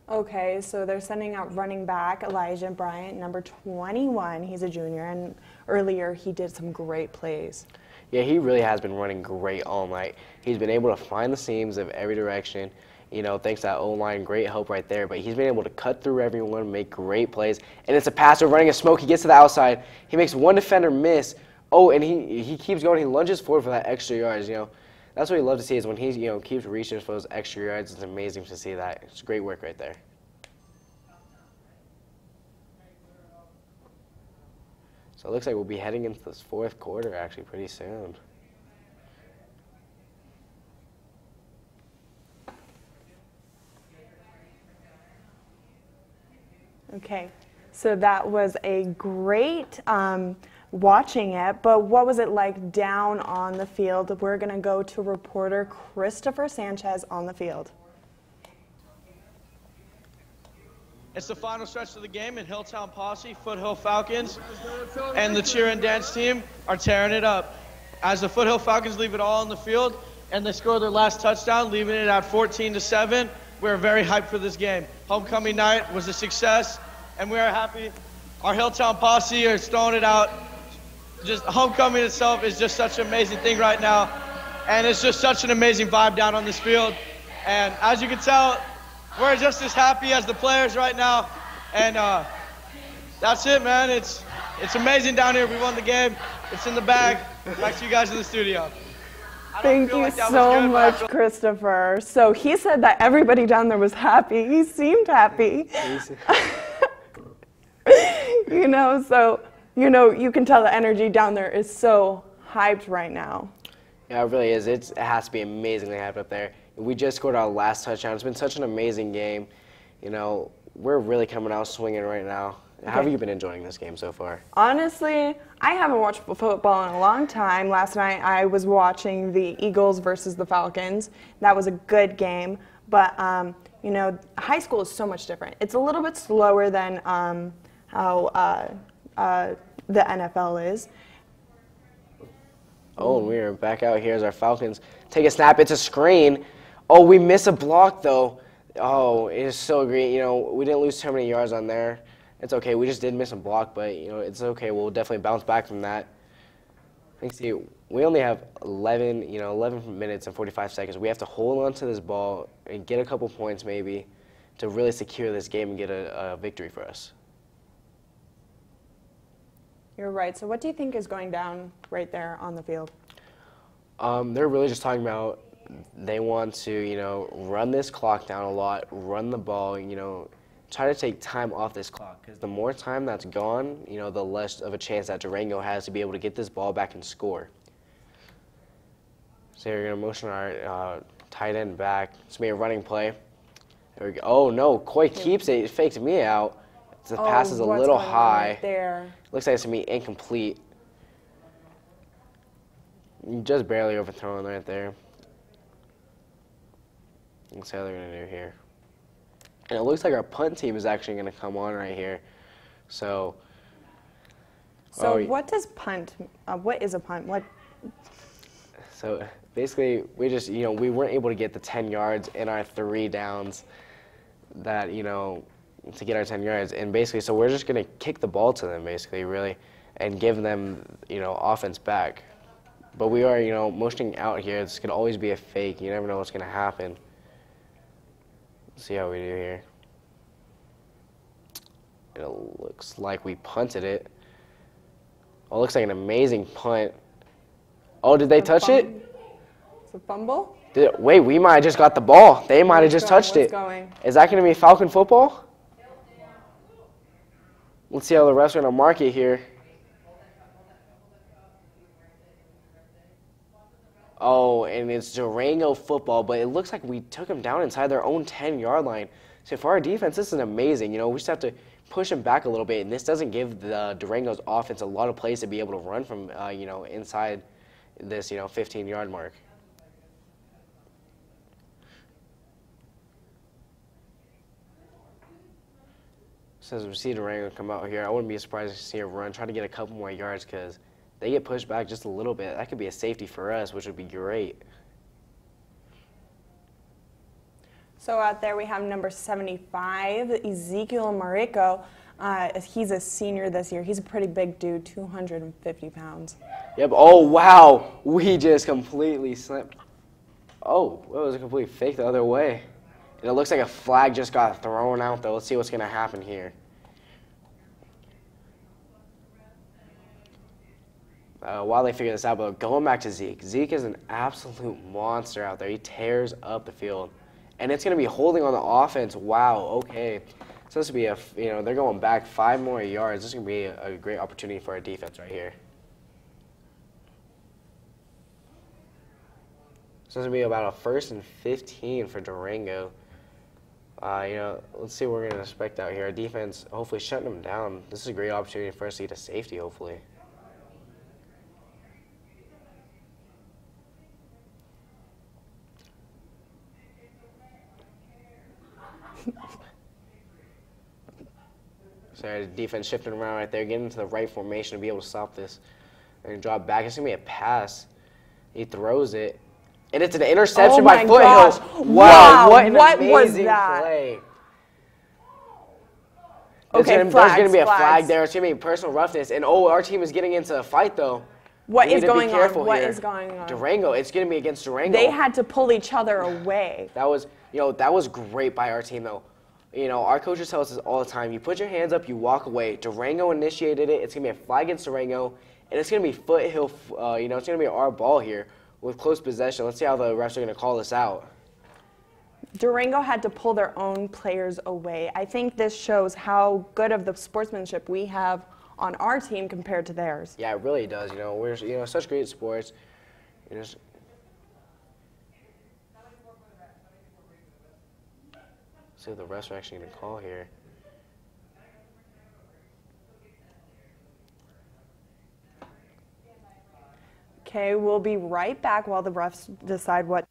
Okay, so they're sending out running back Elijah Bryant, number 21. He's a junior, and earlier he did some great plays. Yeah, he really has been running great all night. He's been able to find the seams of every direction. You know, thanks to that O-line, great help right there. But he's been able to cut through everyone, make great plays. And it's a passer running a smoke. He gets to the outside. He makes one defender miss. Oh, and he keeps going. He lunges forward for that extra yards, you know. That's what we love to see is when he, you know, keeps reaching for those extra yards. It's amazing to see that. It's great work right there. So it looks like we'll be heading into this 4th quarter actually pretty soon. Okay, so that was a great watching it, but what was it like down on the field? We're going to go to reporter Christopher Sanchez on the field. It's the final stretch of the game, and Hilltown Posse, Foothill Falcons, and the cheer and dance team are tearing it up. As the Foothill Falcons leave it all on the field, and they score their last touchdown, leaving it at 14-7. We're very hyped for this game. Homecoming night was a success, and we are happy. Our Hilltown Posse is throwing it out. Just homecoming itself is just such an amazing thing right now, and it's just such an amazing vibe down on this field. And as you can tell, we're just as happy as the players right now, and that's it, man. It's amazing down here. We won the game. It's in the bag. Back to you guys in the studio. Thank you so much, Christopher. So he said that everybody down there was happy. He seemed happy. You know, so, you know, you can tell the energy down there is so hyped right now. Yeah, it really is. It has to be amazingly hyped up there. We just scored our last touchdown. It's been such an amazing game. You know, we're really coming out swinging right now. Okay. How have you been enjoying this game so far? Honestly, I haven't watched football in a long time. Last night I was watching the Eagles versus the Falcons. That was a good game. But, you know, high school is so much different. It's a little bit slower than how the NFL is. Oh, and we're back out here as our Falcons take a snap. It's a screen. Oh, we miss a block, though. Oh, it is so great. You know, we didn't lose too many yards on there. It's okay. We just did miss a block, but, you know, it's okay. We'll definitely bounce back from that. Thanks to you. We only have 11 minutes and 45 seconds. We have to hold on to this ball and get a couple points maybe to really secure this game and get a victory for us. You're right. So what do you think is going down right there on the field? They're really just talking about they want to, run this clock down a lot, run the ball, try to take time off this clock. Because the more time that's gone, the less of a chance that Durango has to be able to get this ball back and score. So you're going to motion our tight end back. It's going to be a running play. There we go. Oh, no. Coy keeps it. It fakes me out. The pass is a little high. Right there? Looks like it's going to be incomplete. Just barely overthrown right there. Let's see how they're going to do here. And it looks like our punt team is actually going to come on right here. So what does punt, what is a punt? So basically, we just, we weren't able to get the 10 yards in our 3 downs that, to get our 10 yards. And basically, so we're just going to kick the ball to them, basically, really, and give them, offense back. But we are, motioning out here. This could always be a fake. You never know what's going to happen. Let's see how we do here. It looks like we punted it. Oh, it looks like an amazing punt. Oh, did they touch it? It's a fumble? Wait, we might have just got the ball. They might have just touched it. Is that going to be Falcon football? Let's see how the refs are going to mark it here. Oh, and it's Durango football, but it looks like we took them down inside their own 10-yard line. So for our defense, this is amazing. We just have to push them back a little bit, and this doesn't give the Durango's offense a lot of plays to be able to run from, inside this, 15-yard mark. So as we see Durango come out here, I wouldn't be surprised to see a run, try to get a couple more yards because they get pushed back just a little bit. That could be a safety for us, which would be great. So out there we have number 75, Ezekiel Marico. He's a senior this year. He's a pretty big dude, 250 pounds. Yep. Oh, wow. We just completely slipped. Oh, it was a complete fake the other way. And it looks like a flag just got thrown out, though. Let's see what's going to happen here. While they figure this out, but going back to Zeke. Zeke is an absolute monster out there. He tears up the field. And it's going to be holding on the offense. Wow, okay. So this would be they're going back 5 more yards. This is going to be a great opportunity for our defense right here. So this will be about a 1st and 15 for Durango. Let's see what we're going to expect out here. Our defense, hopefully shutting them down. This is a great opportunity for us to get a safety, hopefully. So our defense shifting around right there, getting into the right formation to be able to stop this. And drop back. It's going to be a pass. He throws it. And it's an interception by Foothill. Wow, what an amazing play. Okay, there's going to be a flag there. It's going to be personal roughness. And, our team is getting into a fight, though. What is going on? What is going on? Durango. It's going to be against Durango. They had to pull each other away. That was great by our team, though. Our coaches tell us this all the time. You put your hands up, you walk away. Durango initiated it. It's going to be a flag against Durango. And it's going to be Foothill, it's going to be our ball here with close possession. Let's see how the refs are going to call this out. Durango had to pull their own players away. I think this shows how good of the sportsmanship we have on our team compared to theirs. Yeah, it really does. We're such great sports. See what the refs are actually going to call here. Okay, we'll be right back while the refs decide what.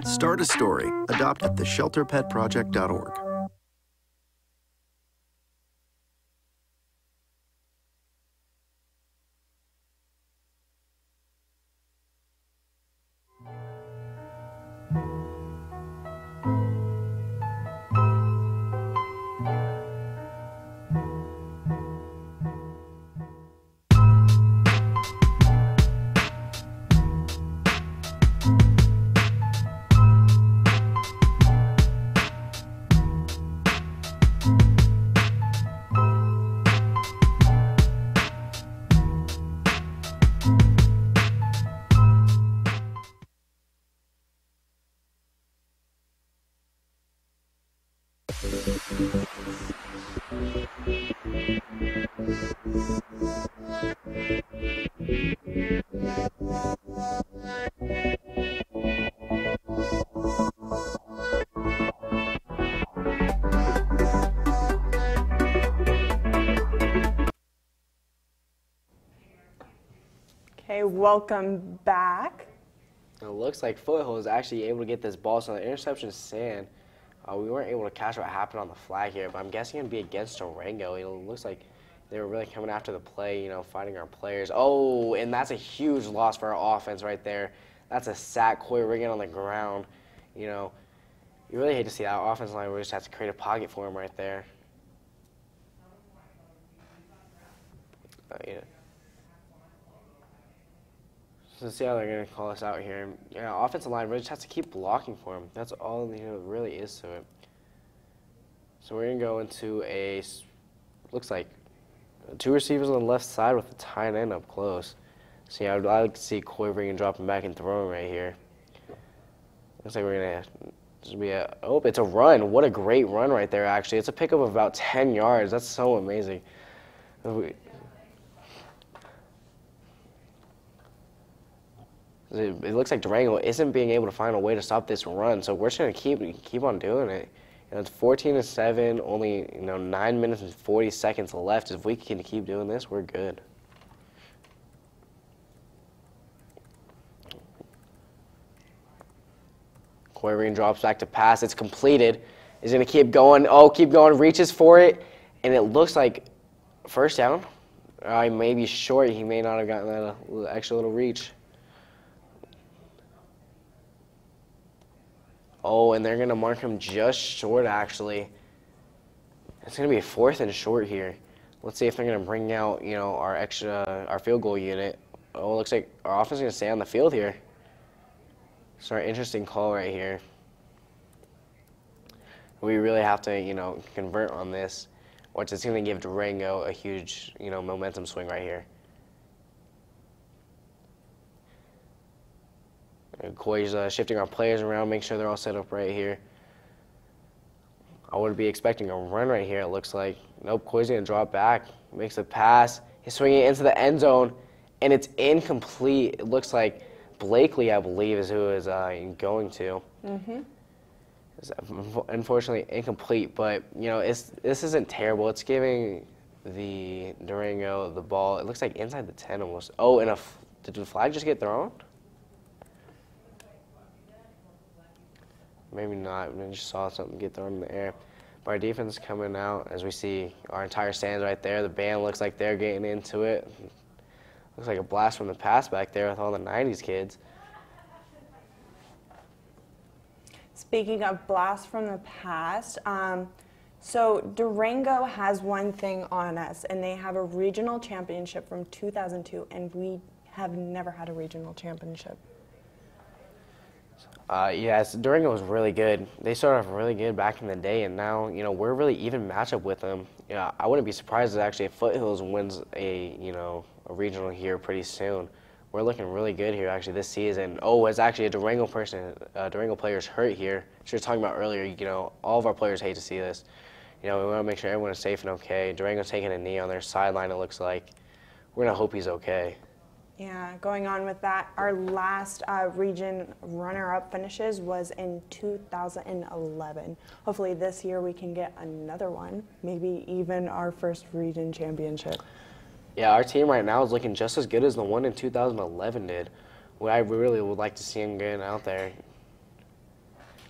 Start a story. Adopt at theshelterpetproject.org. Okay, welcome back. It looks like Foothill was actually able to get this ball, so the interception is sand. We weren't able to catch what happened on the flag here, but I'm guessing it'd be against Durango. It looks like they were really coming after the play, you know, fighting our players. Oh, and that's a huge loss for our offense right there. That's a sack. Coy Riggin on the ground. You know, you really hate to see that offensive line. We just have to create a pocket for him right there. Yeah. So let's see how they're going to call us out here. Yeah, offensive line really just has to keep blocking for him. That's all really is to it. So we're going to go into a, looks like, 2 receivers on the left side with a tight end up close. So yeah, I'd like to see Coy Riggin dropping back and throwing right here. Looks like we're going to just be a, oh, it's a run. What a great run right there, actually. It's a pickup of about 10 yards. That's so amazing. It looks like Durango isn't being able to find a way to stop this run, so we're just going to keep on doing it. You know, it's 14-7, only 9 minutes and 40 seconds left. If we can keep doing this, we're good. Coy Riggin drops back to pass. It's completed. He's going to keep going. Oh, keep going. Reaches for it, and it looks like first down. He may be short. He may not have gotten that extra little reach. Oh, and they're going to mark him just short, actually. It's going to be a 4th and short here. Let's see if they're going to bring out, our field goal unit. Oh, it looks like our offense is going to stay on the field here. So our interesting call right here. We really have to, convert on this, which is going to give Durango a huge, momentum swing right here. Coy's shifting our players around, make sure they're all set up right here. I would be expecting a run right here, it looks like. Nope, Coy's going to drop back, makes a pass. He's swinging it into the end zone, and it's incomplete. It looks like Blakely, I believe, is who is going to. Mm-hmm. It's unfortunately incomplete, but, this isn't terrible. It's giving the Durango the ball. It looks like inside the 10 almost. Oh, and did the flag just get thrown? Maybe not. I just saw something get thrown in the air. But our defense is coming out as we see our entire stands right there. The band looks like they're getting into it. Looks like a blast from the past back there with all the 90s kids. Speaking of blast from the past, so Durango has one thing on us, and they have a regional championship from 2002, and we have never had a regional championship. Yes, Durango was really good. They started off really good back in the day, and now, we're a really even matchup with them. I wouldn't be surprised if actually Foothills wins a regional here pretty soon. We're looking really good here actually this season. Oh, it's actually a Durango player's hurt here. She was talking about earlier, all of our players hate to see this. We want to make sure everyone is safe and okay. Durango's taking a knee on their sideline, it looks like. We're going to hope he's okay. Yeah, going on with that, our last region runner-up finishes was in 2011. Hopefully this year we can get another one, maybe even our first region championship. Yeah, our team right now is looking just as good as the one in 2011 did. I really would like to see him getting out there.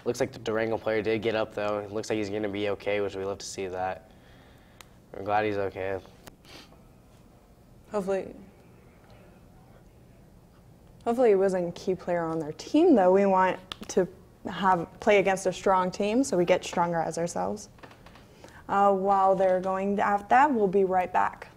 Looks like the Durango player did get up, though. It looks like he's going to be okay, which we love to see that. We're glad he's okay. Hopefully he wasn't a key player on their team, though. We want to play against a strong team, so we get stronger as ourselves. While they're going after that, we'll be right back.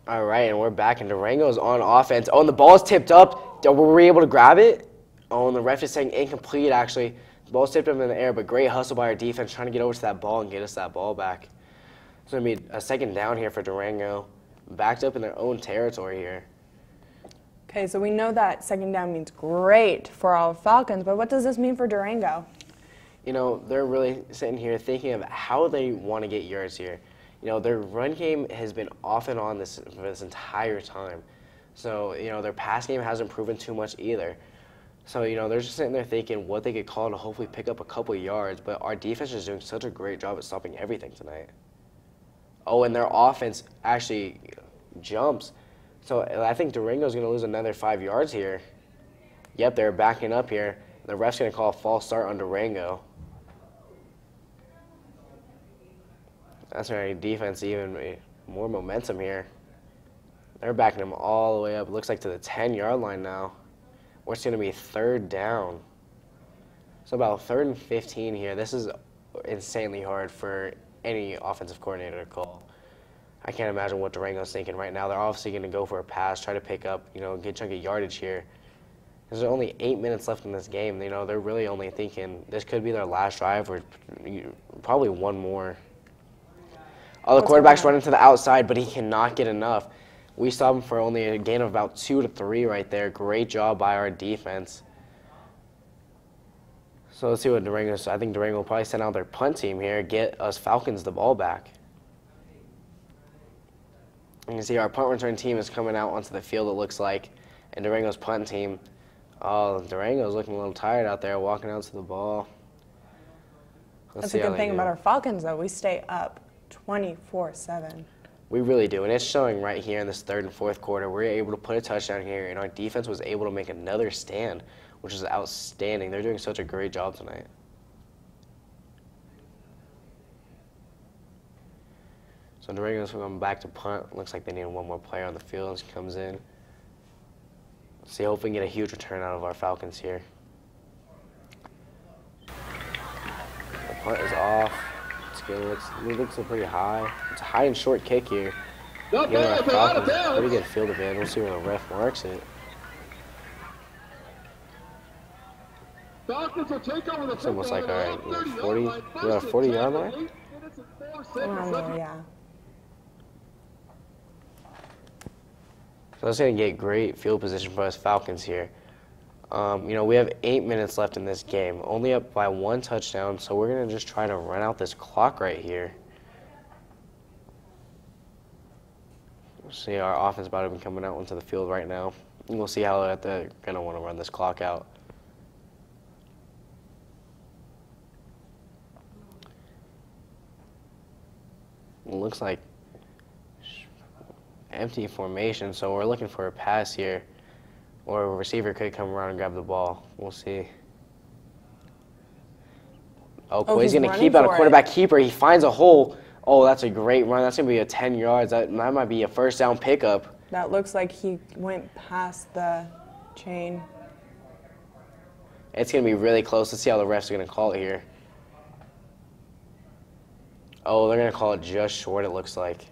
All right, and we're back, and Durango's on offense. Oh, and the ball's tipped up. Were we able to grab it? Oh, and the ref is saying incomplete, actually. The ball's tipped up in the air, but great hustle by our defense trying to get over to that ball and get us that ball back. It's going to be a second down here for Durango. Backed up in their own territory here. Okay, so we know that second down means great for all Falcons, but what does this mean for Durango? You know, they're really sitting here thinking of how they want to get yards here. You know, their run game has been off and on for this entire time. So, you know, their pass game hasn't proven too much either. So, you know, they're just sitting there thinking what they could call to hopefully pick up a couple yards, but our defense is doing such a great job at stopping everything tonight. Oh, and their offense actually jumps. So I think Durango's going to lose another 5 yards here. Yep, they're backing up here. The ref's going to call a false start on Durango. That's right, defense even more momentum here. They're backing them all the way up. It looks like to the 10-yard line now. It's going to be third down. So about 3rd and 15 here. This is insanely hard for any offensive coordinator to call. I can't imagine what Durango's thinking right now. They're obviously going to go for a pass, try to pick up, you know, good chunk of yardage here. There's only 8 minutes left in this game. You know, they're really only thinking this could be their last drive or probably one more. Oh, the quarterback's running to the outside, but he cannot get enough. We stopped him for only a gain of about 2 to 3 right there. Great job by our defense. So let's see what Durango. I think Durango will probably send out their punt team here, get us Falcons the ball back. You can see our punt return team is coming out onto the field, it looks like, and Durango's punt team. Oh, Durango's looking a little tired out there, walking out to the ball. That's a good thing about our Falcons, though. We stay up 24/7. We really do, and it's showing right here in this 3rd and 4th quarter. We're able to put a touchdown here, and our defense was able to make another stand, which is outstanding. They're doing such a great job tonight. So Durango's going back to punt. Looks like they need one more player on the field as he comes in. Let's see, hopefully we can get a huge return out of our Falcons here. The punt is off. It's good. It looks pretty high. It's a high and short kick here. Giving our Falcons a pretty good field advantage. We'll see where the ref marks it. Falcons will take over the It's almost like our 40, we're at a 40-yard line? Yeah. So that's going to get great field position for us Falcons here. You know, we have 8 minutes left in this game, only up by 1 touchdown, so we're going to just try to run out this clock right here. We'll see our offense about to be coming out onto the field right now. And we'll see how they're going to want to run this clock out. It looks like empty formation, so we're looking for a pass here, or a receiver could come around and grab the ball. We'll see. Oh, he's going to keep out a quarterback keeper. He finds a hole. Oh, that's a great run. That's going to be a 10 yards. That might be a first down pickup. That looks like he went past the chain. It's going to be really close. Let's see how the refs are going to call it here. Oh, they're going to call it just short, it looks like.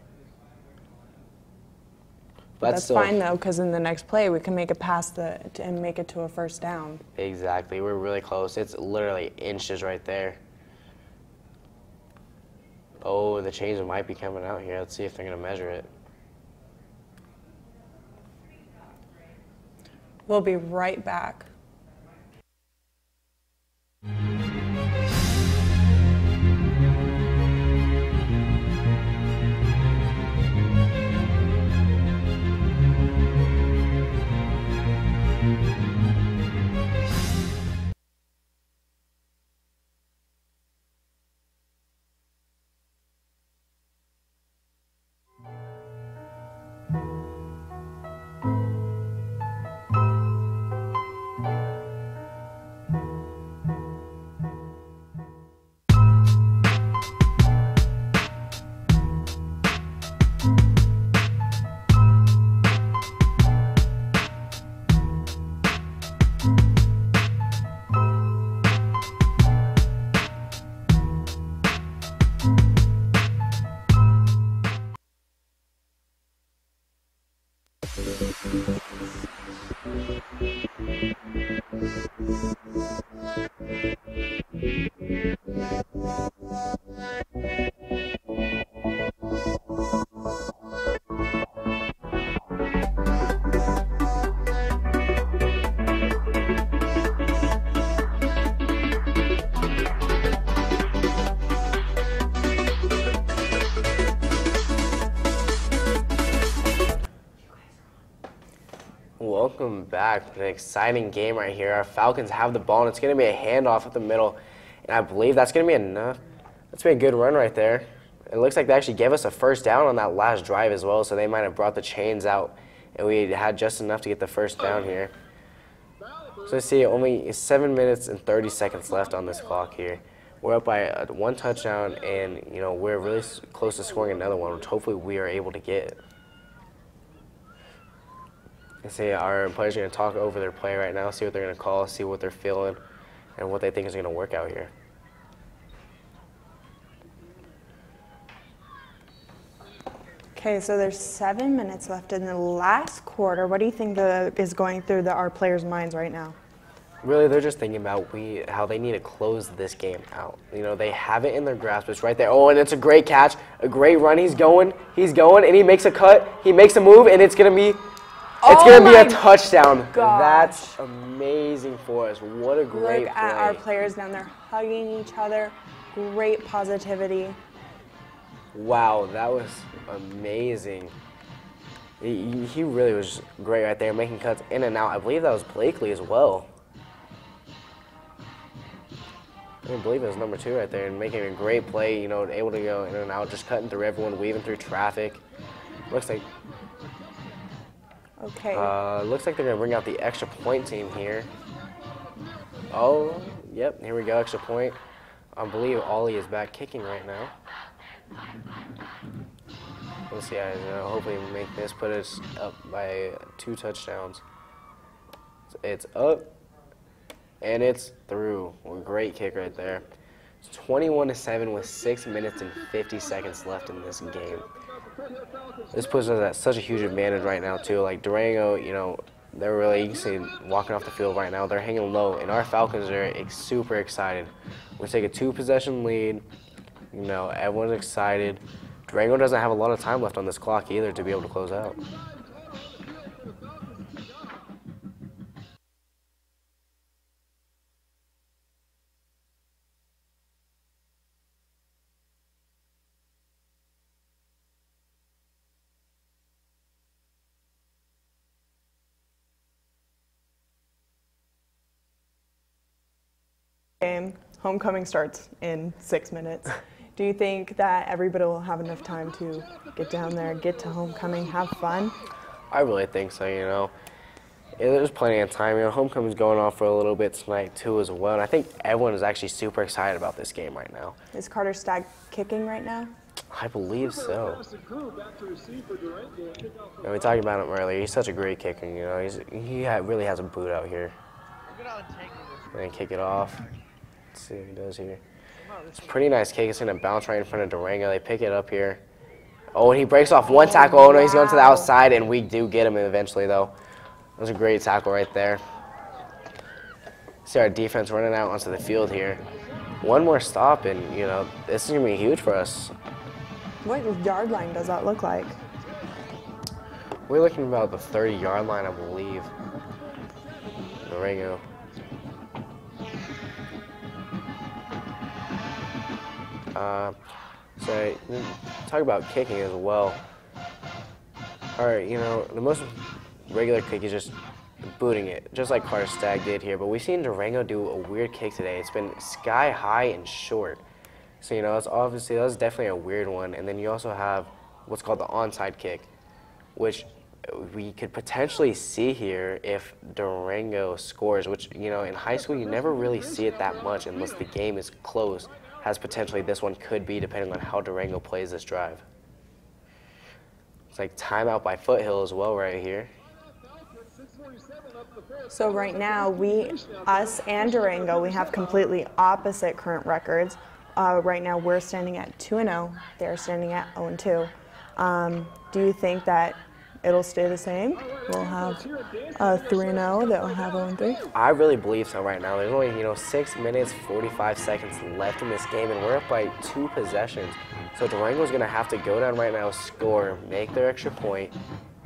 That's fine, though, because in the next play, we can make it past and make it to a first down. Exactly. We're really close. It's literally inches right there. Oh, the chains might be coming out here. Let's see if they're going to measure it. We'll be right back. welcome back. An exciting game right here. Our Falcons have the ball, and it's going to be a handoff at the middle. And I believe that's going to be enough. That's been a good run right there. It looks like they actually gave us a first down on that last drive as well, so they might have brought the chains out, and we had just enough to get the first down here. So let's see, only 7 minutes and 30 seconds left on this clock here. We're up by one touchdown, and you know we're really close to scoring another one, which hopefully we are able to get. Let's see, our players are going to talk over their play right now, see what they're going to call, see what they're feeling, and what they think is going to work out here. Okay, so there's 7 minutes left in the last quarter. What do you think is going through our players' minds right now? Really, they're just thinking about how they need to close this game out. You know, they have it in their grasp. It's right there. Oh, and it's a great catch, a great run. He's going, and he makes a cut. He makes a move, and it's gonna be a touchdown. Gosh. That's amazing for us. What a great Look play. at our players down there hugging each other. Great positivity. Wow, that was amazing. He really was great right there, making cuts in and out. I believe that was Blakely as well. I believe it was number 2 right there, and making a great play, you know, able to go in and out, just cutting through everyone, weaving through traffic. Looks like looks like they're going to bring out the extra point team here. Oh, yep, here we go, extra point. I believe Ollie is back kicking right now. Let's see, hopefully make this, put us up by 2 touchdowns. It's up, and it's through. Great kick right there. It's 21-7 with 6 minutes and 50 seconds left in this game. This puts us at such a huge advantage right now, too. Like, Durango, you know, they're really, you can see, walking off the field right now. They're hanging low, and our Falcons are super excited. We take a 2-possession lead. You know, everyone's excited. Durango doesn't have a lot of time left on this clock either to be able to close out. Homecoming starts in 6 minutes. Do you think that everybody will have enough time to get down there, get to homecoming, have fun? I really think so, you know. There's plenty of time. You know, homecoming's going on for a little bit tonight, too, as well. And I think everyone is actually super excited about this game right now. Is Carter Stagg kicking right now? I believe so. We talked about him earlier. He's such a great kicker, you know. He really has a boot out here. And kick it off. Let's see what he does here. It's a pretty nice kick. It's going to bounce right in front of Durango. They pick it up here. Oh, and he breaks off one tackle. Oh, no, he's going to the outside, and we do get him eventually, though. That was a great tackle right there. See our defense running out onto the field here. One more stop, and, you know, this is going to be huge for us. What yard line does that look like? We're looking about the 30-yard line, I believe. Durango. So talk about kicking as well. All right, you know, the most regular kick is just booting it, just like Carter Stagg did here. But we've seen Durango do a weird kick today. It's been sky high and short. So, you know, that's definitely a weird one. And then you also have what's called the onside kick, which we could potentially see here if Durango scores, which, you know, in high school you never really see it that much unless the game is close. As potentially this one could be, depending on how Durango plays this drive. It's like timeout by Foothill as well right here. So right now, us and Durango, we have completely opposite current records. Right now, we're standing at 2-0. They're standing at 0-2. Do you think that it'll stay the same? We'll have 3-0. They'll have 0-3. I really believe so right now. There's only, you know, 6 minutes, 45 seconds left in this game, and we're up by 2 possessions. So Durango's going to have to go down right now, score, make their extra point.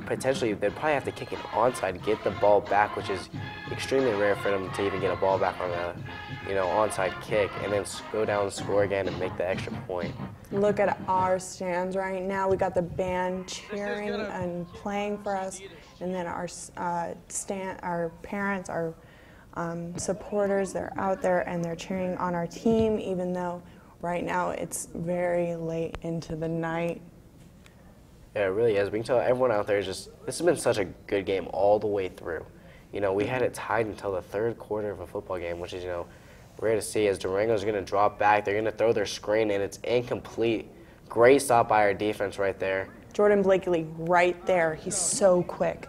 Potentially, they'd probably have to kick an onside, get the ball back, which is extremely rare for them to even get a ball back on a, onside kick and then go down and score again and make the extra point. Look at our stands right now. We got the band cheering and playing for us, and then our parents, our supporters, they're out there and they're cheering on our team, even though right now it's very late into the night. Yeah, it really is. We can tell everyone out there this has been such a good game all the way through. We had it tied until the third quarter of a football game, which is, rare to see, as Durango's going to drop back. They're going to throw their screen, and it's incomplete. Great stop by our defense right there. Jordan Blakely right there. He's so quick.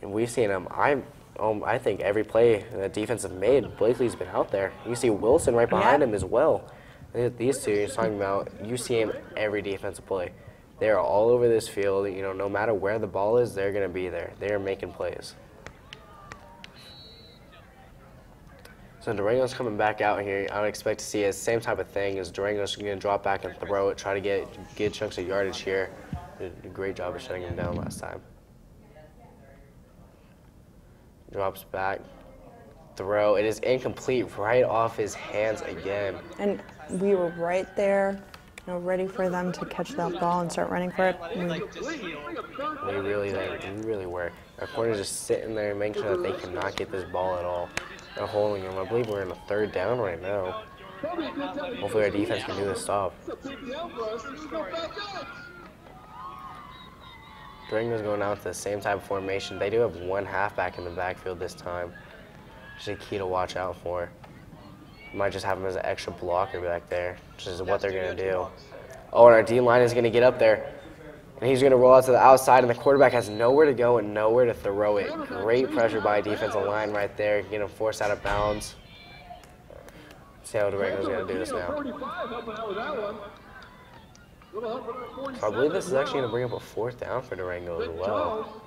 And we've seen him. I think every play the defense have made, Blakely's been out there. You see Wilson right behind him as well. These two you're talking about, you see him every defensive play. They are all over this field. No matter where the ball is, they're going to be there. They are making plays. So Durango's coming back out here. I would expect to see the same type of thing as Durango's going to drop back and throw it, try to get chunks of yardage here. Did a great job of shutting him down last time. Drops back, throw. It is incomplete, right off his hands again. And we were right there, ready for them to catch that ball and start running for it. We really were. Our corner's just sitting there making sure that they cannot get this ball at all. They're holding him. I believe we're in a third down right now. Hopefully our defense can do this stop. Durango's going out to the same type of formation. They do have one halfback in the backfield this time. Which is a key to watch out for. Might just have him as an extra blocker back there, which is what they're going to do. Oh, and our D-line is going to get up there. And he's going to roll out to the outside, and the quarterback has nowhere to go and nowhere to throw it. Great pressure by defensive line right there, getting him forced out of bounds. Let's see how Durango's going to do this now. So I believe this is actually going to bring up a fourth down for Durango as well.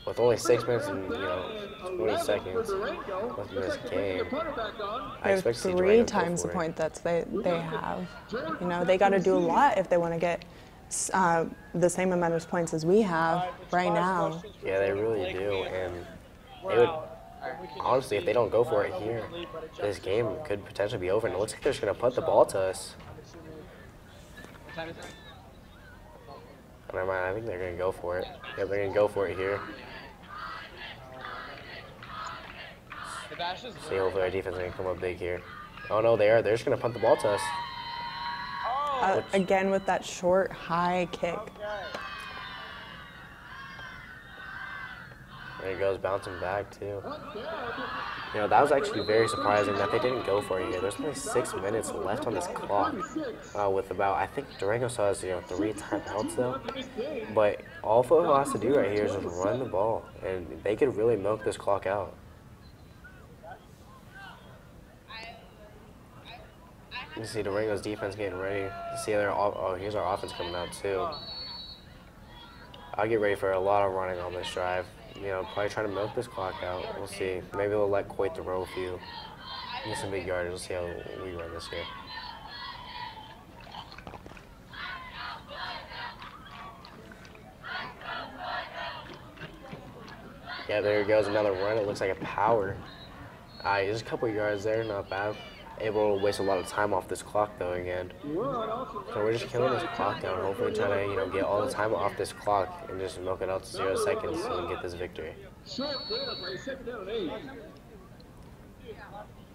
With only 6 minutes and 20 seconds left in this game, I expect to see Durango three times the point that they have. They got to do a lot if they want to get the same amount of points as we have right now. Yeah, they really do, and they would, honestly, if they don't go for it here, this game could potentially be over, and it looks like they're just going to punt the ball to us. Never mind, I think they're going to go for it. Yep, they're going to go for it here. See, hopefully our defense is going to come up big here. Oh no, they are. They're just going to punt the ball to us. Again with that short, high kick. There he goes, bouncing back too. That was actually very surprising that they didn't go for it here. There's only 6 minutes left on this clock. With about, I think Durango saw us, 3 timeouts though. But all Foothill has to do right here is just run the ball, and they could really milk this clock out. You see Durango's defense getting ready. See here's our offense coming out too. I'll get ready for a lot of running on this drive. Probably trying to milk this clock out. We'll see. Maybe we'll let Coit throw a few. Get some big yardage. We'll see how we run this here. Yeah, there he goes. Another run. It looks like a power. There's a couple yards there. Not bad. Able to waste a lot of time off this clock though again. So we're just killing this clock down, hopefully trying to get all the time off this clock and just milk it out to 0 seconds so we can get this victory.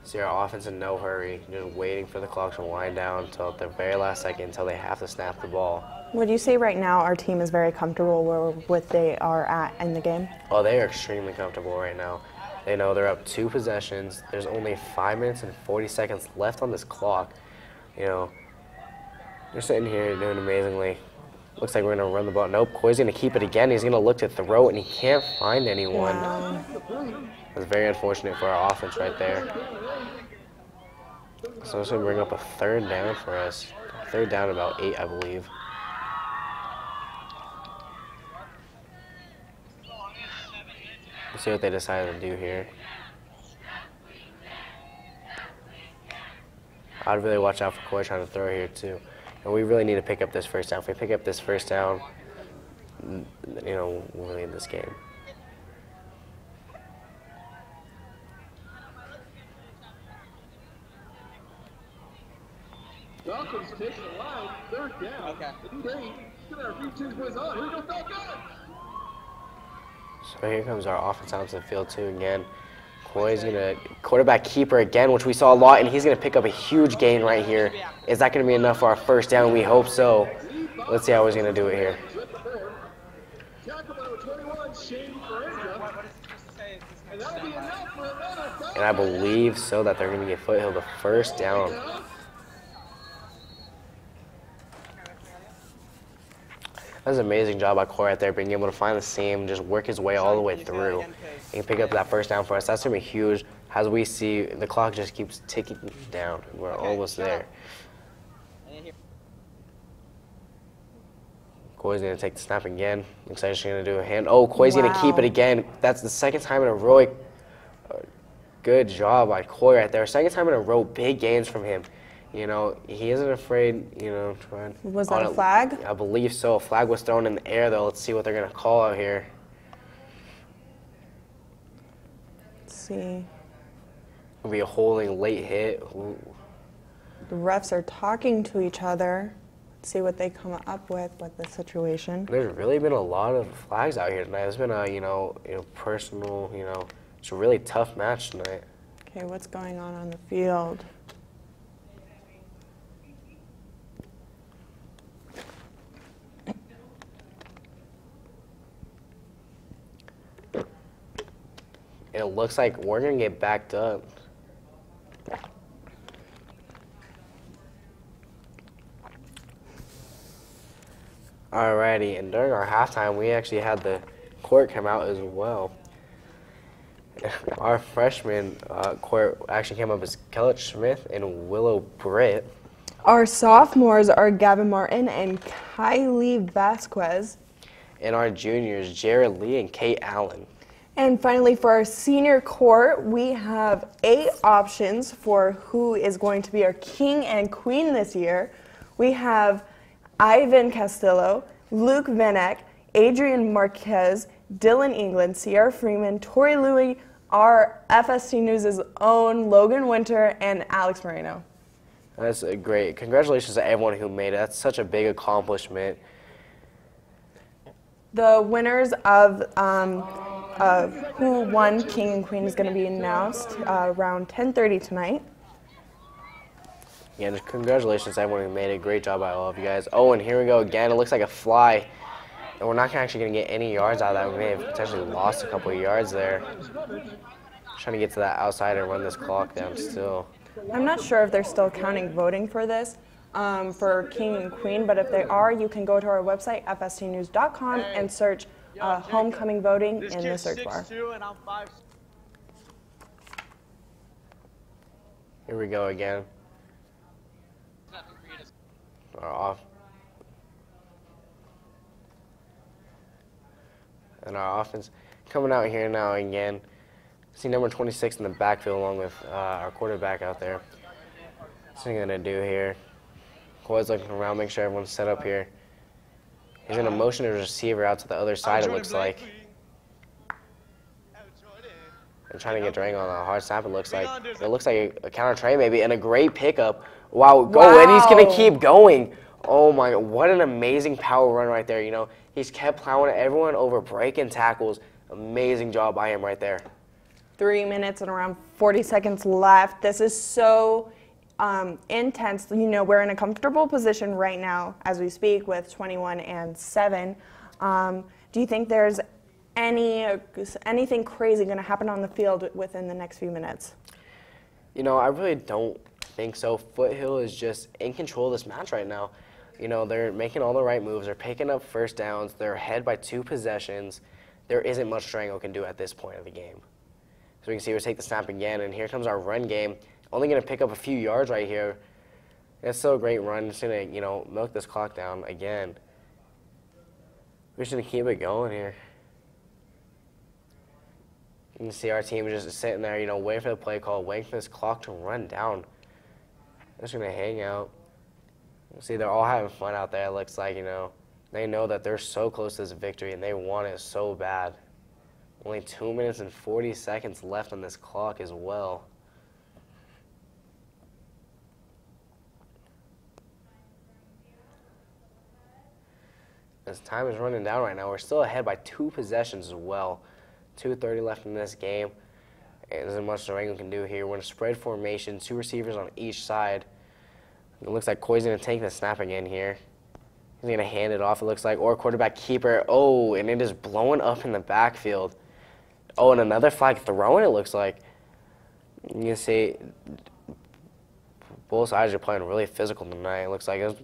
See our offense in no hurry, just waiting for the clock to wind down until the very last second until they have to snap the ball. Would you say right now our team is very comfortable where they are at in the game? Oh, they are extremely comfortable right now. They know they're up 2 possessions. There's only 5 minutes and 40 seconds left on this clock. They're sitting here doing amazingly. Looks like we're going to run the ball. Nope, Coy's going to keep it again. He's going to look to throw it, and he can't find anyone. Wow. That's very unfortunate for our offense right there. So it's going to bring up a third down for us. Third down about 8, I believe. Let's see what they decided to do here. I'd really watch out for Coy trying to throw here too. And we really need to pick up this first down. If we pick up this first down, we'll win this game. Falcons take the line, third down. Okay. Get our few boys on. Here we go, Falcons! So here comes our offense onto the field too again. Coy's gonna quarterback keeper again, which we saw a lot, and he's gonna pick up a huge gain right here. Is that gonna be enough for our first down? We hope so. Let's see how he's gonna do it here. And I believe so that they're gonna get Foothill the first down. That was an amazing job by Coy right there, being able to find the seam, just work his way all the way through, and pick up that first down for us. That's going to be huge. As we see, the clock just keeps ticking down. We're almost there. Coy's going to take the snap again. Looks like he's going to do a hand. Oh, Coy's going to keep it again. That's the second time in a row. Good job by Coy right there. Second time in a row, big gains from him. You know, he isn't afraid, you know, trying. Was that a flag? I believe so. A flag was thrown in the air, though. Let's see what they're going to call out here. Let's see. It'll be a holding late hit. Ooh. The refs are talking to each other. Let's see what they come up with the situation. There's really been a lot of flags out here tonight. It's been a, personal, it's a really tough match tonight. Okay, what's going on the field? It looks like we're going to get backed up. Alrighty, and during our halftime, we actually had the court come out as well. Our freshman court actually came up as Kellett Smith and Willow Britt. Our sophomores are Gavin Martin and Kylie Vasquez. And our juniors, Jared Lee and Kate Allen. And finally, for our senior court, we have 8 options for who is going to be our king and queen this year. We have Ivan Castillo, Luke Vinek, Adrian Marquez, Dylan England, Sierra Freeman, Tori Louie, our FST News' own Logan Winter, and Alex Moreno. That's great. Congratulations to everyone who made it. That's such a big accomplishment. The winners of who won King and Queen is going to be announced around 10:30 tonight. Yeah, just congratulations to everyone who made it. Great job by all of you guys. Oh, and here we go again. It looks like a fly. And we're not actually going to get any yards out of that. We may have potentially lost a couple of yards there. Trying to get to that outside and run this clock down still. I'm not sure if they're still counting voting for this, for King and Queen, but if they are, you can go to our website, fstnews.com, and search homecoming voting in the search bar. Here we go again. Our offense coming out here now again. See number 26 in the backfield along with our quarterback out there. What's he going to do here? Coy's looking around, make sure everyone's set up here. He's going to motion his receiver out to the other side, it looks like. And trying to get Durango on a hard snap, it looks like. It looks like a counter tray maybe, and a great pickup. Wow, go, and he's going to keep going. Oh my God, what an amazing power run right there. You know, he's kept plowing everyone over breaking tackles. Amazing job by him right there. 3 minutes and around 40 seconds left. This is so intense. You know, we're in a comfortable position right now as we speak with 21-7. Do you think there's anything crazy going to happen on the field within the next few minutes? You know, I really don't think so. Foothill is just in control of this match right now. You know, they're making all the right moves. They're picking up first downs. They're ahead by 2 possessions. There isn't much Durango can do at this point of the game. So we can see we take the snap again, and here comes our run game. Only going to pick up a few yards right here. It's still a great run. Just going to, you know, milk this clock down again. We're just going to keep it going here. You can see our team is just sitting there, you know, waiting for the play call, waiting for this clock to run down. They're just going to hang out. You see, they're all having fun out there, it looks like, you know. They know that they're so close to this victory, and they want it so bad. Only 2 minutes and 40 seconds left on this clock as well. as time is running down right now. We're still ahead by 2 possessions as well. 2:30 left in this game. And there's much Durango can do here. We're in a spread formation, 2 receivers on each side. It looks like Coy's going to take the snap again here. He's going to hand it off, it looks like, or quarterback keeper. Oh, and it is blowing up in the backfield. Oh, and another flag thrown, it looks like. You can see both sides are playing really physical tonight. It looks like there's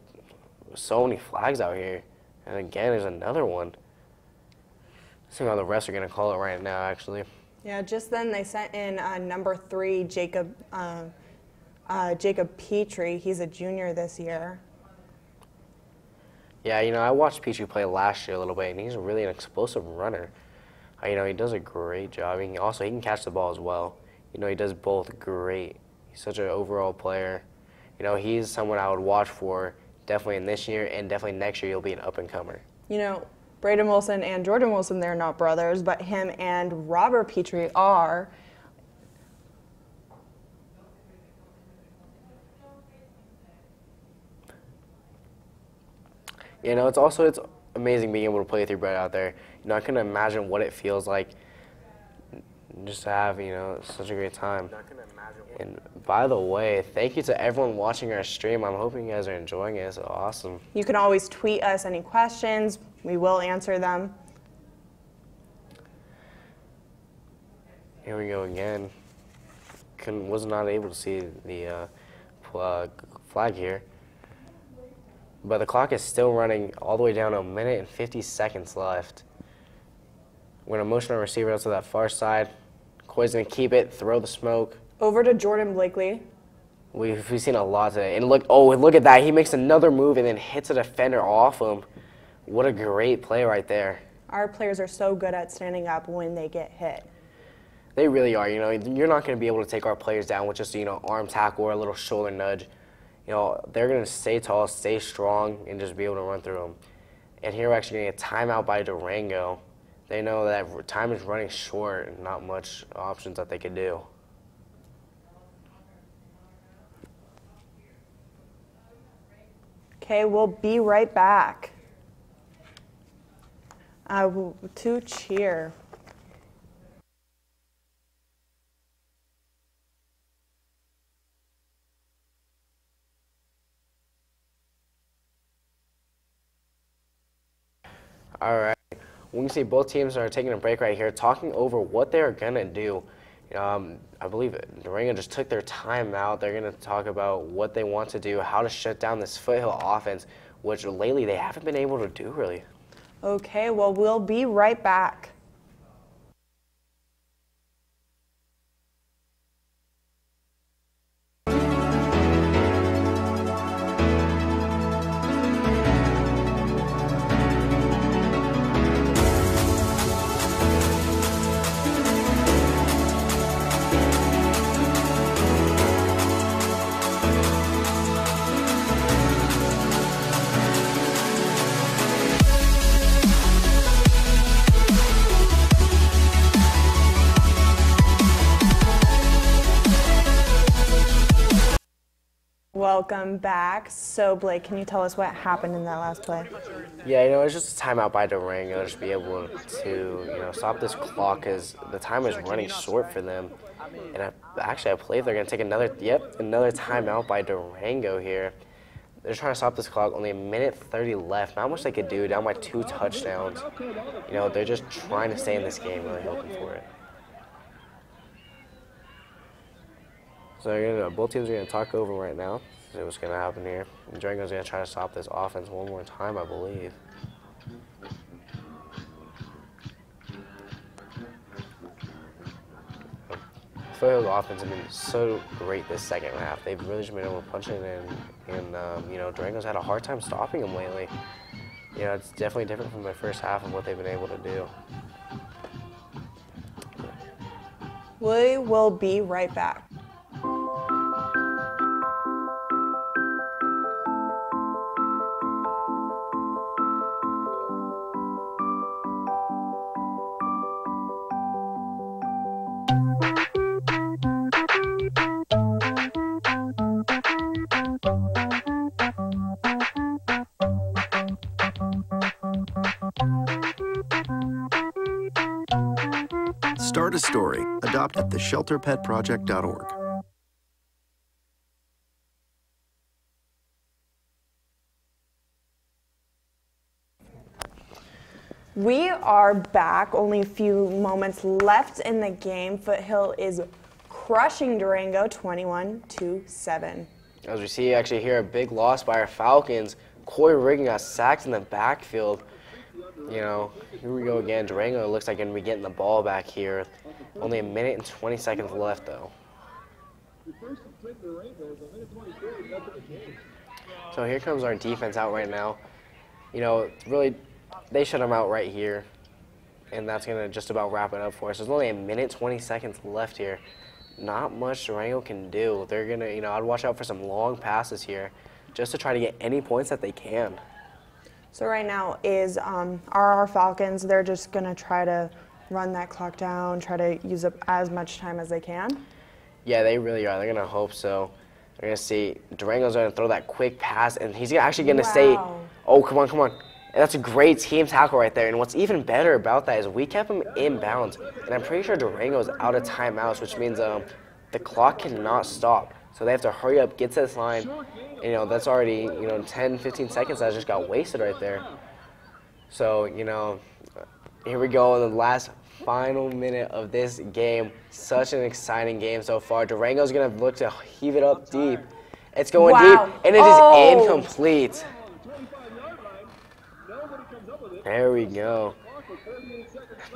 so many flags out here. And again, there's another one. Let's see how the refs are going to call it right now, actually. Yeah, just then they sent in number 3, Jacob Petrie. He's a junior this year. Yeah, you know, I watched Petrie play last year a little bit, and he's really an explosive runner. You know, he does a great job. He can catch the ball as well. You know, he does both great. He's such an overall player. You know, he's someone I would watch for definitely in this year, and definitely next year he'll be an up-and-comer. You know, Braden Wilson and Jordan Wilson, they're not brothers, but him and Robert Petrie are. You know, it's amazing being able to play with your brother out there. You know, I couldn't imagine what it feels like just to have, you know, such a great time. And by the way, thank you to everyone watching our stream. I'm hoping you guys are enjoying it. It's awesome. You can always tweet us any questions. We will answer them. Here we go again. Was not able to see the flag here. But the clock is still running all the way down to 1 minute and 50 seconds left. We're going to motion our receiver out to that far side. Coy's going to keep it, throw the smoke. Over to Jordan Blakely. We've seen a lot today. And look at that. He makes another move and then hits a defender off him. What a great play right there. Our players are so good at standing up when they get hit. They really are. You know, you're not going to be able to take our players down with just, you know, arm tackle or a little shoulder nudge. You know, they're going to stay tall, stay strong, and just be able to run through them. And here we're actually getting a timeout by Durango. They know that time is running short and not much options that they could do. Okay, we'll be right back. To cheer. All right. We can see both teams are taking a break right here, talking over what they're going to do. I believe Durango just took their time out. They're going to talk about what they want to do, how to shut down this Foothill offense, which lately they haven't been able to do, really. Okay, well, we'll be right back. Welcome back. So, Blake, can you tell us what happened in that last play? Yeah, you know, it's just a timeout by Durango to be able to, you know, stop this clock because the time is running short for them. And I believe they're going to take another timeout by Durango here. They're trying to stop this clock. Only 1 minute 30 left. Not much they could do. Down by 2 touchdowns. You know, they're just trying to stay in this game, really hoping for it. So both teams are going to talk over right now. See what's going to happen here. And Durango's going to try to stop this offense one more time, I believe. Foothill offense has been so great this second half. They've really just been able to punch it in. And you know, Durango's had a hard time stopping them lately. You know, it's definitely different from the first half of what they've been able to do. We will be right back. Start a story. Adopt at theshelterpetproject.org. We are back. Only a few moments left in the game. Foothill is crushing Durango 21-7. As we see actually here, a big loss by our Falcons. Corey Riggin got sacked in the backfield. You know, here we go again. Durango looks like going to be getting the ball back here. Only 1 minute and 20 seconds left, though. So here comes our defense out right now. You know, really, they shut them out right here. And that's going to just about wrap it up for us. There's only 1 minute, 20 seconds left here. Not much Durango can do. They're going to, you know, I'd watch out for some long passes here just to try to get any points that they can. So right now is our Falcons, they're just going to try to run that clock down, try to use up as much time as they can? Yeah, they really are. They're going to hope so. They're going to see Durango's going to throw that quick pass, and he's actually going to say, oh, come on, come on. And that's a great team tackle right there. And what's even better about that is we kept him in bounds. And I'm pretty sure Durango's out of timeouts, which means the clock cannot stop. So they have to hurry up, get to this line. And, you know, that's already, you know, 10, 15 seconds that just got wasted right there. So, you know, here we go in the last final minute of this game. Such an exciting game so far. Durango's going to look to heave it up deep. It's going deep, and it is incomplete. There we go.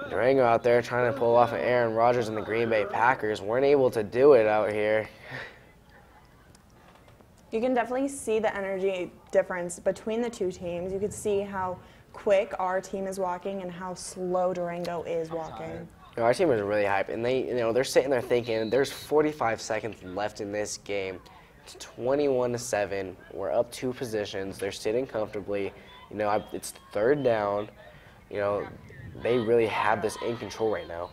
Durango out there trying to pull off an Aaron Rodgers and the Green Bay Packers. Weren't able to do it out here. You can definitely see the energy difference between the two teams. You can see how quick our team is walking and how slow Durango is walking. You know, our team is really hyped, and they're sitting there thinking there's 45 seconds left in this game. It's 21-7. We're up 2 positions. They're sitting comfortably. You know, it's 3rd down. You know, they really have this in control right now.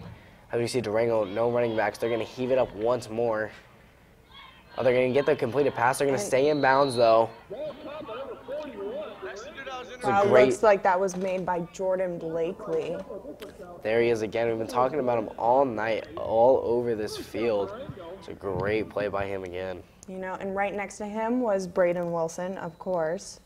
As you see, Durango, no running backs. They're going to heave it up once more. Oh, they're going to get the completed pass. They're going to stay in bounds, though. Looks like that was made by Jordan Blakely. There he is again. We've been talking about him all night, all over this field. It's a great play by him again. You know, and right next to him was Braden Wilson, of course.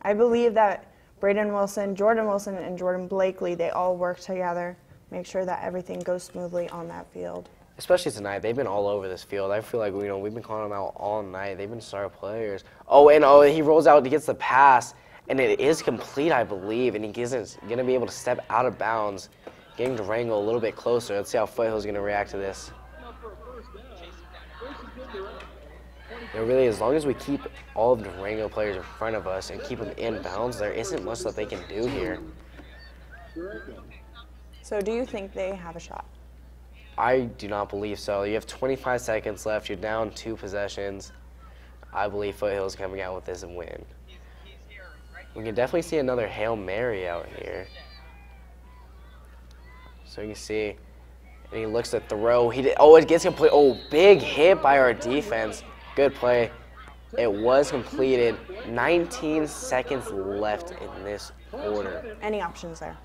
I believe that Braden Wilson, Jordan Wilson, and Jordan Blakely, they all work together, make sure that everything goes smoothly on that field. Especially tonight, they've been all over this field. I feel like we've been calling them out all night. They've been star players. Oh, and he rolls out, he gets the pass, and it is complete, I believe, and he isn't going to be able to step out of bounds, getting Durango a little bit closer. Let's see how Foothill's going to react to this. You know, really, as long as we keep all of the Durango players in front of us and keep them in bounds, there isn't much that they can do here. So do you think they have a shot? I do not believe so. You have 25 seconds left. You're down 2 possessions. I believe Foothill's coming out with this win. We can definitely see another Hail Mary out here. So you can see, and he looks to throw. It gets complete. Oh, big hit by our defense. Good play. It was completed. 19 seconds left in this quarter. Any options there?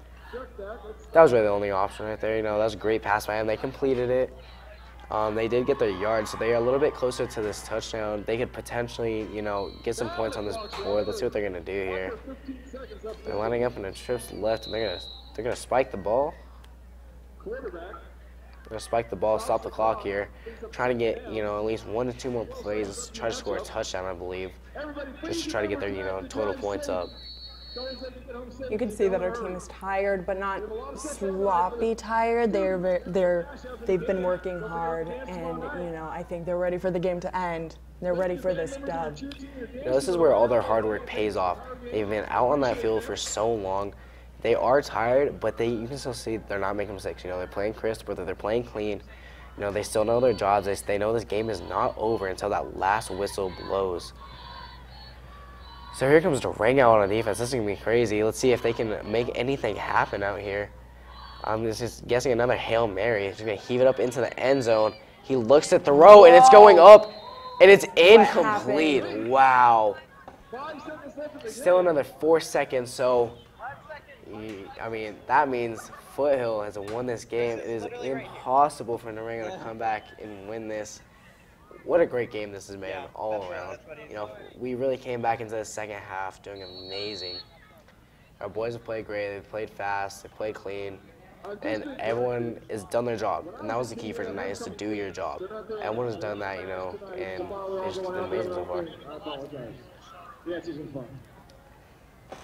That was really the only option right there. You know, that was a great pass by him. They completed it. They did get their yards, so they are a little bit closer to this touchdown. They could potentially, you know, get some points on this board. Let's see what they're gonna do here. They're lining up in the trips left, and they're gonna spike the ball. They're gonna spike the ball, stop the clock here. Trying to get, you know, at least 1 to 2 more plays. Try to score a touchdown, I believe, just to try to get their, you know, total points up. You can see that our team is tired, but not sloppy tired. They've been working hard, and you know, I think they're ready for the game to end. They're ready for this dub. You know, this is where all their hard work pays off. They've been out on that field for so long. They are tired, but you can still see they're not making mistakes. You know, they're playing crisp, but they're playing clean. You know, they still know their jobs. They know this game is not over until that last whistle blows. So here comes Durango on defense. This is going to be crazy. Let's see if they can make anything happen out here. I'm just guessing another Hail Mary. He's going to heave it up into the end zone. He looks to throw, and it's going up, and it's incomplete. Wow. Still another 4 seconds, so I mean, that means Foothill has won this game. It is impossible for Durango to come back and win this. What a great game this has been all around. You know, we really came back into the second half doing amazing. Our boys have played great. They've played fast. They played clean. And everyone has done their job. And that was the key for tonight, is to do your job. Everyone has done that, you know, and it's just been amazing so far.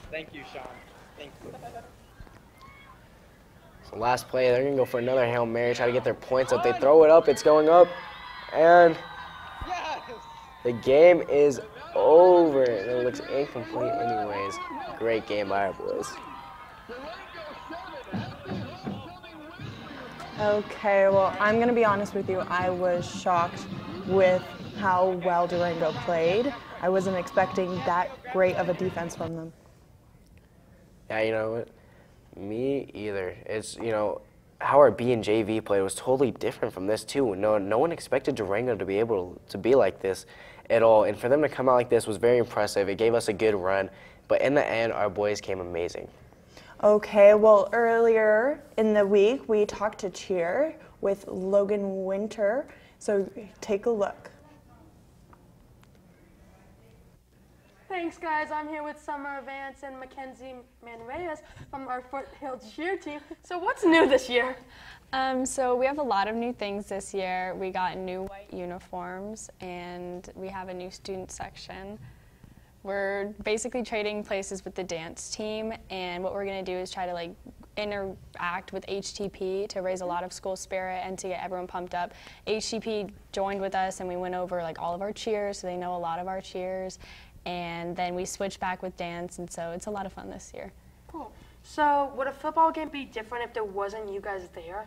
Thank you, Sean. Thank you. So last play, they're going to go for another Hail Mary, try to get their points up. They throw it up. It's going up. And the game is over. It looks incomplete anyways. Great game by our boys. Okay, well, I'm going to be honest with you. I was shocked with how well Durango played. I wasn't expecting that great of a defense from them. Yeah, you know what? Me either. It's, you know, how our B and JV played was totally different from this too. No one expected Durango to be able to be like this at all. And for them to come out like this was very impressive. It gave us a good run. But in the end, our boys came amazing. Okay, well, earlier in the week, we talked to cheer with Logan Winter. So take a look. Thanks, guys. I'm here with Summer Vance and Mackenzie Manreyes from our Foothill cheer team. So what's new this year? So we have a lot of new things this year. We got new white uniforms, and we have a new student section. We're basically trading places with the dance team, and what we're going to do is try to like interact with HTP to raise a lot of school spirit and to get everyone pumped up. HTP joined with us, and we went over like all of our cheers, so they know a lot of our cheers. And then we switched back with dance, and so it's a lot of fun this year. Cool. So would a football game be different if there wasn't you guys there?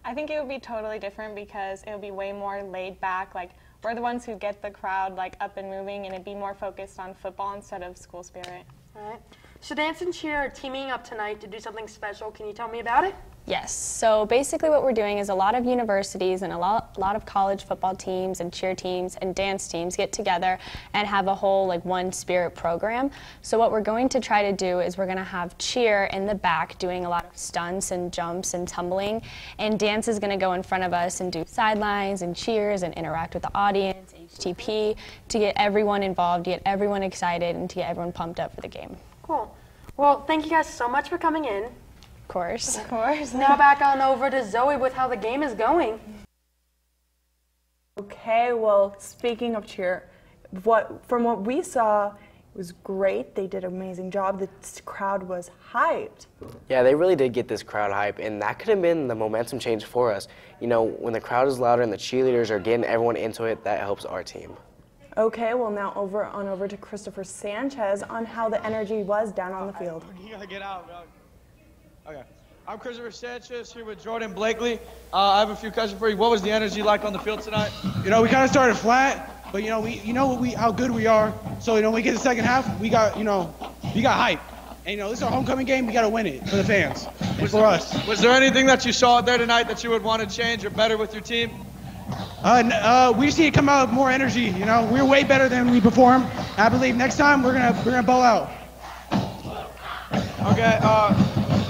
I think it would be totally different because it would be way more laid back. Like, we're the ones who get the crowd like up and moving, and it'd be more focused on football instead of school spirit. All right. So dance and cheer are teaming up tonight to do something special. Can you tell me about it? Yes, so basically what we're doing is a lot of universities and a lot of college football teams and cheer teams and dance teams get together and have a whole like one spirit program. So what we're going to try to do is we're going to have cheer in the back doing a lot of stunts and jumps and tumbling, and dance is going to go in front of us and do sidelines and cheers and interact with the audience, HTP, to get everyone involved, to get everyone excited, and to get everyone pumped up for the game. Cool. Well, thank you guys so much for coming in. Of course. Of course. Now back on over to Zoe with how the game is going. Okay, well, speaking of cheer, from what we saw, it was great. They did an amazing job. The crowd was hyped. Yeah, they really did get this crowd hype, and that could have been the momentum change for us. You know, when the crowd is louder and the cheerleaders are getting everyone into it, that helps our team. Okay, well, now over to Christopher Sanchez on how the energy was down on the field. You gotta get out, bro. Okay. I'm Christopher Sanchez here with Jordan Blakely. I have a few questions for you. What was the energy like on the field tonight? You know, we kind of started flat, but how good we are. So when we get the second half, we got hype. And this is our homecoming game. We got to win it for the fans and for us. Was there anything that you saw there tonight that you would want to change or better with your team? We just need to come out with more energy. We're way better than we perform. I believe next time we're gonna ball out. Okay.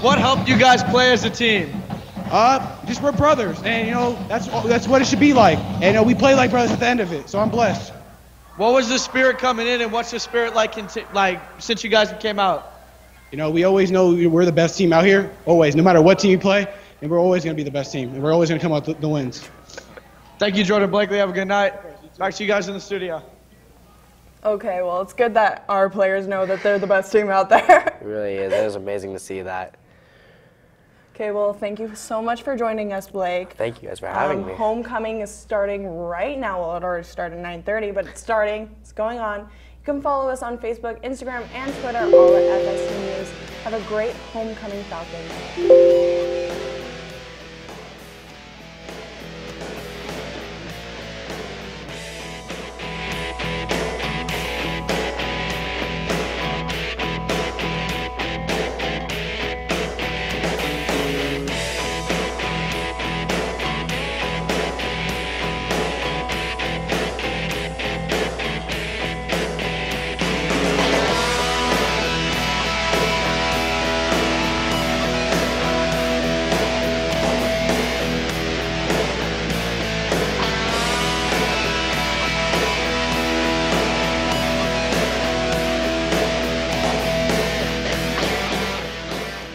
What helped you guys play as a team? Just we're brothers, and that's what it should be like. And we play like brothers at the end of it. So I'm blessed. What was the spirit coming in, and what's the spirit like since you guys came out? We always know we're the best team out here. Always, no matter what team you play, and we're always gonna be the best team, and we're always gonna come out the wins. Thank you, Jordan Blakely. Have a good night. Back to you guys in the studio. Okay, well, it's good that our players know that they're the best team out there. It really is. It was amazing to see that. Okay, well, thank you so much for joining us, Blake. Thank you guys for having me. Homecoming is starting right now. Well, it already started at 9:30, but it's starting. It's going on. You can follow us on Facebook, Instagram, and Twitter, all at FSU News. Have a great homecoming Falcon.